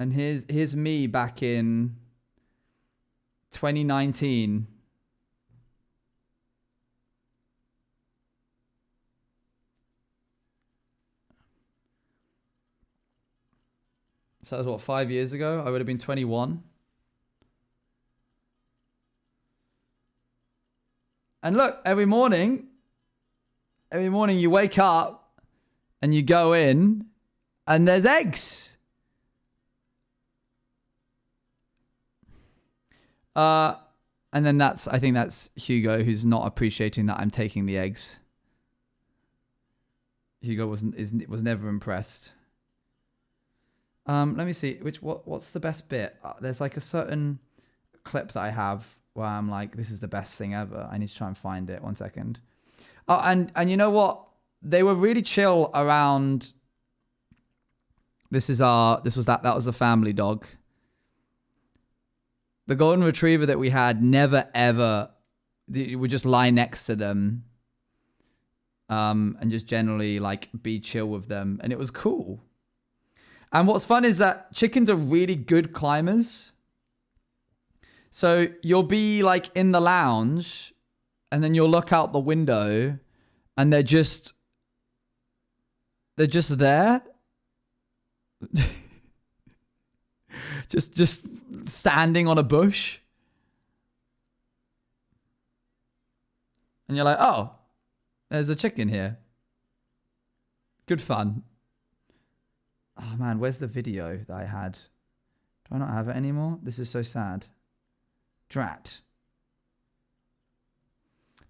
And here's me back in 2019. So that was what, 5 years ago? I would have been 21. And look, every morning you wake up and you go in and there's eggs. And then I think that's Hugo, who's not appreciating that I'm taking the eggs. Hugo was never impressed. Let me see what's the best bit. There's like a certain clip that I have where I'm like, this is the best thing ever. I need to try and find it. 1 second. Oh, and you know what? They were really chill around. That was the family dog. The golden retriever that we had never ever would just lie next to them, and just generally like be chill with them, and it was cool. And what's fun is that chickens are really good climbers. So you'll be like in the lounge and then you'll look out the window and they're just there. just standing on a bush. And you're like, oh, there's a chicken here. Good fun. Oh man, where's the video that I had? Do I not have it anymore? This is so sad. Drat.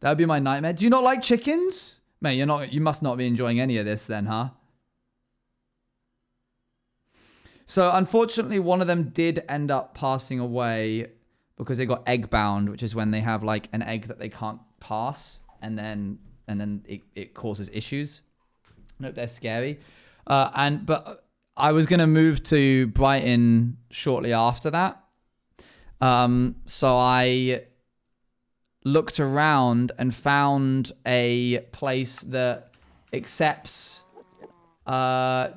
That would be my nightmare. Do you not like chickens? Mate, you must not be enjoying any of this then, huh? So unfortunately, one of them did end up passing away because they got egg bound, which is when they have like an egg that they can't pass and then it causes issues. Nope, they're scary. But I was going to move to Brighton shortly after that. So I looked around and found a place that accepts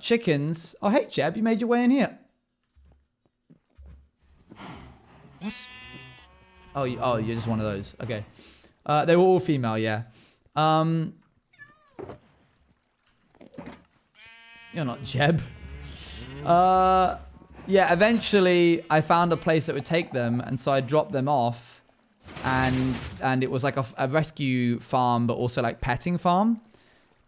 chickens. Oh, hey, Jeb, you made your way in here. What? Oh, you're just one of those. Okay. They were all female, yeah. You're not Jeb. Yeah, eventually I found a place that would take them, and so I dropped them off, and it was like a rescue farm, but also like petting farm.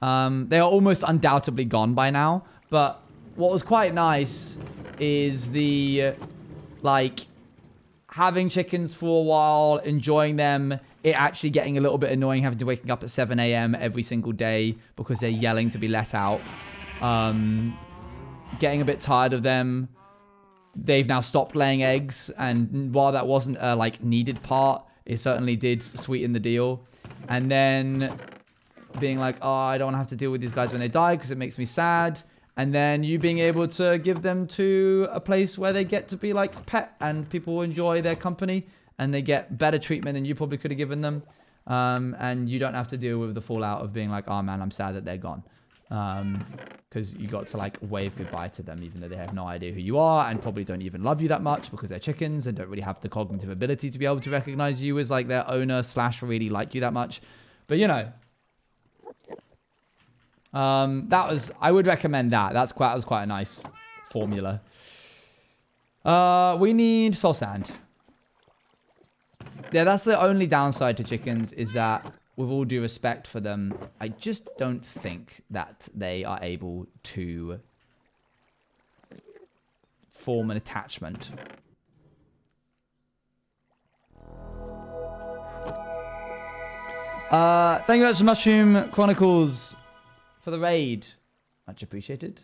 They are almost undoubtedly gone by now, but what was quite nice is like having chickens for a while, enjoying them, it actually getting a little bit annoying having to waking up at 7 a.m. every single day because they're yelling to be let out. Getting a bit tired of them. They've now stopped laying eggs, and while that wasn't a like needed part, it certainly did sweeten the deal. And then being like, oh, I don't want to have to deal with these guys when they die because it makes me sad. And then you being able to give them to a place where they get to be like pet and people enjoy their company and they get better treatment than you probably could have given them. And you don't have to deal with the fallout of being like, oh man, I'm sad that they're gone. Because you got to like wave goodbye to them even though they have no idea who you are and probably don't even love you that much because they're chickens and don't really have the cognitive ability to be able to recognize you as like their owner / really like you that much. But you know, I would recommend that. That was quite a nice formula. We need soul sand. Yeah, that's the only downside to chickens is that with all due respect for them, I just don't think that they are able to form an attachment. Thank you very much, Mushroom Chronicles, for the raid. Much appreciated.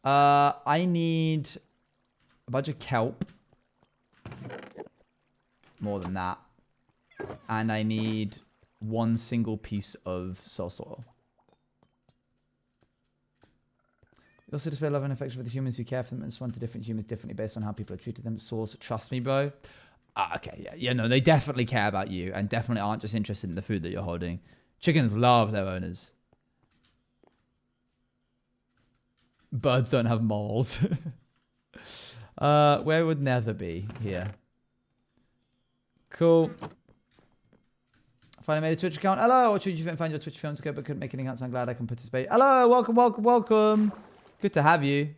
I need a bunch of kelp. More than that. And I need one single piece of soul soil. You also display love and affection for the humans who care for them and respond to different humans differently based on how people have treated them. Source, trust me, bro. Okay, yeah. Yeah, no, they definitely care about you and definitely aren't just interested in the food that you're holding. Chickens love their owners. Birds don't have morals. Where would Nether be? Here. Cool. Finally made a Twitch account. Hello, what should you find your Twitch films good but couldn't make any accounts? I'm glad I can participate. Hello, welcome, welcome, welcome. Good to have you.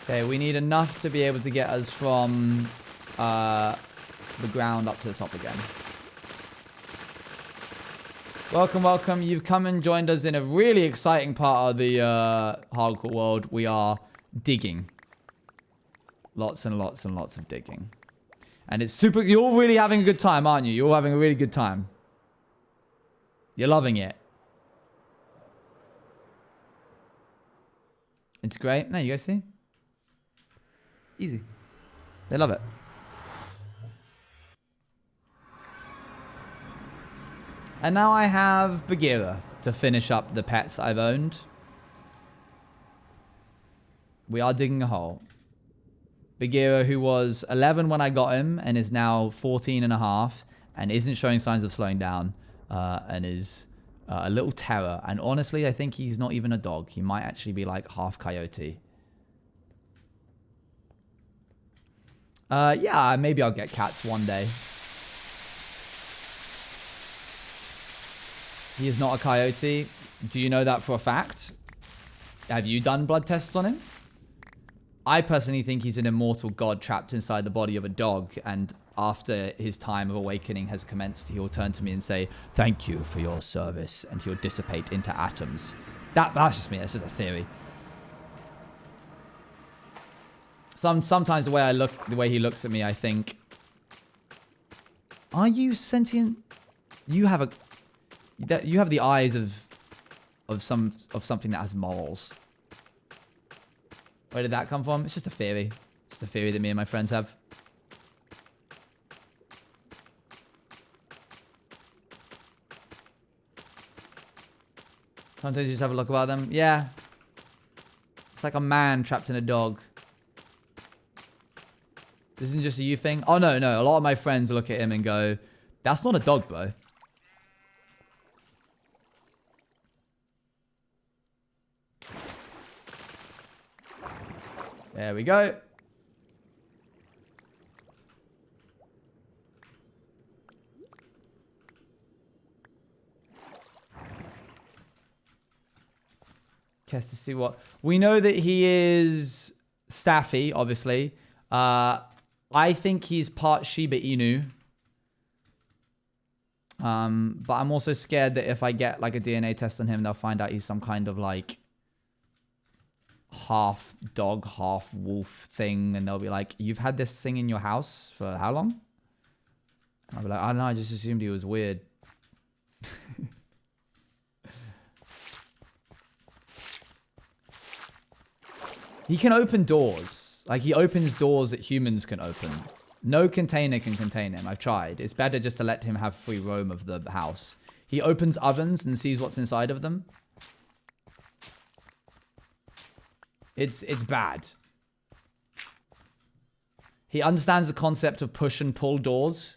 Okay, we need enough to be able to get us from the ground up to the top again. Welcome, welcome. You've come and joined us in a really exciting part of the hardcore world. We are digging. Lots and lots and lots of digging. And it's super... You're all really having a good time, aren't you? You're all having a really good time. You're loving it. It's great. There you go, see? Easy. They love it. And now I have Bagheera to finish up the pets I've owned. We are digging a hole. Bagheera, who was 11 when I got him and is now 14 and a half and isn't showing signs of slowing down and is a little terror. And honestly, I think he's not even a dog. He might actually be like half coyote. Yeah, maybe I'll get cats one day. He is not a coyote. Do you know that for a fact? Have you done blood tests on him? I personally think he's an immortal god trapped inside the body of a dog, and after his time of awakening has commenced, he will turn to me and say, "Thank you for your service," and he'll dissipate into atoms. That's just me. That's just a theory. Sometimes the way he looks at me, I think, are you sentient? You have the eyes of something that has morals. Where did that come from? It's just a theory. It's just a theory that me and my friends have. Sometimes you just have a look about them. Yeah. It's like a man trapped in a dog. This isn't just a you thing. Oh, no. A lot of my friends look at him and go, "That's not a dog, bro." There we go. Just to see what... We know that he is Staffy, obviously. I think he's part Shiba Inu. But I'm also scared that if I get like a DNA test on him, they'll find out he's some kind of like half dog, half wolf thing. And they'll be like, "You've had this thing in your house for how long?" And I'll be like, "I don't know, I just assumed he was weird." He can open doors. Like, he opens doors that humans can open. No container can contain him. I've tried. It's better just to let him have free roam of the house. He opens ovens and sees what's inside of them. It's bad. He understands the concept of push and pull doors.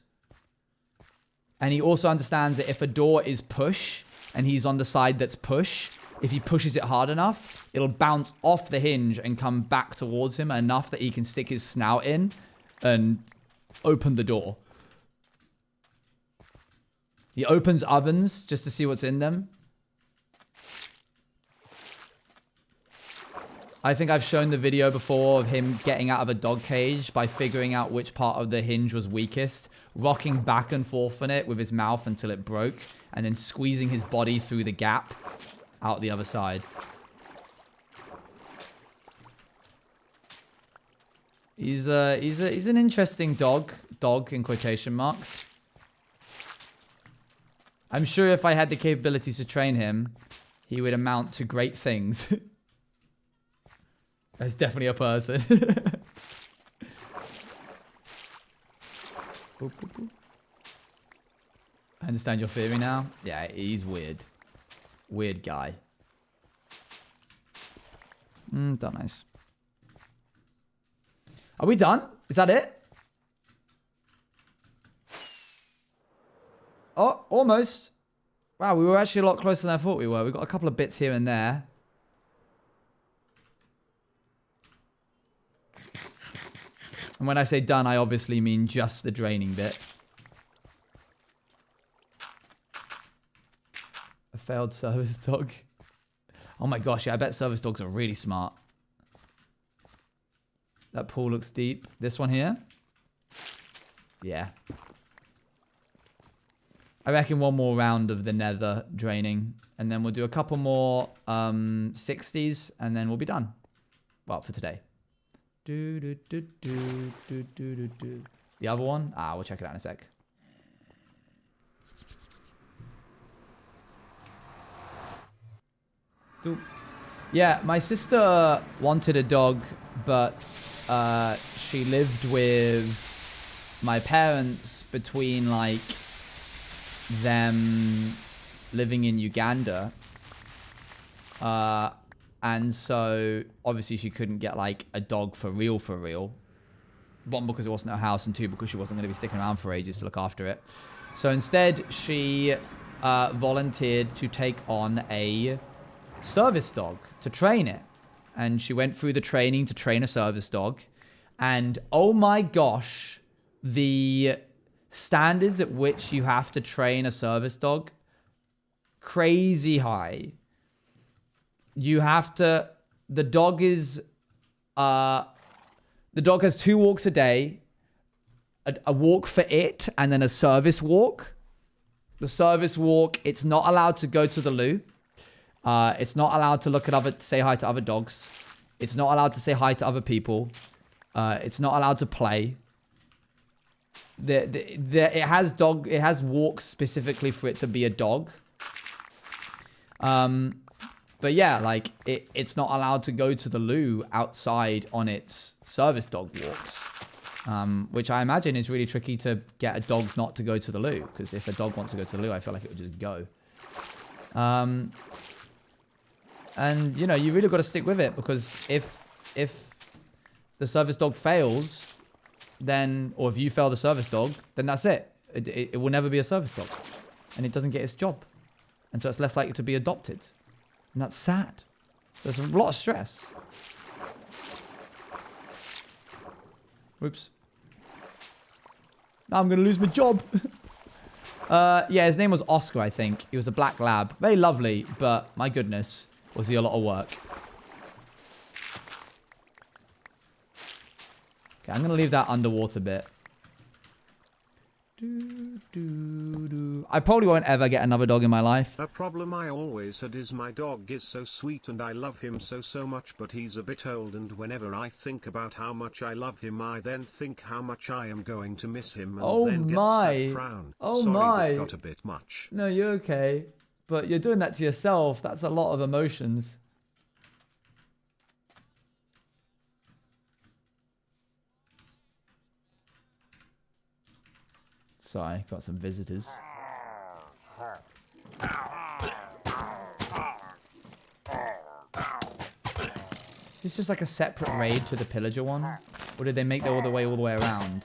And he also understands that if a door is push and he's on the side that's push, if he pushes it hard enough, it'll bounce off the hinge and come back towards him enough that he can stick his snout in and open the door. He opens ovens just to see what's in them. I think I've shown the video before of him getting out of a dog cage by figuring out which part of the hinge was weakest, rocking back and forth on it with his mouth until it broke, and then squeezing his body through the gap out the other side. He's an interesting dog in quotation marks. I'm sure if I had the capabilities to train him, he would amount to great things. That's definitely a person. Boop, boop, boop. I understand your theory now. Yeah, he's weird. Weird guy. Done, nice. Are we done? Is that it? Oh, almost. Wow, we were actually a lot closer than I thought we were. We got a couple of bits here and there. And when I say done, I obviously mean just the draining bit. A failed service dog. Oh my gosh, yeah, I bet service dogs are really smart. That pool looks deep. This one here? Yeah. I reckon one more round of the nether draining. And then we'll do a couple more 60s. And then we'll be done. Well, for today. The other one? We'll check it out in a sec. Yeah, my sister wanted a dog, but she lived with my parents between, like, them living in Uganda. And so, obviously, she couldn't get, like, a dog for real, for real. One, because it wasn't her house, and two, because she wasn't going to be sticking around for ages to look after it. So instead, she volunteered to take on a service dog to train it. And she went through the training to train a service dog. And oh my gosh, the standards at which you have to train a service dog, crazy high. You have to, the dog has 2 walks a day, a walk for it, and then a service walk. The service walk, it's not allowed to go to the loo. It's not allowed to say hi to other dogs. It's not allowed to say hi to other people. It's not allowed to play. It has walks specifically for it to be a dog. But yeah, like it's not allowed to go to the loo outside on its service dog walks. Which I imagine is really tricky to get a dog not to go to the loo. Because if a dog wants to go to the loo, I feel like it would just go. And, you know, you really got to stick with it. Because if the service dog fails, then, or if you fail the service dog, then that's it. It will never be a service dog. And it doesn't get its job. And so it's less likely to be adopted. And that's sad. There's a lot of stress. Whoops. Now I'm going to lose my job. Yeah, his name was Oscar, I think. He was a black lab. Very lovely, but my goodness, was he a lot of work. Okay, I'm going to leave that underwater bit. I probably won't ever get another dog in my life. A problem I always had is my dog is so sweet and I love him so much, but he's a bit old, and whenever I think about how much I love him, I then think how much I am going to miss him, and then get a frown. Oh Sorry, my. that got a bit much. No, you're okay. But you're doing that to yourself. That's a lot of emotions. Sorry, got some visitors. Is this just like a separate raid to the pillager one? Or did they make all the way around?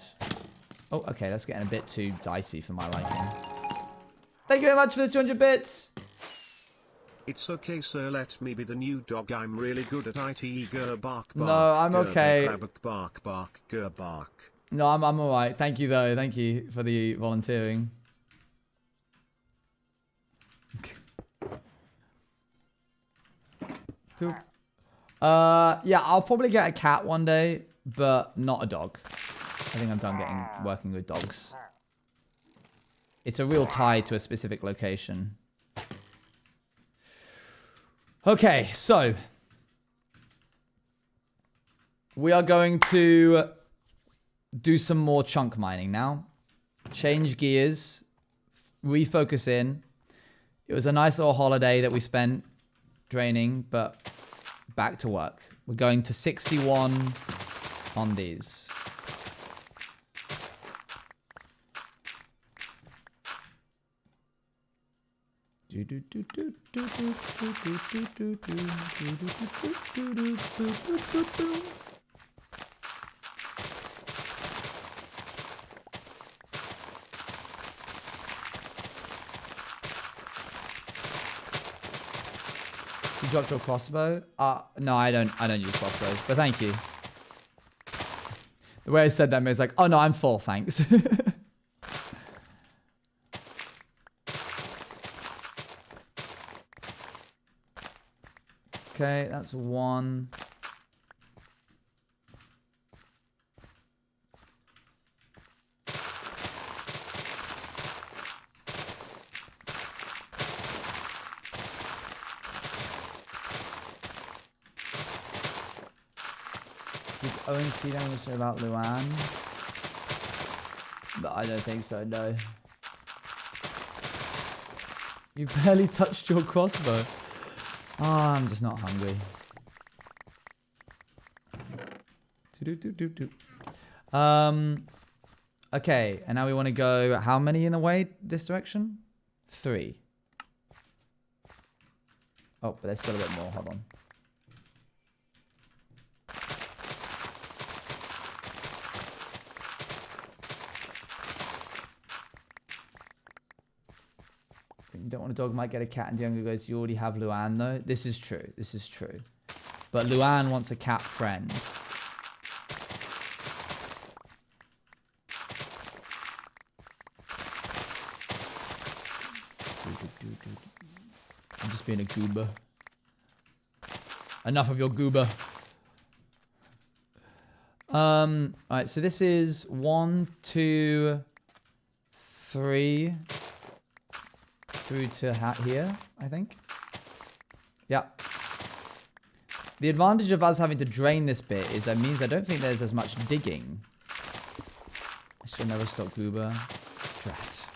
Oh, okay, that's getting a bit too dicey for my liking. Thank you very much for the 200 bits! It's okay, sir, let me be the new dog. I'm really good at it. Bark, bark. No, I'm okay. Bark, bark, bark. No, I'm alright. Thank you, though. Thank you for the volunteering. Yeah, I'll probably get a cat one day, but not a dog. I think I'm done working with dogs. It's a real tie to a specific location. Okay, so we are going to do some more chunk mining now. Change gears. Refocus in. It was a nice little holiday that we spent draining, but back to work. We're going to 61 on these. You dropped your crossbow? No, I don't use crossbows, but thank you. The way I said that, I was like, oh no, I'm full, thanks. Okay, that's one. Did Owen see anything about Luan? No, I don't think so, no. You barely touched your crossbow. Oh, I'm just not hungry. Okay, and now we want to go how many in a way this direction? 3. Oh, but there's still a bit more. Hold on. You don't want a dog, might get a cat, and Django goes, you already have Luan though. This is true. This is true. But Luan wants a cat friend. I'm just being a goober. Enough of your goober. Alright, so this is 1, 2, 3 through to here, I think. Yeah. The advantage of us having to drain this bit is that means I don't think there's as much digging. I should never stop goober. Drat.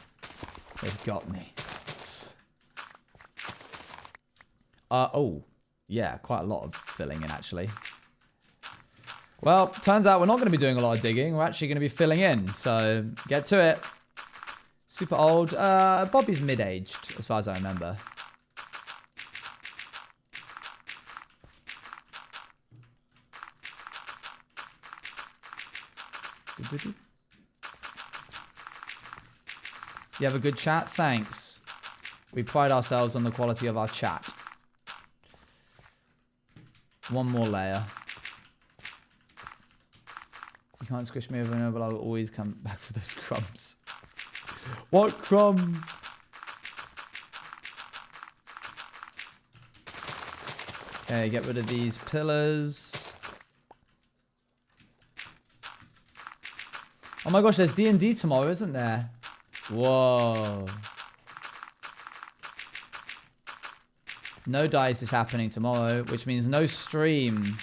They've got me. Oh. Yeah, quite a lot of filling in, actually. Well, turns out we're not going to be doing a lot of digging. We're actually going to be filling in. So, get to it. Super old. Bobby's mid-aged, as far as I remember. You have a good chat? Thanks. We pride ourselves on the quality of our chat. One more layer. You can't squish me over and over, but I'll always come back for those crumbs. What crumbs? Okay, get rid of these pillars. Oh my gosh, there's D&D tomorrow, isn't there? Whoa. No dice is happening tomorrow, which means no stream.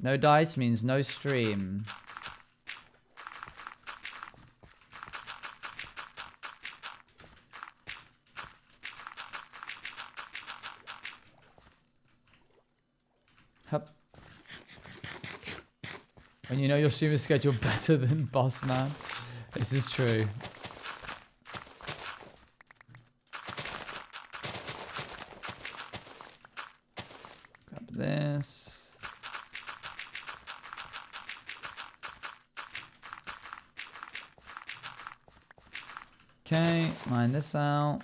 No dice means no stream. Hup. When you know your stream is scheduled better than Boss Man. This is true. Grab this. Okay, mine this out.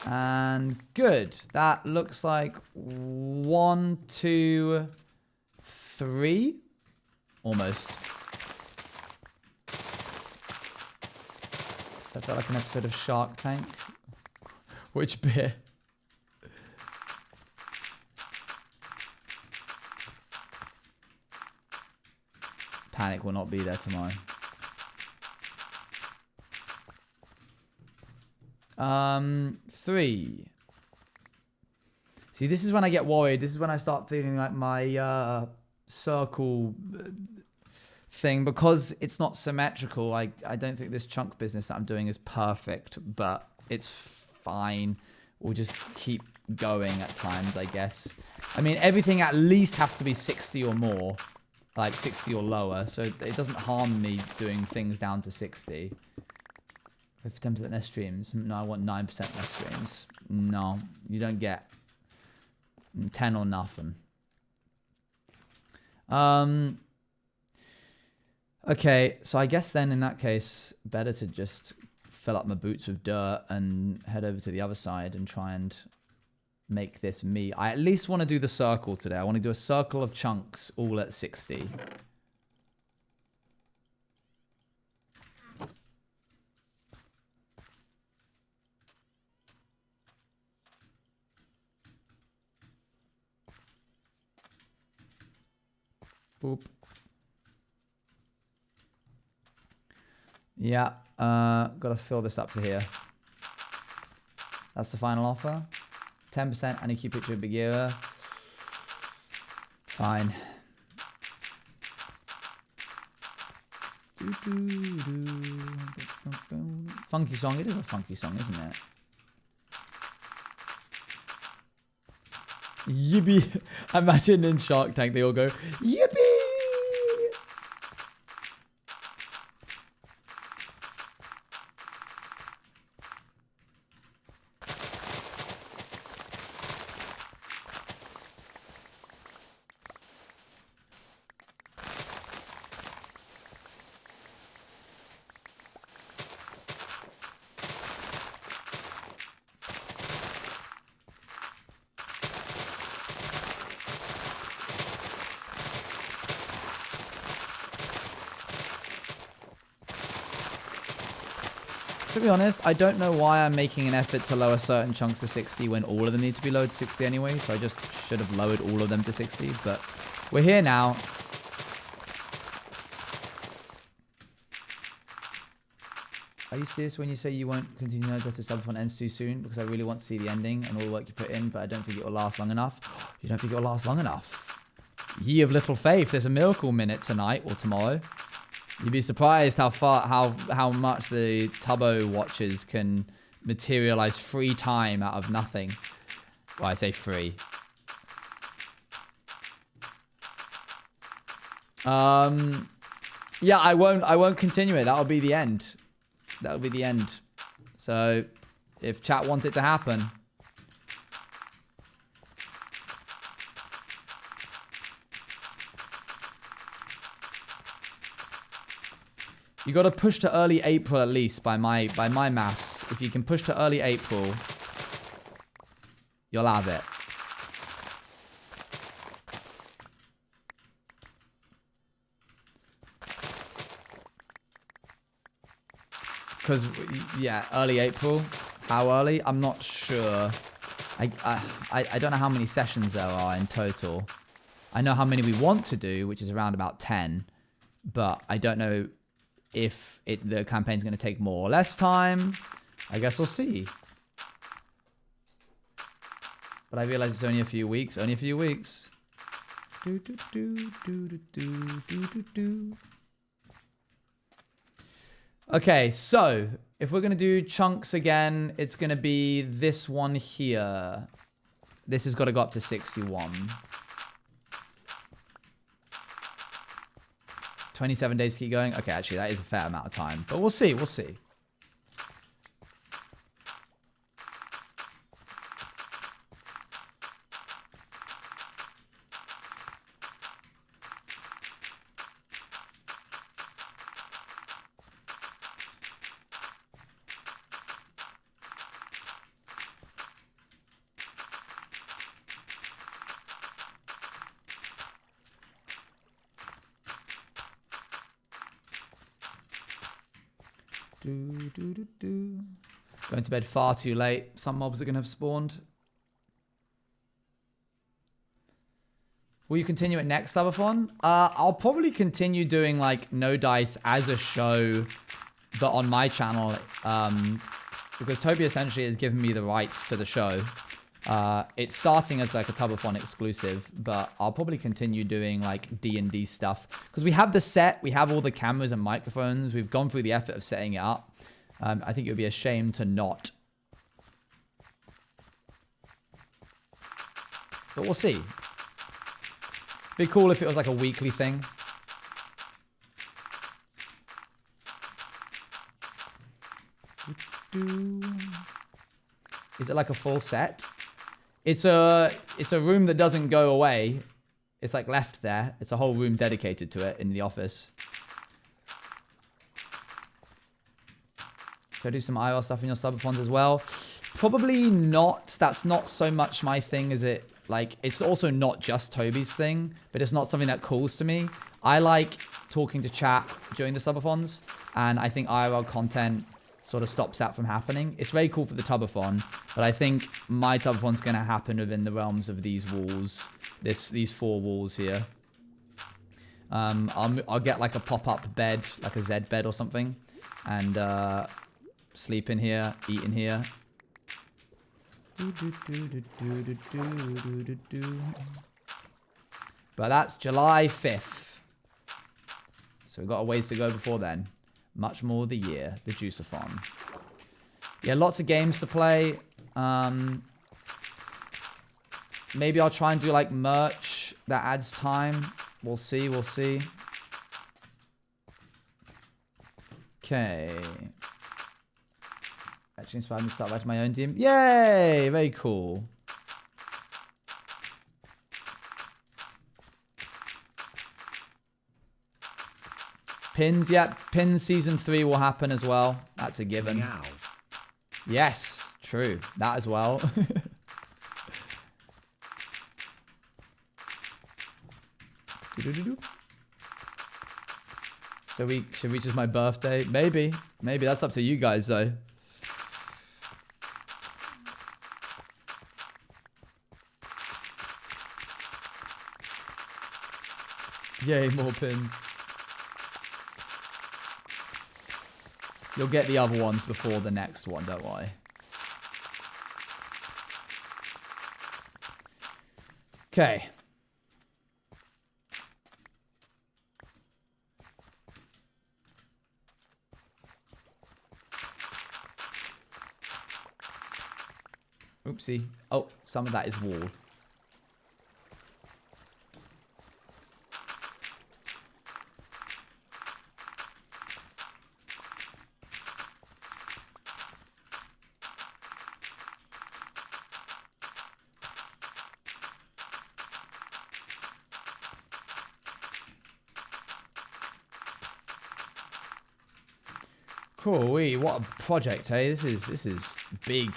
And good. That looks like 1, 2, 3. Almost. That felt like an episode of Shark Tank. Which bit? Panic will not be there tomorrow. 3. See, this is when I get worried. This is when I start feeling like my circle thing, because it's not symmetrical. I don't think this chunk business that I'm doing is perfect, but it's fine. We'll just keep going at times, I guess. I mean, everything at least has to be 60 or more, like 60 or lower, so it doesn't harm me doing things down to 60. If 10% less streams. No, I want 9% less streams. No, you don't get 10 or nothing. Okay, so I guess then in that case, better to just fill up my boots with dirt and head over to the other side and try and make this me. I at least want to do the circle today. I want to do a circle of chunks all at 60. Boop. Yeah, gotta fill this up to here. That's the final offer. 10% and a cute picture of Bagheera. Fine. Funky song. It is a funky song, isn't it? Yippee. Imagine in Shark Tank they all go, yippee! To be honest, I don't know why I'm making an effort to lower certain chunks to 60 when all of them need to be lowered to 60 anyway, so I just should have lowered all of them to 60, but we're here now. Are you serious when you say you won't continue Nerds after Subathon ends too soon? Because I really want to see the ending and all the work you put in, but I don't think it will last long enough. You don't think it will last long enough? Ye of little faith, there's a miracle minute tonight or tomorrow. You'd be surprised how much the Tubbo watchers can materialize free time out of nothing. Well, I say free. Yeah, I won't continue it. That'll be the end. That'll be the end. So, if chat want it to happen. You got to push to early April at least by my maths. If you can push to early April, you'll have it. Because yeah, early April. How early? I'm not sure. I don't know how many sessions there are in total. I know how many we want to do, which is around about 10, but I don't know if the campaign's going to take more or less time. I guess we'll see. But I realize it's only a few weeks. Only a few weeks. Okay, so if we're going to do chunks again, it's going to be this one here. This has got to go up to 61. 27 days to keep going. Okay, actually, that is a fair amount of time. But we'll see. We'll see. Going to bed far too late. Some mobs are going to have spawned. Will you continue it next subathon? I'll probably continue doing like No Dice as a show, but on my channel, because Toby essentially has given me the rights to the show. It's starting as like a Tubathon exclusive, but I'll probably continue doing like D&D stuff because we have the set, we have all the cameras and microphones. We've gone through the effort of setting it up. I think it would be a shame to not. But we'll see. Be cool if it was like a weekly thing. Is it like a full set? It's a room that doesn't go away. It's like left there. It's a whole room dedicated to it in the office. Should I do some IR stuff in your subathons as well? Probably not. That's not so much my thing as it... Like, it's also not just Toby's thing, but it's not something that calls to me. I like talking to chat during the subathons, and I think IRL content sort of stops that from happening. It's very cool for the tubathon, but I think my tubathon's going to happen within the realms of these walls. These 4 walls here. I'll get like a pop-up bed, like a Z bed or something, and sleep in here, eat in here. But that's July 5th. So we've got a ways to go before then. Much more of the year, the Juiceathon. Yeah, lots of games to play. Maybe I'll try and do like merch that adds time. We'll see, we'll see. Okay. Actually inspired me to start writing my own DM. Yay! Very cool. Pins, yeah. Pins season 3 will happen as well. That's a given. Meow. Yes, true. That as well. So we should reach as my birthday? Maybe. Maybe. That's up to you guys though. Yay, more pins. You'll get the other ones before the next one, don't worry. Okay. Oopsie. Oh, some of that is wall. Cool, what a project, hey? This is big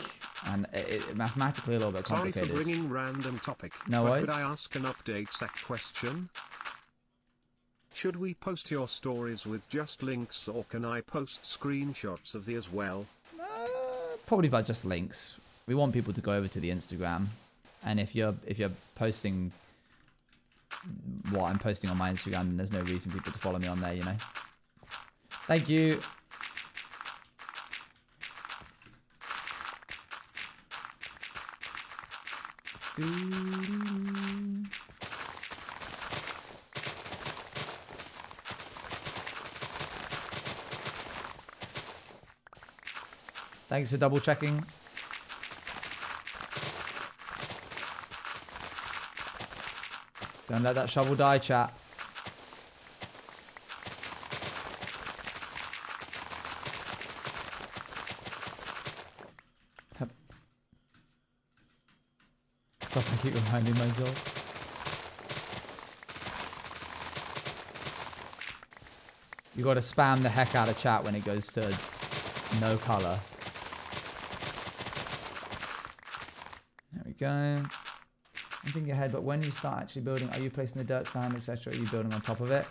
and mathematically a little bit complicated. Sorry for bringing random topic. No worries. Could I ask an update sack question? Should we post your stories with just links, or can I post screenshots of the as well? Probably by just links. We want people to go over to the Instagram, and if you're posting what I'm posting on my Instagram, then there's no reason people to follow me on there, you know. Thank you. Thanks for double checking. Don't let that shovel die, chat. Stop, I keep reminding myself. You gotta spam the heck out of chat when it goes to no color. There we go. I'm thinking ahead, but when you start actually building, are you placing the dirt stand, etc.? Are you building on top of it?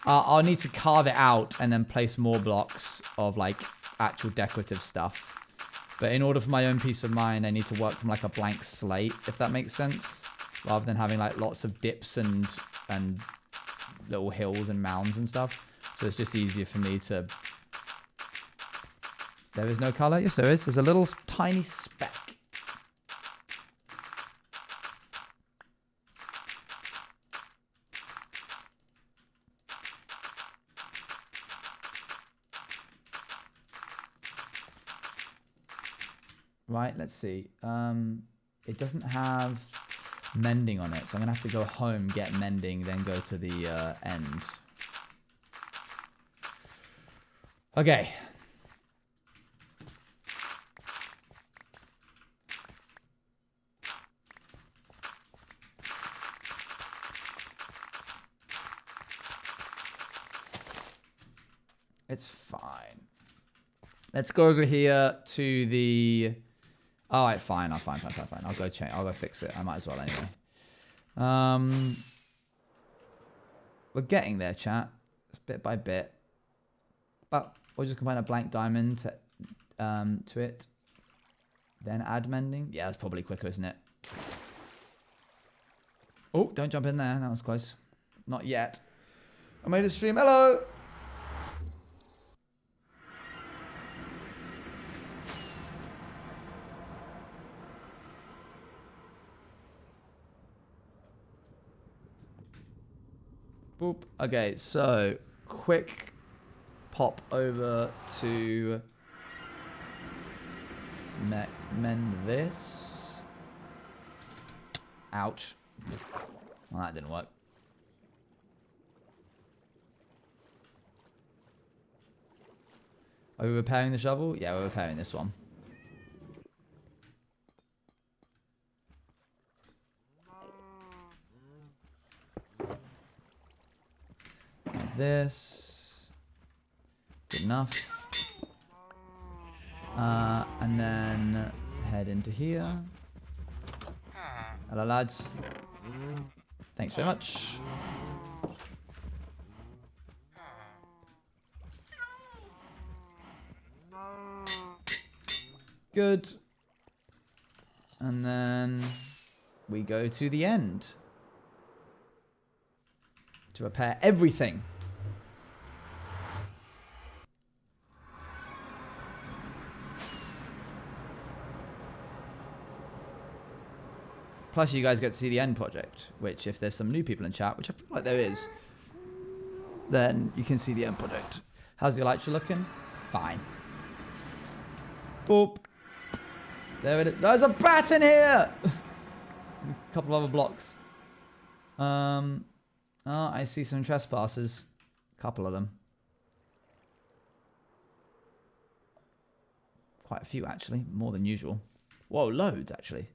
I'll need to carve it out and then place more blocks of like actual decorative stuff. But in order for my own peace of mind, I need to work from like a blank slate, if that makes sense. Rather than having like lots of dips and little hills and mounds and stuff. So it's just easier for me to... There is no color? Yes, there is. There's a little tiny speck. Right, let's see. It doesn't have mending on it, so I'm going to have to go home, get mending, then go to the end. Okay. It's fine. Let's go over here to the... Alright, fine. Fine. I'll go change. I'll go fix it. I might as well anyway. We're getting there, chat. It's bit by bit. But we'll just combine a blank diamond to it. Then add mending. Yeah, that's probably quicker, isn't it? Oh, don't jump in there. That was close. Not yet. I made a stream. Hello! Boop. Okay, so quick pop over to mend this. Ouch. Well, that didn't work. Are we repairing the shovel? Yeah, we're repairing this one. Like this. Good enough. And then head into here. Hello, lads. Thanks very much. Good. And then we go to the end to repair everything. Plus, you guys get to see the end project, which if there's some new people in chat, which I feel like there is, then you can see the end project. How's the Elytra looking? Fine. Boop. There it is. There's a bat in here! A couple of other blocks. Oh, I see some trespassers. A couple of them. Quite a few, actually. More than usual. Whoa, loads, actually.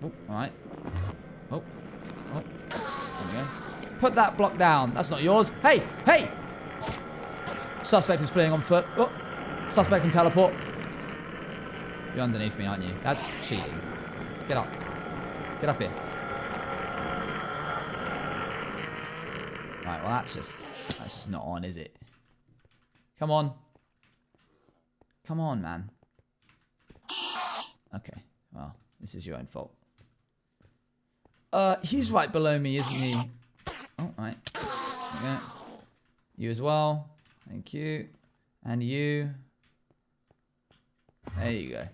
Oh, alright. Oh. There we go. Put that block down. That's not yours. Hey! Hey! Suspect is fleeing on foot. Oh. Suspect can teleport. You're underneath me, aren't you? That's cheating. Get up. Get up here. Right, well that's just not on, is it? Come on. Come on, man. Okay. Well, this is your own fault. He's right below me, isn't he? Oh, right. Okay. You as well. Thank you. And you. There you go.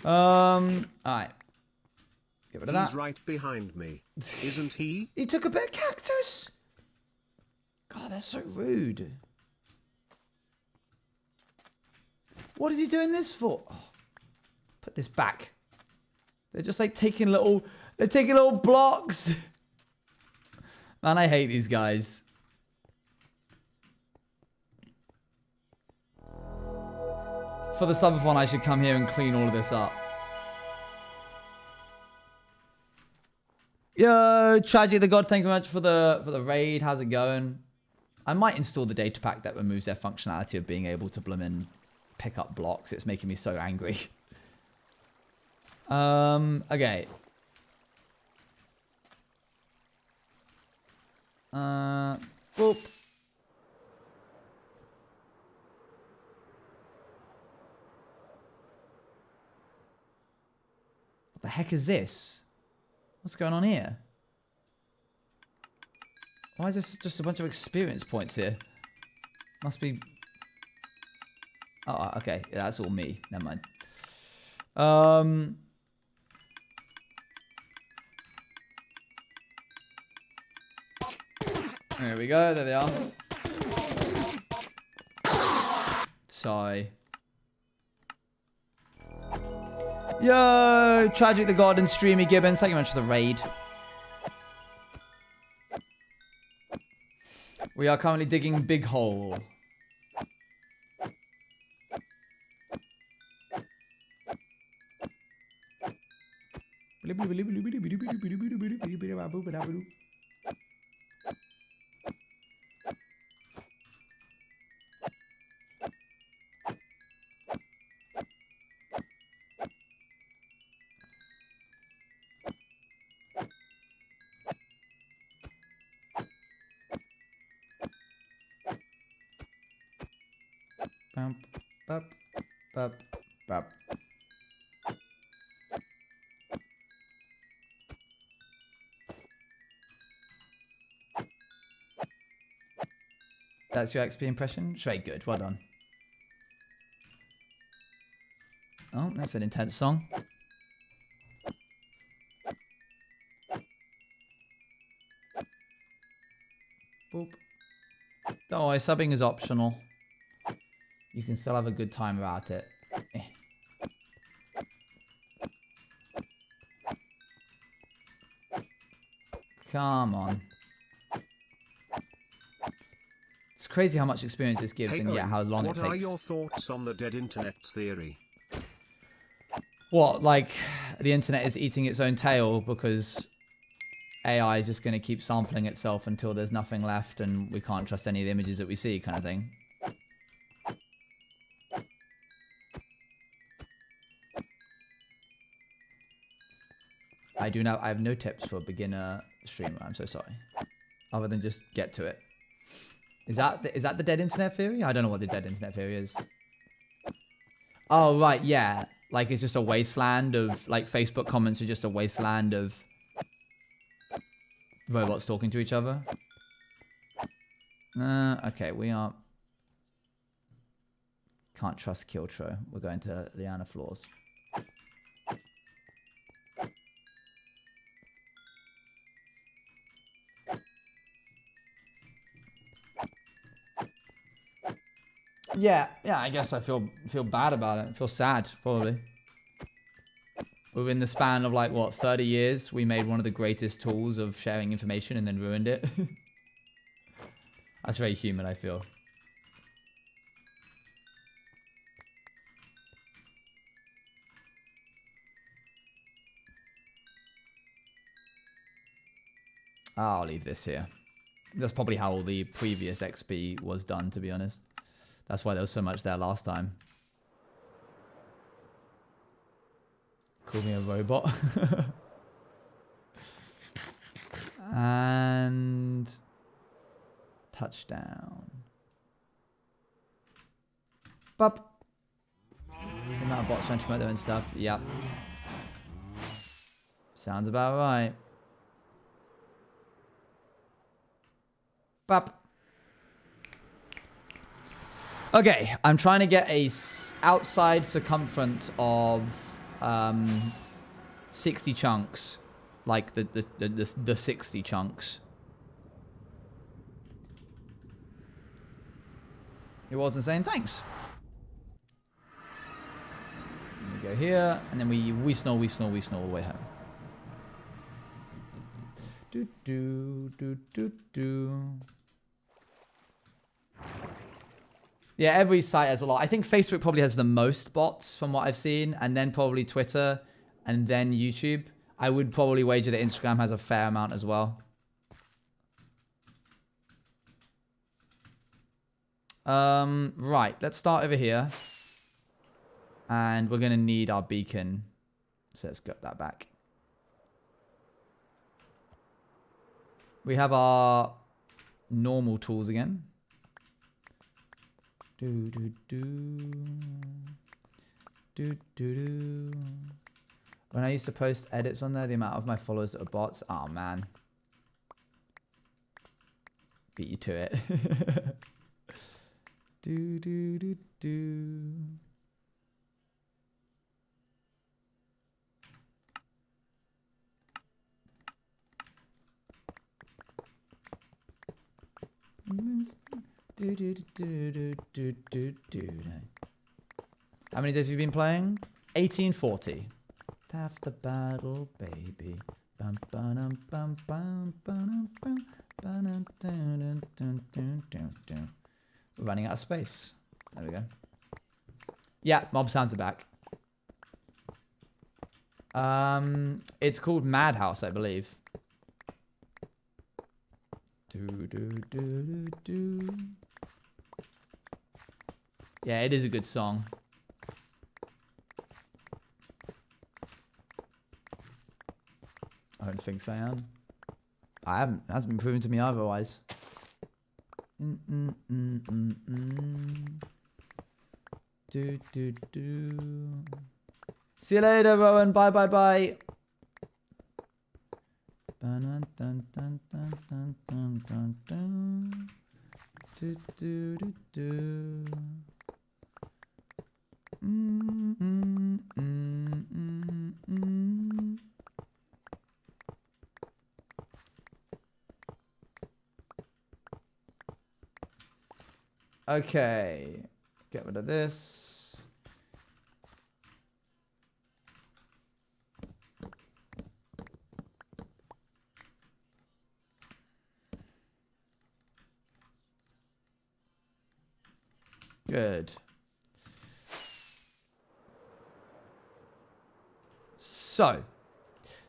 Alright. Get rid of that. He's right behind me. Isn't he? He took a bit of cactus. God, that's so rude. What is he doing this for? Oh, put this back. They're just like taking little blocks. Man, I hate these guys. For the subathon, I should come here and clean all of this up. Yo, Tragic the God, thank you very much for the raid. How's it going? I might install the data pack that removes their functionality of being able to bloomin' pick up blocks. It's making me so angry. Okay. Boop. What the heck is this? What's going on here? Why is this just a bunch of experience points here? Must be... Oh, okay. Yeah, that's all me. Never mind. There we go. There they are. Sorry. Yo, Tragic the God and Streamy Gibbons. Thank you very much for the raid. We are currently digging Big Hole. Bump, bump, bump, bump. That's your XP impression? Very good, well done. Oh, that's an intense song. Boop. Don't worry, subbing is optional. You can still have a good time about it. Eh. Come on. It's crazy how much experience this gives and yet how long it takes. What are your thoughts on the dead internet theory? What, like the internet is eating its own tail because AI is just going to keep sampling itself until there's nothing left and we can't trust any of the images that we see, kind of thing? I have no tips for a beginner streamer, I'm so sorry. Other than just get to it. Is that the dead internet theory? I don't know what the dead internet theory is. Oh, right, yeah. Like, it's just a wasteland of, like, Facebook comments are just a wasteland of robots talking to each other. Okay, we are... Can't trust Kiltro. We're going to Liana Floors. Yeah, I guess I feel bad about it. I feel sad, probably. Within the span of, like, what, 30 years, we made one of the greatest tools of sharing information and then ruined it. That's very human, I feel. I'll leave this here. That's probably how all the previous XP was done, to be honest. That's why there was so much there last time. Call me a robot. And... touchdown. Bup. The amount of bots trying to promote their own stuff. Yep. Sounds about right. Bup. Okay, I'm trying to get a outside circumference of 60 chunks, like the 60 chunks. It wasn't saying thanks. We go here, and then we snore all the way home. Do do do do do. Yeah, every site has a lot. I think Facebook probably has the most bots from what I've seen, and then probably Twitter, and then YouTube. I would probably wager that Instagram has a fair amount as well. Right, let's start over here. And we're going to need our beacon. So let's get that back. We have our normal tools again. Do do do do do do. When I used to post edits on there, the amount of my followers that are bots. Oh man, beat you to it. Do do do do. Do, do, do, do, do, do, do. How many days have you been playing? 1840. Half the battle, baby. Bum, ba-dum, bum, bum, ba-dum, bum, ba-dum, dun, dun, dun, dun, dun. We're running out of space. There we go. Yeah, mob sounds are back. It's called Madhouse, I believe. Yeah, it is a good song. I don't think so, I am. I haven't. It hasn't been proven to me otherwise. See you later, Rowan. Bye, bye, bye. Okay, get rid of this. Good. So,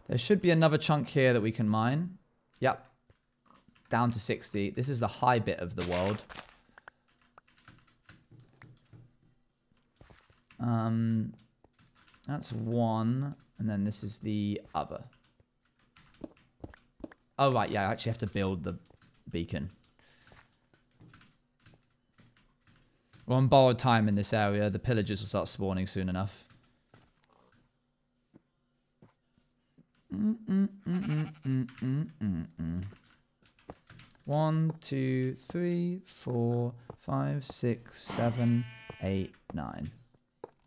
there should be another chunk here that we can mine. Yep. Down to 60. This is the high bit of the world. That's one, and then this is the other. Oh, right, yeah, I actually have to build the beacon. We're on borrowed time in this area. The pillagers will start spawning soon enough. 1, 2, 3, 4, 5, 6, 7, 8, 9.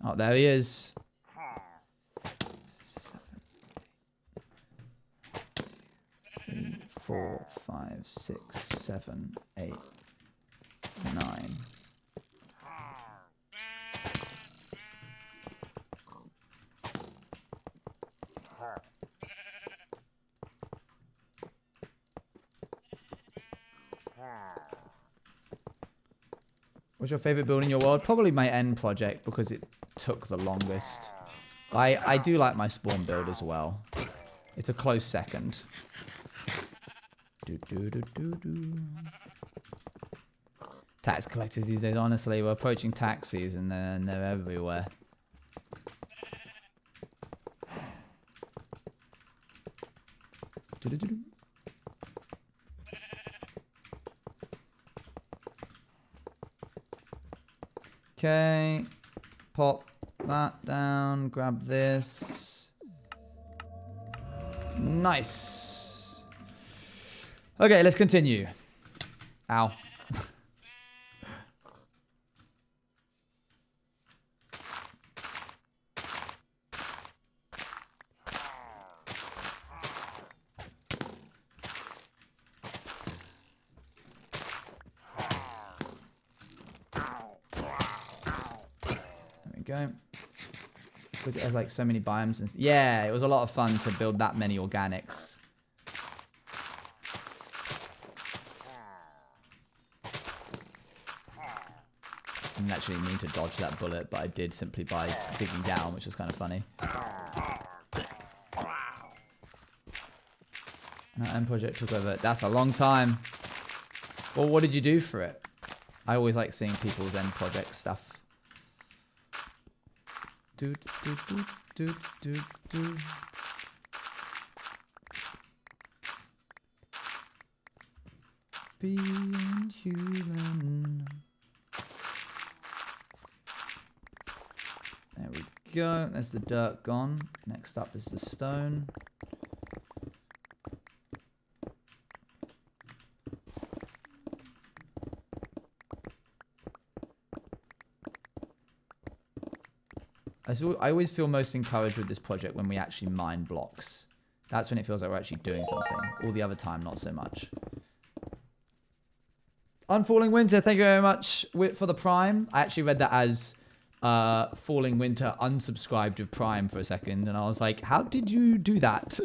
Oh, there he is. 7, 3, 4, 5, 6, 7, 8, 9. What's your favorite build in your world? Probably my end project because it took the longest. I do like my spawn build as well. It's a close second. Tax collectors these days, honestly, we're approaching tax season and they're everywhere. Okay, pop that down, grab this. Nice. Okay, let's continue. Ow. Go because it has like so many biomes and yeah, it was a lot of fun to build that many organics. I didn't actually mean to dodge that bullet, but I did simply by digging down, which was kind of funny. That end project took over. That's a long time. Well, what did you do for it? I always like seeing people's end project stuff. Being human. There we go. There's the dirt gone. Next up is the stone. I always feel most encouraged with this project when we actually mine blocks. That's when it feels like we're actually doing something. All the other time, not so much. Unfalling Winter, thank you very much for the Prime. I actually read that as Falling Winter unsubscribed with Prime for a second. And I was like, how did you do that?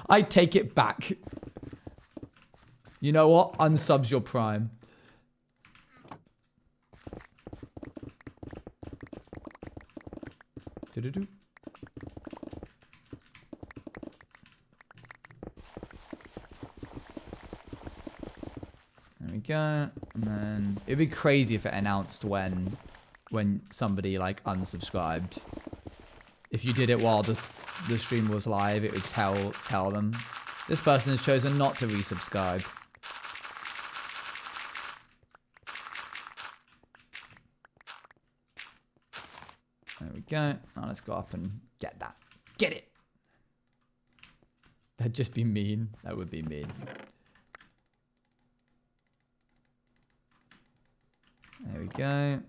I take it back. You know what? Unsubs your Prime. Do-do-do. go. And then it'd be crazy if it announced when somebody like unsubscribed. If you did it while the stream was live, it would tell them this person has chosen not to resubscribe. There we go. Now let's go up and get that. Get it. That'd just be mean. That would be mean. There we go.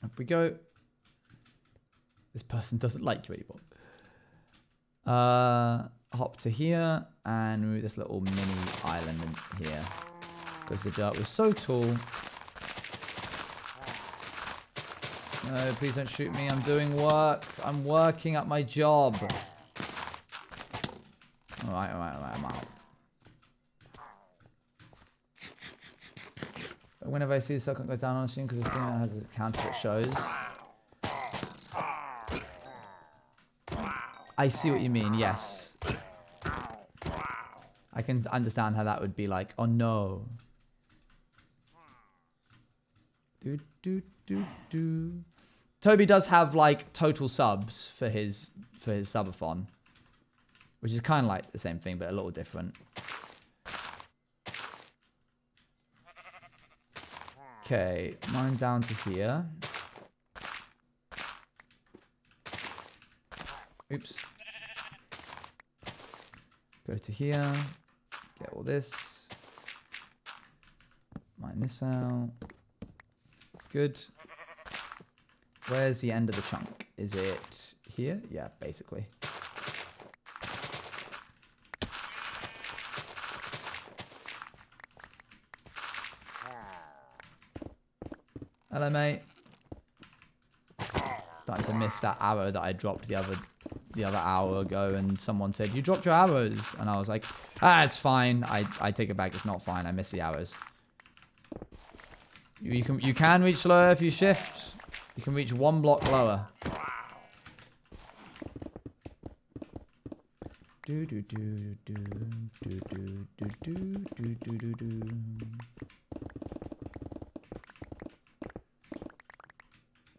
Up we go. This person doesn't like you anymore. Hop to here and move this little mini island in here. Because the dirt was so tall. No, please don't shoot me. I'm doing work. I'm working at my job. Alright, I'm out. Whenever I see the circle goes down on the stream, because the stream has a counter that shows. I see what you mean, yes. I can understand how that would be like, oh no. Toby does have like total subs for his subathon, which is kind of like the same thing but a little different. Okay, mine down to here. Oops. Go to here. Get all this. Mine this out. Good. Where's the end of the chunk? Is it here? Yeah, basically. Hello, mate. Starting to miss that arrow that I dropped the other hour ago, and someone said, you dropped your arrows. And I was like, it's fine. I take it back. It's not fine. I miss the arrows. You can reach lower if you shift. You can reach one block lower.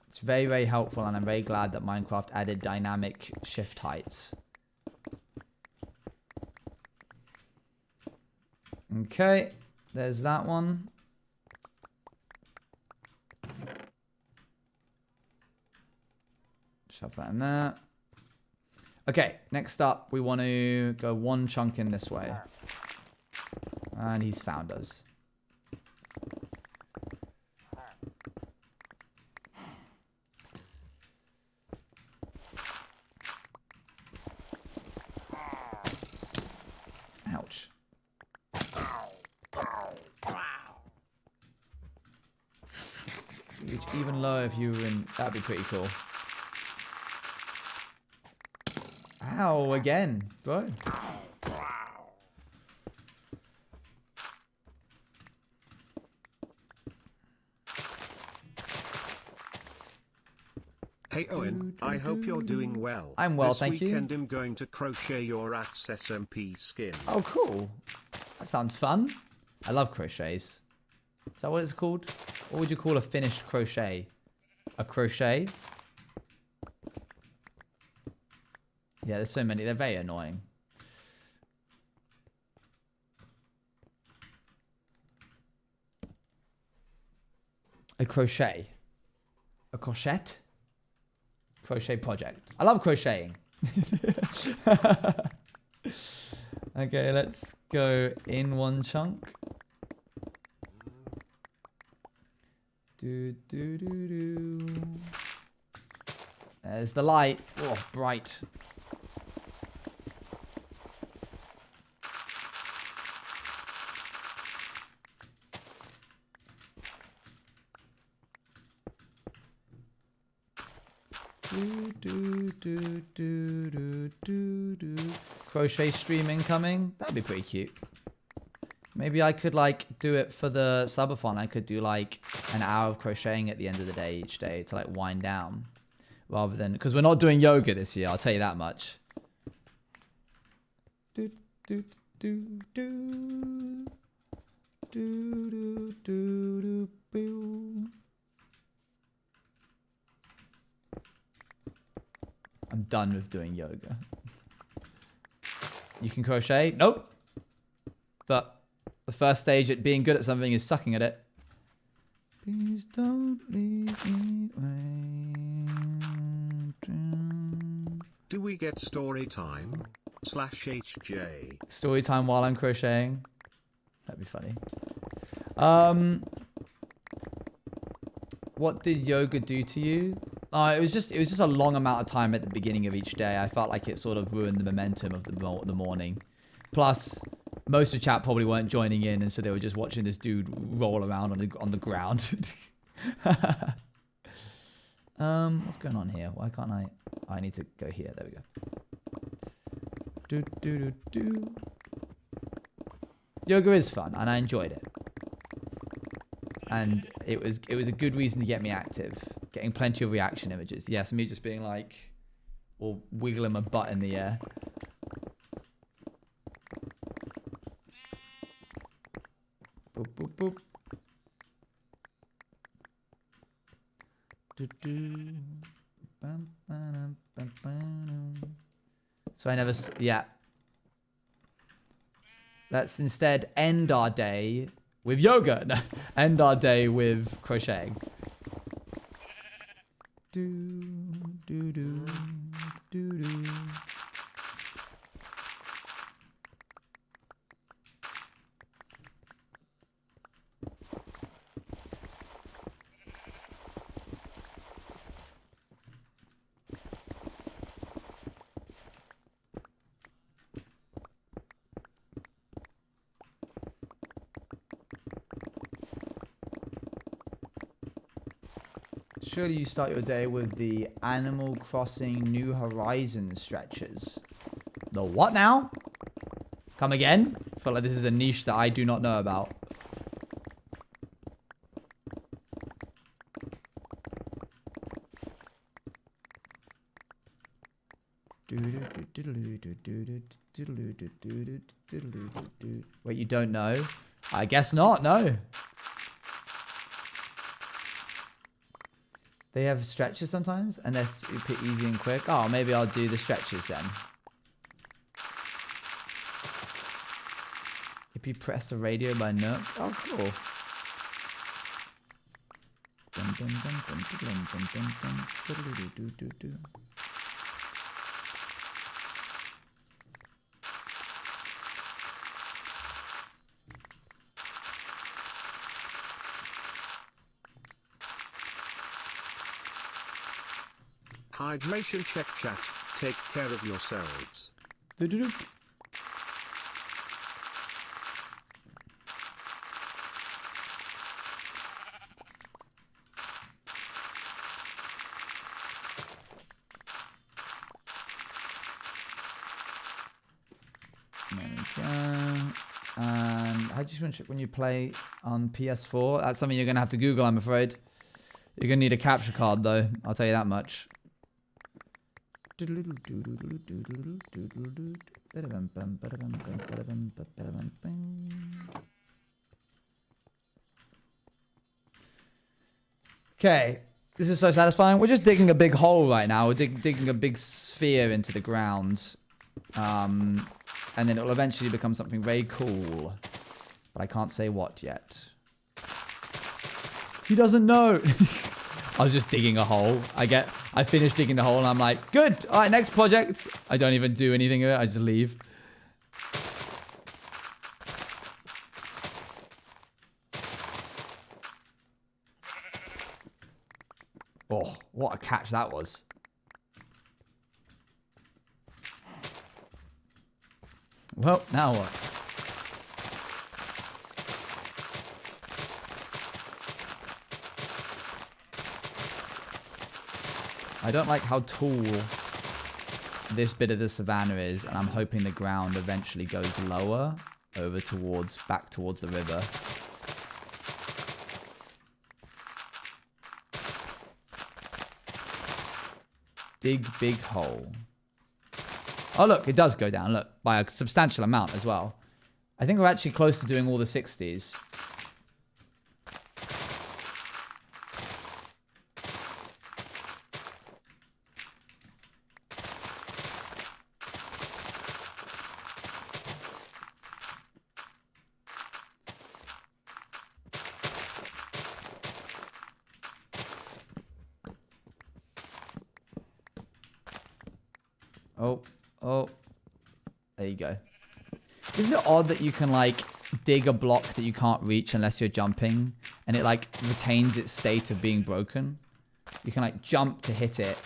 It's very, very helpful, and I'm very glad that Minecraft added dynamic shift heights. Okay, there's that one. Shove that in there. Okay, next up, we want to go one chunk in this way. And he's found us. Ouch. Reach even lower if you were in... That'd be pretty cool. Ow, again, bro. Hey Owen, I hope you're doing well. I'm well, thank you. This weekend I'm going to crochet your Axe SMP skin. Oh, cool. That sounds fun. I love crochets. Is that what it's called? What would you call a finished crochet? A crochet? Yeah, there's so many. They're very annoying. A crochet. A crochet? Crochet project. I love crocheting. Okay, let's go in one chunk. There's the light. Oh, bright. Crochet stream incoming. That'd be pretty cute. Maybe I could like do it for the subathon. I could do like an hour of crocheting at the end of the day each day to like wind down. rather than, because we're not doing yoga this year, I'll tell you that much. Do, do, do, do. Do, do, do, do, boo. I'm done with doing yoga. You can crochet? Nope. But the first stage at being good at something is sucking at it. Please don't leave me waiting. Do we get story time? /HJ. Story time while I'm crocheting. That'd be funny. What did yoga do to you? It was just a long amount of time at the beginning of each day. I felt like it sort of ruined the momentum of the morning. Plus, most of the chat probably weren't joining in, and so they were just watching this dude roll around on the ground. What's going on here? Why can't I? I need to go here. There we go. Do do do do. Yoga is fun, and I enjoyed it. And it was a good reason to get me active. Getting plenty of reaction images. Yes, me just being like, or wiggling my butt in the air. Boop, boop, boop. Do, do. Bam, bam, bam, bam. So I never, yeah. Let's instead end our day with yoga. No, end our day with crocheting. Do, do, do, do, do. Surely you start your day with the Animal Crossing New Horizons stretches. The what now? Come again? I feel like this is a niche that I do not know about. Wait, you don't know? I guess not, no. They have stretches sometimes, and they're super easy and quick. Oh, maybe I'll do the stretches then. If you press the radio by Nook. Oh, cool. Hydration check chat. Take care of yourselves. Do-do-do. There we go. And how do you check when you play on PS4? That's something you're going to have to Google, I'm afraid. You're going to need a capture card, though. I'll tell you that much. Okay, this is so satisfying. We're just digging a big hole right now. We're digging a big sphere into the ground. And then it'll eventually become something very cool. But I can't say what yet. He doesn't know. I was just digging a hole. I finished digging the hole and I'm like, good. All right, next project. I don't even do anything with it. I just leave. Oh, what a catch that was. Well, now what? I don't like how tall this bit of the savannah is, and I'm hoping the ground eventually goes lower over back towards the river. Dig big hole. Oh, look, it does go down. Look, by a substantial amount as well. I think we're actually close to doing all the 60s. Oh, there you go. Isn't it odd that you can like dig a block that you can't reach unless you're jumping and it like retains its state of being broken? You can like jump to hit it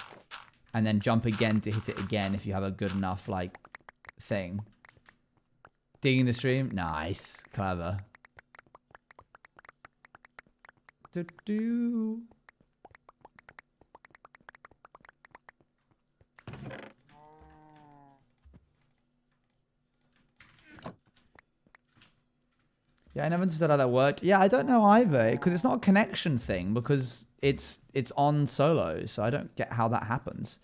and then jump again to hit it again if you have a good enough like thing. Digging the stream? Nice. Clever. Do-do. Yeah, I never understood how that worked. Yeah, I don't know either, because it's not a connection thing, because it's on solo, so I don't get how that happens.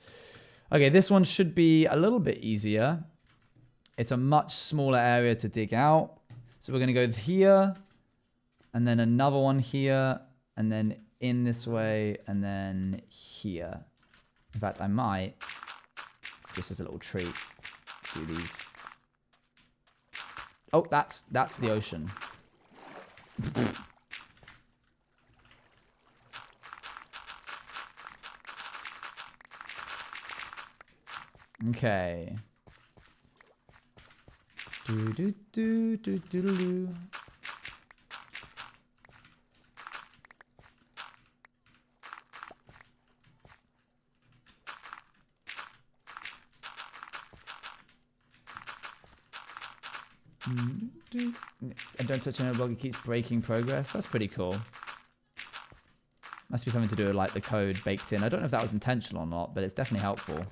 Okay, this one should be a little bit easier. It's a much smaller area to dig out. So we're going to go here, and then another one here, and then in this way, and then here. In fact, I might, just as a little treat, do these. Oh, that's the ocean. Okay. Do do do do do do. And don't touch on a blog, it keeps breaking progress. That's pretty cool. Must be something to do with like the code baked in. I don't know if that was intentional or not, but it's definitely helpful.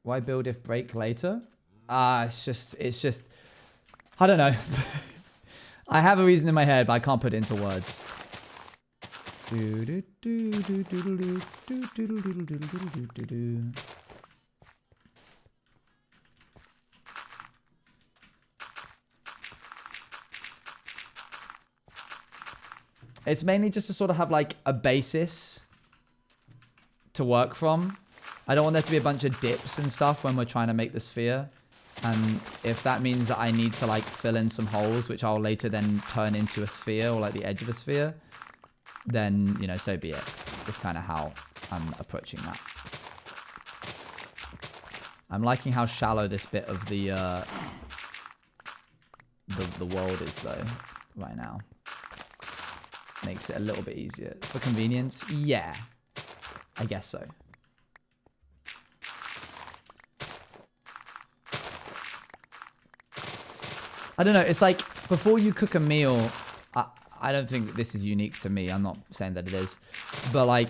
Why build if break later? It's just, I don't know. I have a reason in my head, but I can't put it into words. It's mainly just to sort of have like a basis to work from. I don't want there to be a bunch of dips and stuff when we're trying to make the sphere. And if that means that I need to like fill in some holes, which I'll later then turn into a sphere or like the edge of a sphere, then, you know, so be it. It's kind of how I'm approaching that. I'm liking how shallow this bit of the world is though, right now. Makes it a little bit easier. For convenience, yeah. I guess so. I don't know. It's like before you cook a meal, I don't think this is unique to me. I'm not saying that it is. But like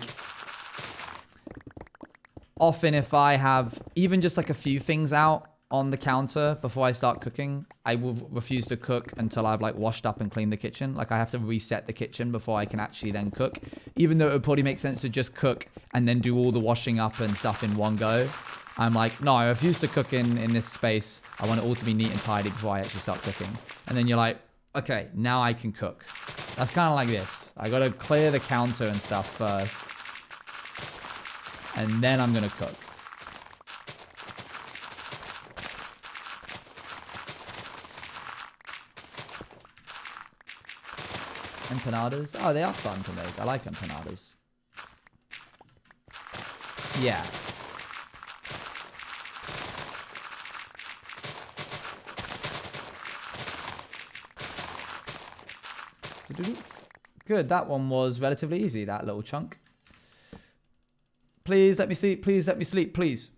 often if I have even just like a few things out on the counter before I start cooking, I will refuse to cook until I've like washed up and cleaned the kitchen. Like I have to reset the kitchen before I can actually then cook. Even though it would probably make sense to just cook and then do all the washing up and stuff in one go. I'm like, no, I refuse to cook in this space. I want it all to be neat and tidy before I actually start cooking. And then you're like, okay, now I can cook. That's kind of like this. I got to clear the counter and stuff first. And then I'm going to cook. Empanadas? Oh, they are fun to make. I like empanadas. Yeah. Good, that one was relatively easy, that little chunk. Please let me sleep, please let me sleep, please.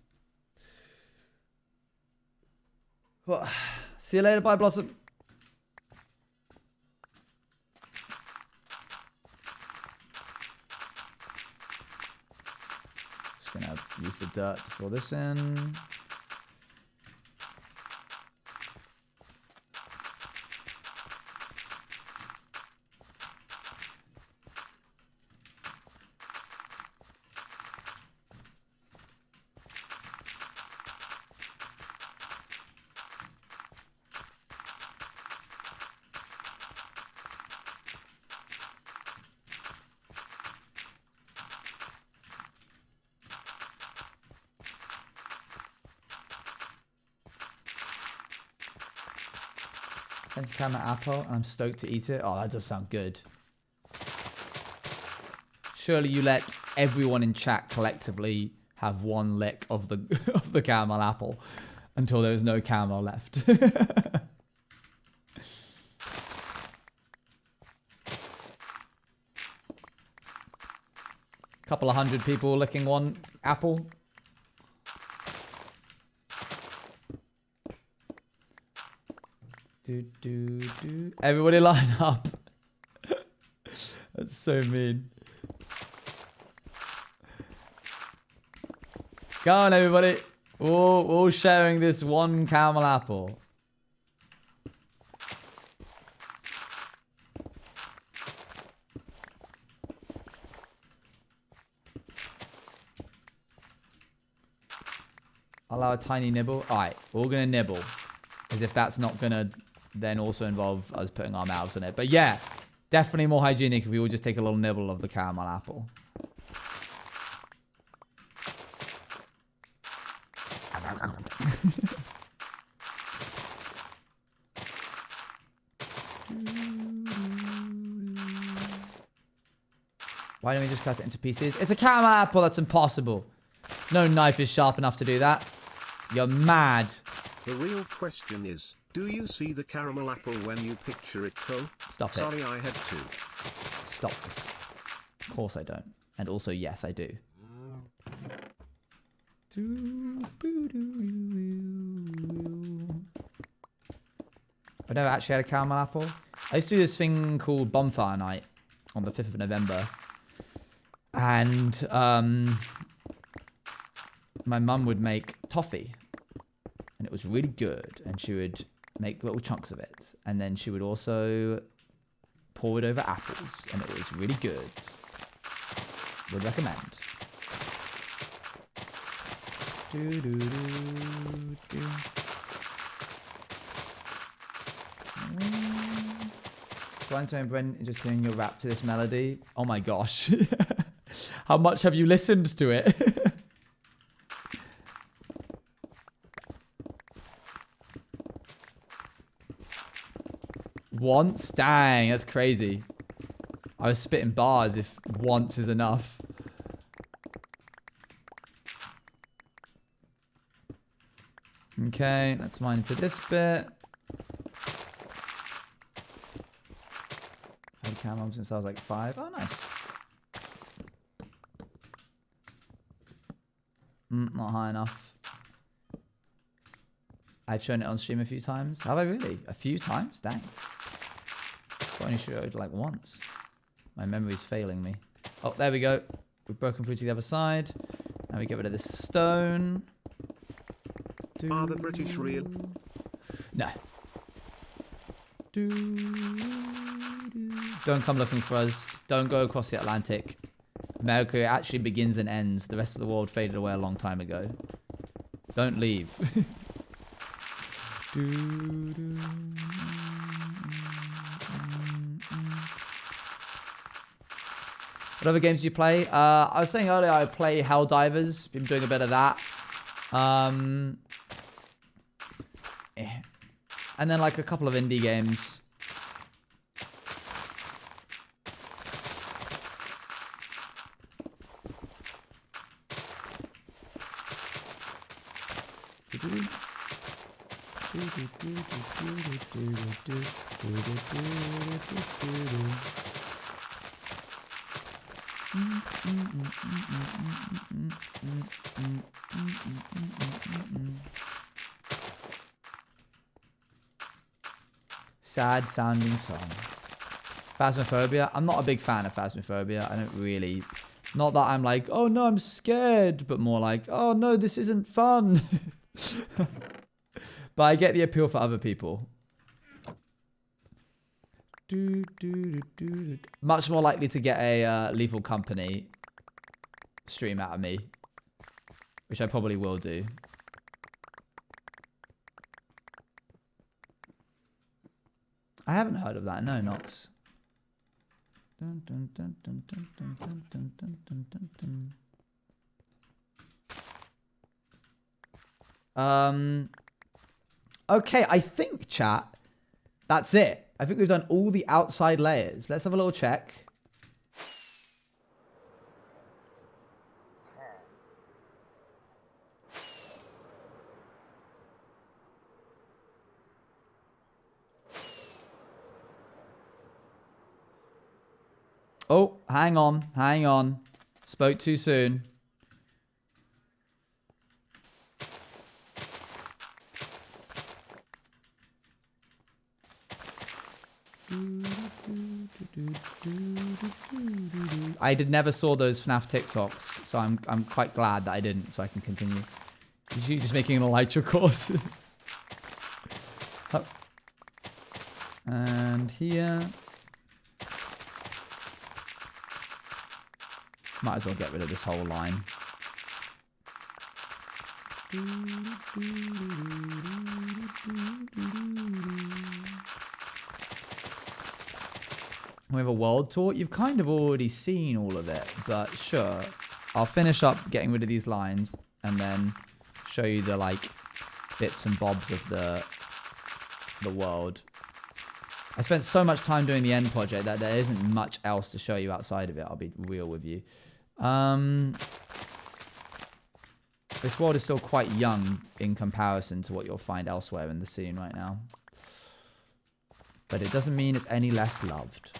See you later, bye Blossom. Just gonna use the dirt to fill this in. Fancy caramel apple, and I'm stoked to eat it. Oh, that does sound good. Surely you let everyone in chat collectively have one lick of the of the caramel apple until there is no caramel left. Couple of hundred people licking one apple. Everybody line up. That's so mean. Go on, everybody. We're all sharing this one caramel apple. Allow a tiny nibble. All right, we're all going to nibble. As if that's not going to then also involve us putting our mouths on it. But yeah, definitely more hygienic if we all just take a little nibble of the caramel apple. Why don't we just cut it into pieces? It's a caramel apple. That's impossible. No knife is sharp enough to do that. You're mad. The real question is, do you see the caramel apple when you picture it, Toe? Stop it. Sorry, I had to. Stop this. Of course I don't. And also, yes, I do. I've never actually had a caramel apple. I used to do this thing called Bonfire Night on the 5th of November. And my mum would make toffee. And it was really good. And she would make little chunks of it. And then she would also pour it over apples. And it was really good. Would recommend. Valentine and Brent, just hearing your rap to this melody. Oh my gosh. How much have you listened to it? Once? Dang, that's crazy. I was spitting bars if once is enough. Okay, let's mine into this bit. Had camo since I was like 5. Oh, nice. Not high enough. I've shown it on stream a few times. Have I really? A few times? Dang. I only showed it like once. My memory's failing me. Oh, there we go. We've broken through to the other side. Now we get rid of this stone. Are the British real? No. Don't come looking for us. Don't go across the Atlantic. America actually begins and ends. The rest of the world faded away a long time ago. Don't leave. What other games do you play? I was saying earlier I play Helldivers. Been doing a bit of that. And then like a couple of indie games. Sad sounding song. Phasmophobia. I'm not a big fan of Phasmophobia. I don't really... Not that I'm like, oh no, I'm scared. But more like, oh no, this isn't fun. But I get the appeal for other people. Much more likely to get a Lethal Company stream out of me. Which I probably will do. I haven't heard of that. No, Nox. Okay, I think, chat, That's it. I think we've done all the outside layers. Let's have a little check. Oh, hang on. Hang on. Spoke too soon. I never saw those FNAF TikToks, so I'm quite glad that I didn't, so I can continue. You're just making an Elytra course. And here. Might as well get rid of this whole line. We have a world tour. You've kind of already seen all of it, but sure. I'll finish up getting rid of these lines and then show you the like bits and bobs of the world. I spent so much time doing the end project that there isn't much else to show you outside of it. I'll be real with you. This world is still quite young in comparison to what you'll find elsewhere in the scene right now. But it doesn't mean it's any less loved.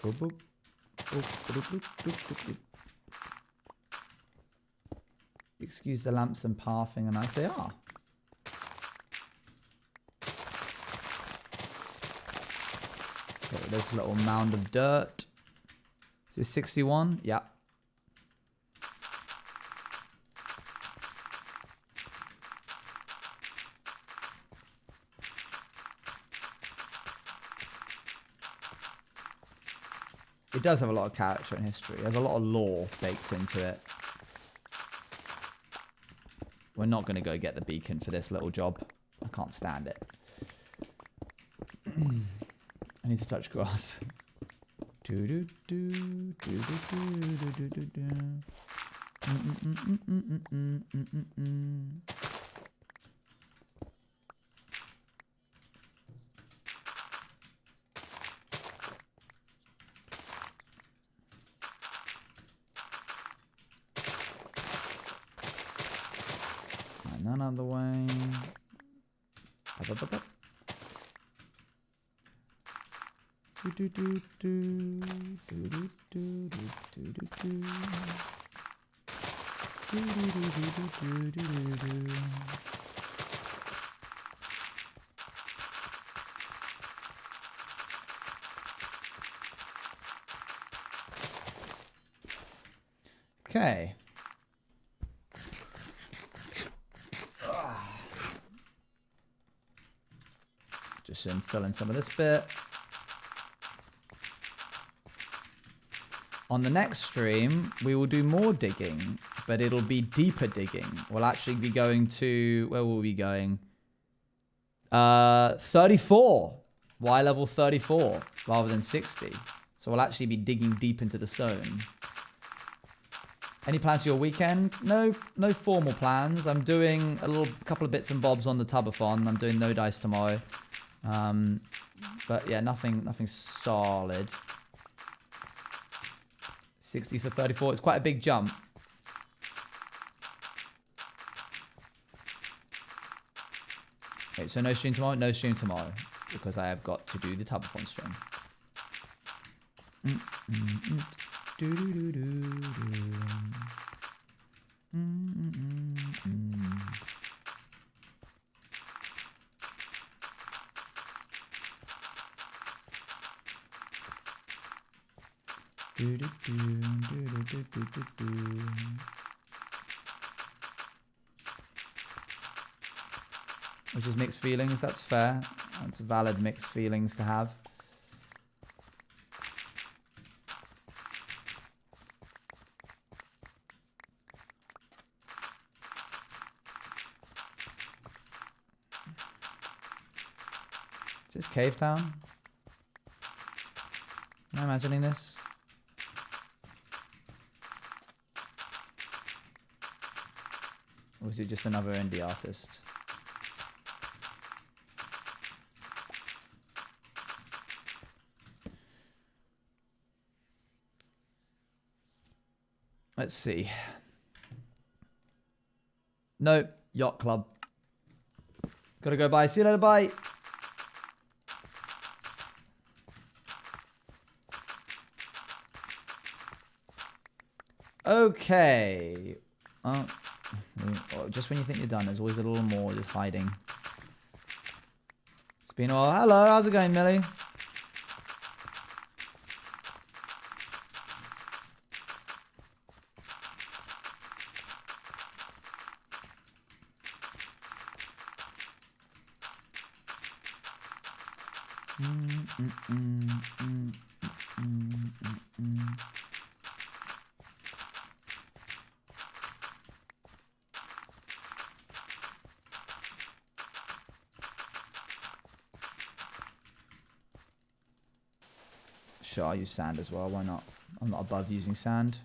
Boop, boop. Boop, boop, boop, boop, boop, boop. Excuse the lamps and pathing, and I say, ah. Okay, there's a little mound of dirt. Is this 61? Yeah. It does have a lot of character and history. There's a lot of lore baked into it. We're not going to go get the beacon for this little job. I can't stand it. I need to touch grass. None other way. Okay. Just fill in some of this bit. On the next stream, we will do more digging, but it'll be deeper digging. We'll actually be going to... Where will we be going? 34. Y level 34 rather than 60. So we'll actually be digging deep into the stone. Any plans for your weekend? No formal plans. I'm doing a couple of bits and bobs on the Tubathon. I'm doing no dice tomorrow. But yeah, nothing solid. 60 for 34. It's quite a big jump. Okay, so no stream tomorrow? No stream tomorrow. Because I have got to do the Tubathon stream. Which is mixed feelings, that's fair. That's valid mixed feelings to have. Is this Cave Town? Am I imagining this? Or Or is it just another indie artist? Let's see. No, Yacht Club. Gotta go, bye. See you later, bye. Okay. Just when you think you're done, there's always a little more just hiding. It's been a while. Hello, how's it going, Millie? Sure, I'll use sand as well. Why not? I'm not above using sand.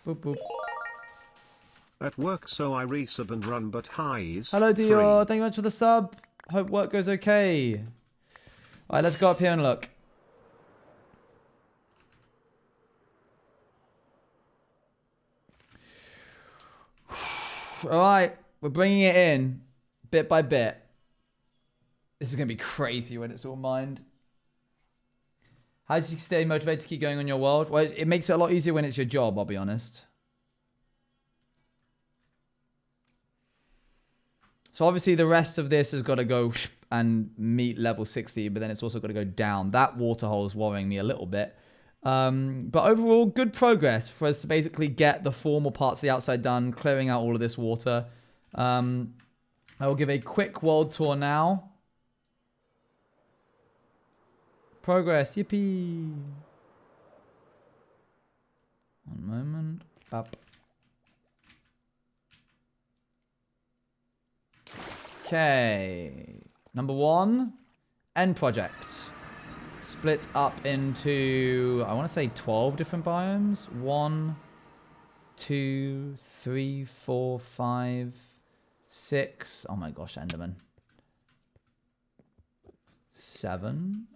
Boop, boop. At work, so I resub and run, but highs. Hello, Dior. Thank you much for the sub. Hope work goes okay. All right, let's go up here and look. All right, we're bringing it in bit by bit. This is going to be crazy when it's all mined. How do you stay motivated to keep going on your world? Well, it makes it a lot easier when it's your job, I'll be honest. So obviously the rest of this has got to go and meet level 60, but then it's also got to go down. That water hole is worrying me a little bit. But overall, good progress for us to basically get the formal parts of the outside done, clearing out all of this water. I will give a quick world tour now. Progress, yippee. One moment. Up. Okay. Number 1, end project. Split up into, I want to say 12 different biomes. 1, 2, 3, 4, 5, 6. Oh my gosh, Enderman. 7,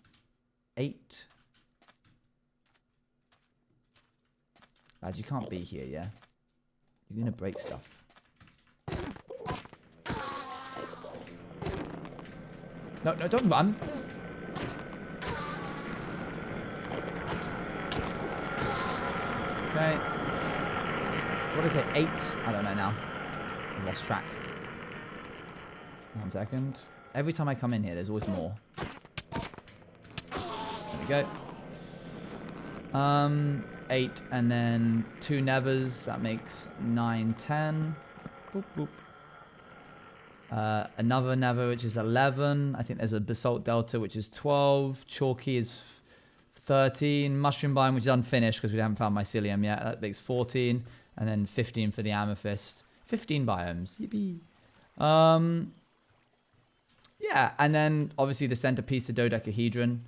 8. Lads, you can't be here, yeah? You're going to break stuff. No, no, don't run. Okay. What is it? 8? I don't know now. I lost track. 1 second. Every time I come in here, there's always more. There we go. 8 and then 2 nevers. That makes 9, 10. Boop, boop. Another never, which is 11. I think there's a basalt delta, which is 12. Chalky is 13. Mushroom biome, which is unfinished because we haven't found mycelium yet. That makes 14. And then 15 for the amethyst. 15 biomes. Yippee. Yeah, and then obviously the centerpiece, the dodecahedron.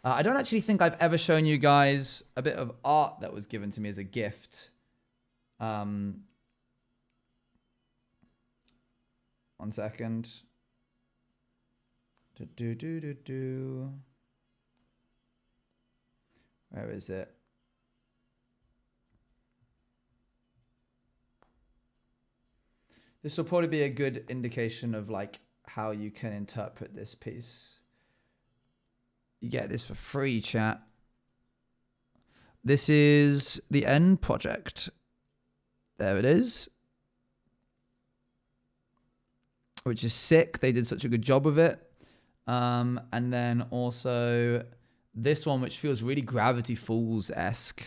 I don't actually think I've ever shown you guys a bit of art that was given to me as a gift. 1 second. Where is it? This will probably be a good indication of like how you can interpret this piece. You get this for free, chat. This is the end project. There it is. Which is sick. They did such a good job of it. And then also this one, which feels really Gravity Falls-esque.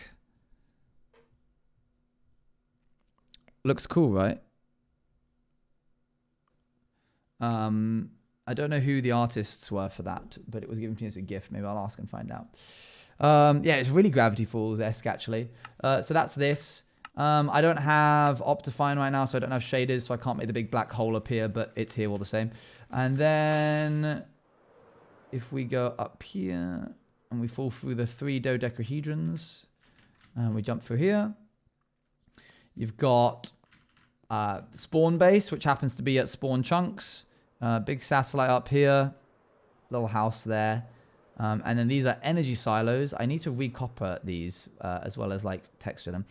Looks cool, right? I don't know who the artists were for that, but it was given to me as a gift. Maybe I'll ask and find out. Yeah, it's really Gravity Falls-esque, actually. So that's this. I don't have Optifine right now, so I don't have shaders, so I can't make the big black hole appear, but it's here all the same. And then if we go up here and we fall through the 3 dodecahedrons and we jump through here, you've got spawn base, which happens to be at spawn chunks. Big satellite up here, little house there. And then these are energy silos. I need to recopper these as well as like texture them.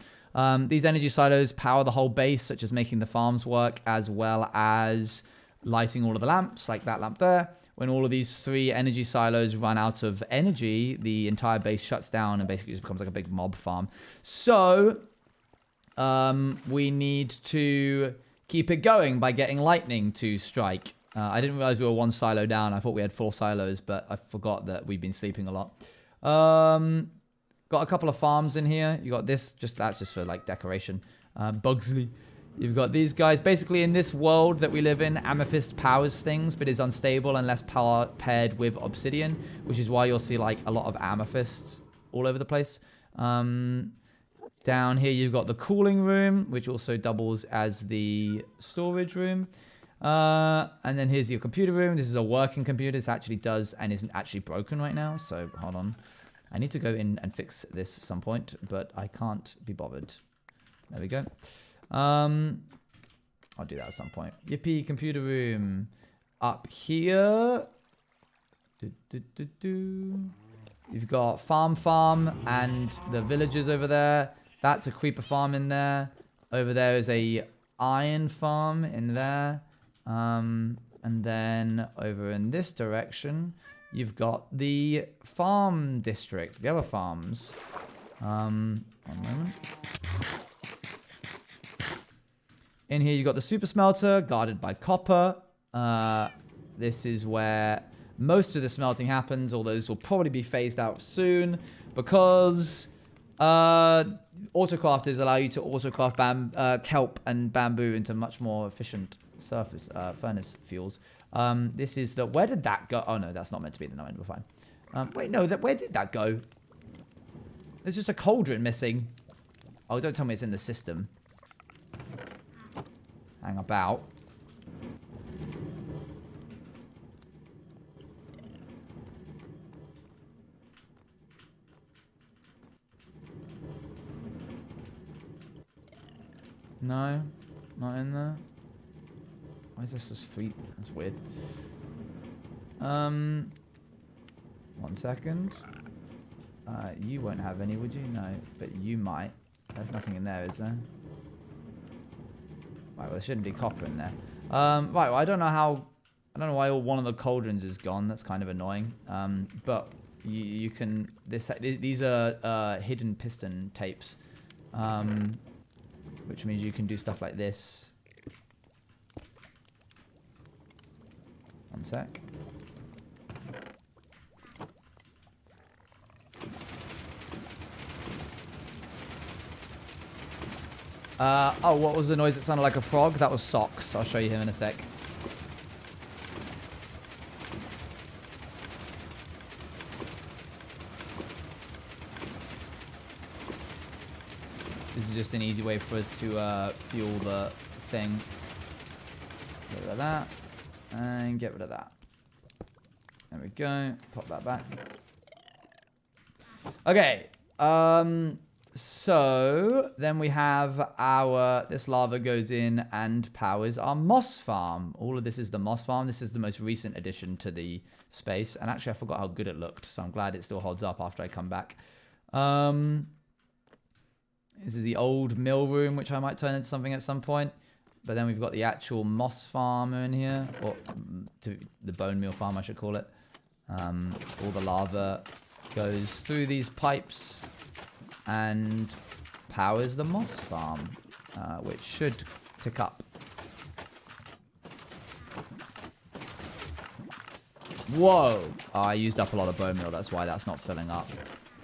These energy silos power the whole base, such as making the farms work, as well as lighting all of the lamps, like that lamp there. When all of these 3 energy silos run out of energy, the entire base shuts down and basically just becomes like a big mob farm. So we need to keep it going by getting lightning to strike. I didn't realize we were 1 silo down. I thought we had 4 silos, but I forgot that we've been sleeping a lot. Got a couple of farms in here. You got this, that's just for like decoration. Bugsley. You've got these guys. Basically, in this world that we live in, amethyst powers things, but is unstable unless paired with obsidian, which is why you'll see like a lot of amethysts all over the place. Down here, you've got the cooling room, which also doubles as the storage room. And then here's your computer room. This is a working computer. This actually does and isn't actually broken right now. So hold on. I need to go in and fix this at some point, but I can't be bothered. There we go. I'll do that at some point. Yippee, computer room. Up here. You've got farm and the villagers over there. That's a creeper farm in there. Over there is a iron farm in there. And then over in this direction, you've got the farm district, the other farms. One moment. In here, you've got the super smelter, guarded by copper. This is where most of the smelting happens, although this will probably be phased out soon, because autocrafters allow you to autocraft kelp and bamboo into much more efficient surface furnace fuels. This is the... Where did that go? Oh, no, that's not meant to be the no end. We're fine. Wait, no, where did that go? There's just a cauldron missing. Oh, don't tell me it's in the system. Hang about. No, not in there. Why is this just 3? That's weird. 1 second. You won't have any, would you? No, but you might. There's nothing in there, is there? Right, well, there shouldn't be copper in there. Right, well, I don't know why one of the cauldrons is gone. That's kind of annoying. But you can... These are hidden piston tapes. Which means you can do stuff like this. 1 sec. Oh, what was the noise that sounded like a frog? That was Socks. I'll show you him in a sec. This is just an easy way for us to fuel the thing. Get rid of that. And get rid of that. There we go. Pop that back. Okay. So then we have this lava goes in and powers our moss farm. All of this is the moss farm. This is the most recent addition to the space. And actually, I forgot how good it looked. So I'm glad it still holds up after I come back. This is the old mill room, which I might turn into something at some point. But then we've got the actual moss farm in here. Or the bone meal farm, I should call it. All the lava goes through these pipes and powers the moss farm, which should tick up. Whoa! Oh, I used up a lot of bone meal. That's why that's not filling up.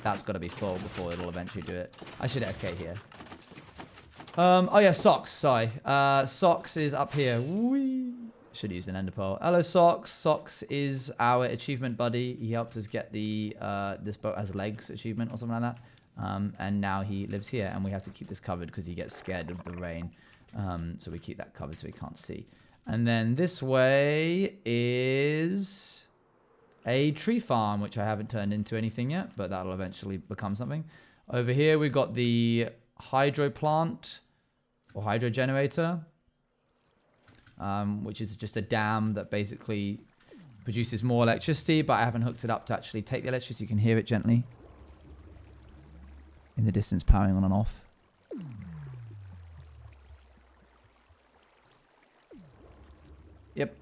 That's got to be full before it'll eventually do it. I should FK here. Oh yeah, Socks. Sorry. Socks is up here. Whee! Should have used an ender pearl. Hello, Socks. Socks is our achievement buddy. He helped us get the this boat has legs achievement or something like that. And now he lives here, and we have to keep this covered because he gets scared of the rain. So we keep that covered so he can't see. And then this way is a tree farm, which I haven't turned into anything yet, but that'll eventually become something. Over here, we've got the hydro plant or hydro generator, which is just a dam that basically produces more electricity, but I haven't hooked it up to actually take the electricity. You can hear it gently in the distance powering on and off. Yep.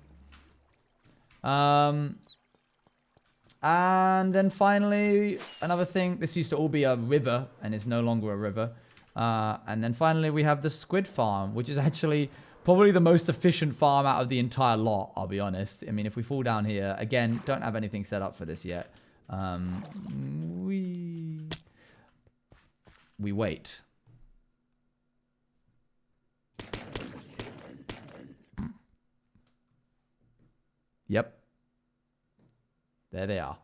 And then finally, another thing. This used to all be a river, and it's no longer a river. And then finally, we have the squid farm, which is actually probably the most efficient farm out of the entire lot, I'll be honest. I mean, if we fall down here, again, don't have anything set up for this yet. We wait. Yep. There they are.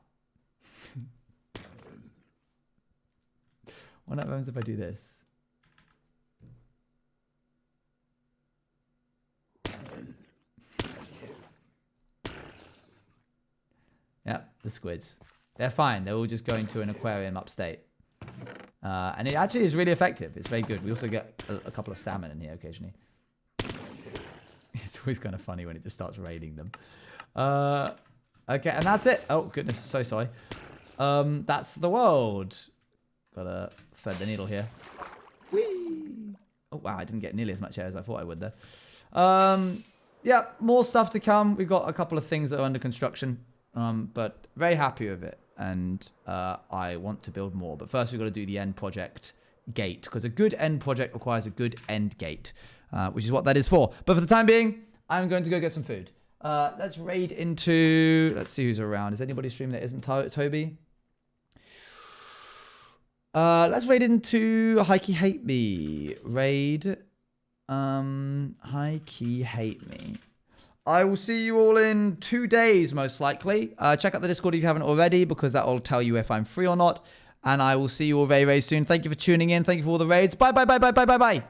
What happens if I do this? Yep, the squids. They're fine. They're all just going to an aquarium upstate. And it actually is really effective. It's very good. We also get a couple of salmon in here occasionally. It's always kind of funny when it just starts raining them. Okay, and that's it. Oh, goodness. So sorry. That's the world. Gotta thread the needle here. Whee! Oh, wow. I didn't get nearly as much air as I thought I would there. Yeah, more stuff to come. We've got a couple of things that are under construction. But very happy with it. And I want to build more. But first, we've got to do the end project gate. Because a good end project requires a good end gate. Which is what that is for. But for the time being, I'm going to go get some food. Let's raid into... Let's see who's around. Is anybody streaming that isn't Toby? Let's raid into Hikey Hate Me. Raid. Hikey Hate Me. I will see you all in 2 days, most likely. Check out the Discord if you haven't already, because that will tell you if I'm free or not. And I will see you all very, very soon. Thank you for tuning in. Thank you for all the raids. Bye, bye, bye, bye, bye, bye, bye.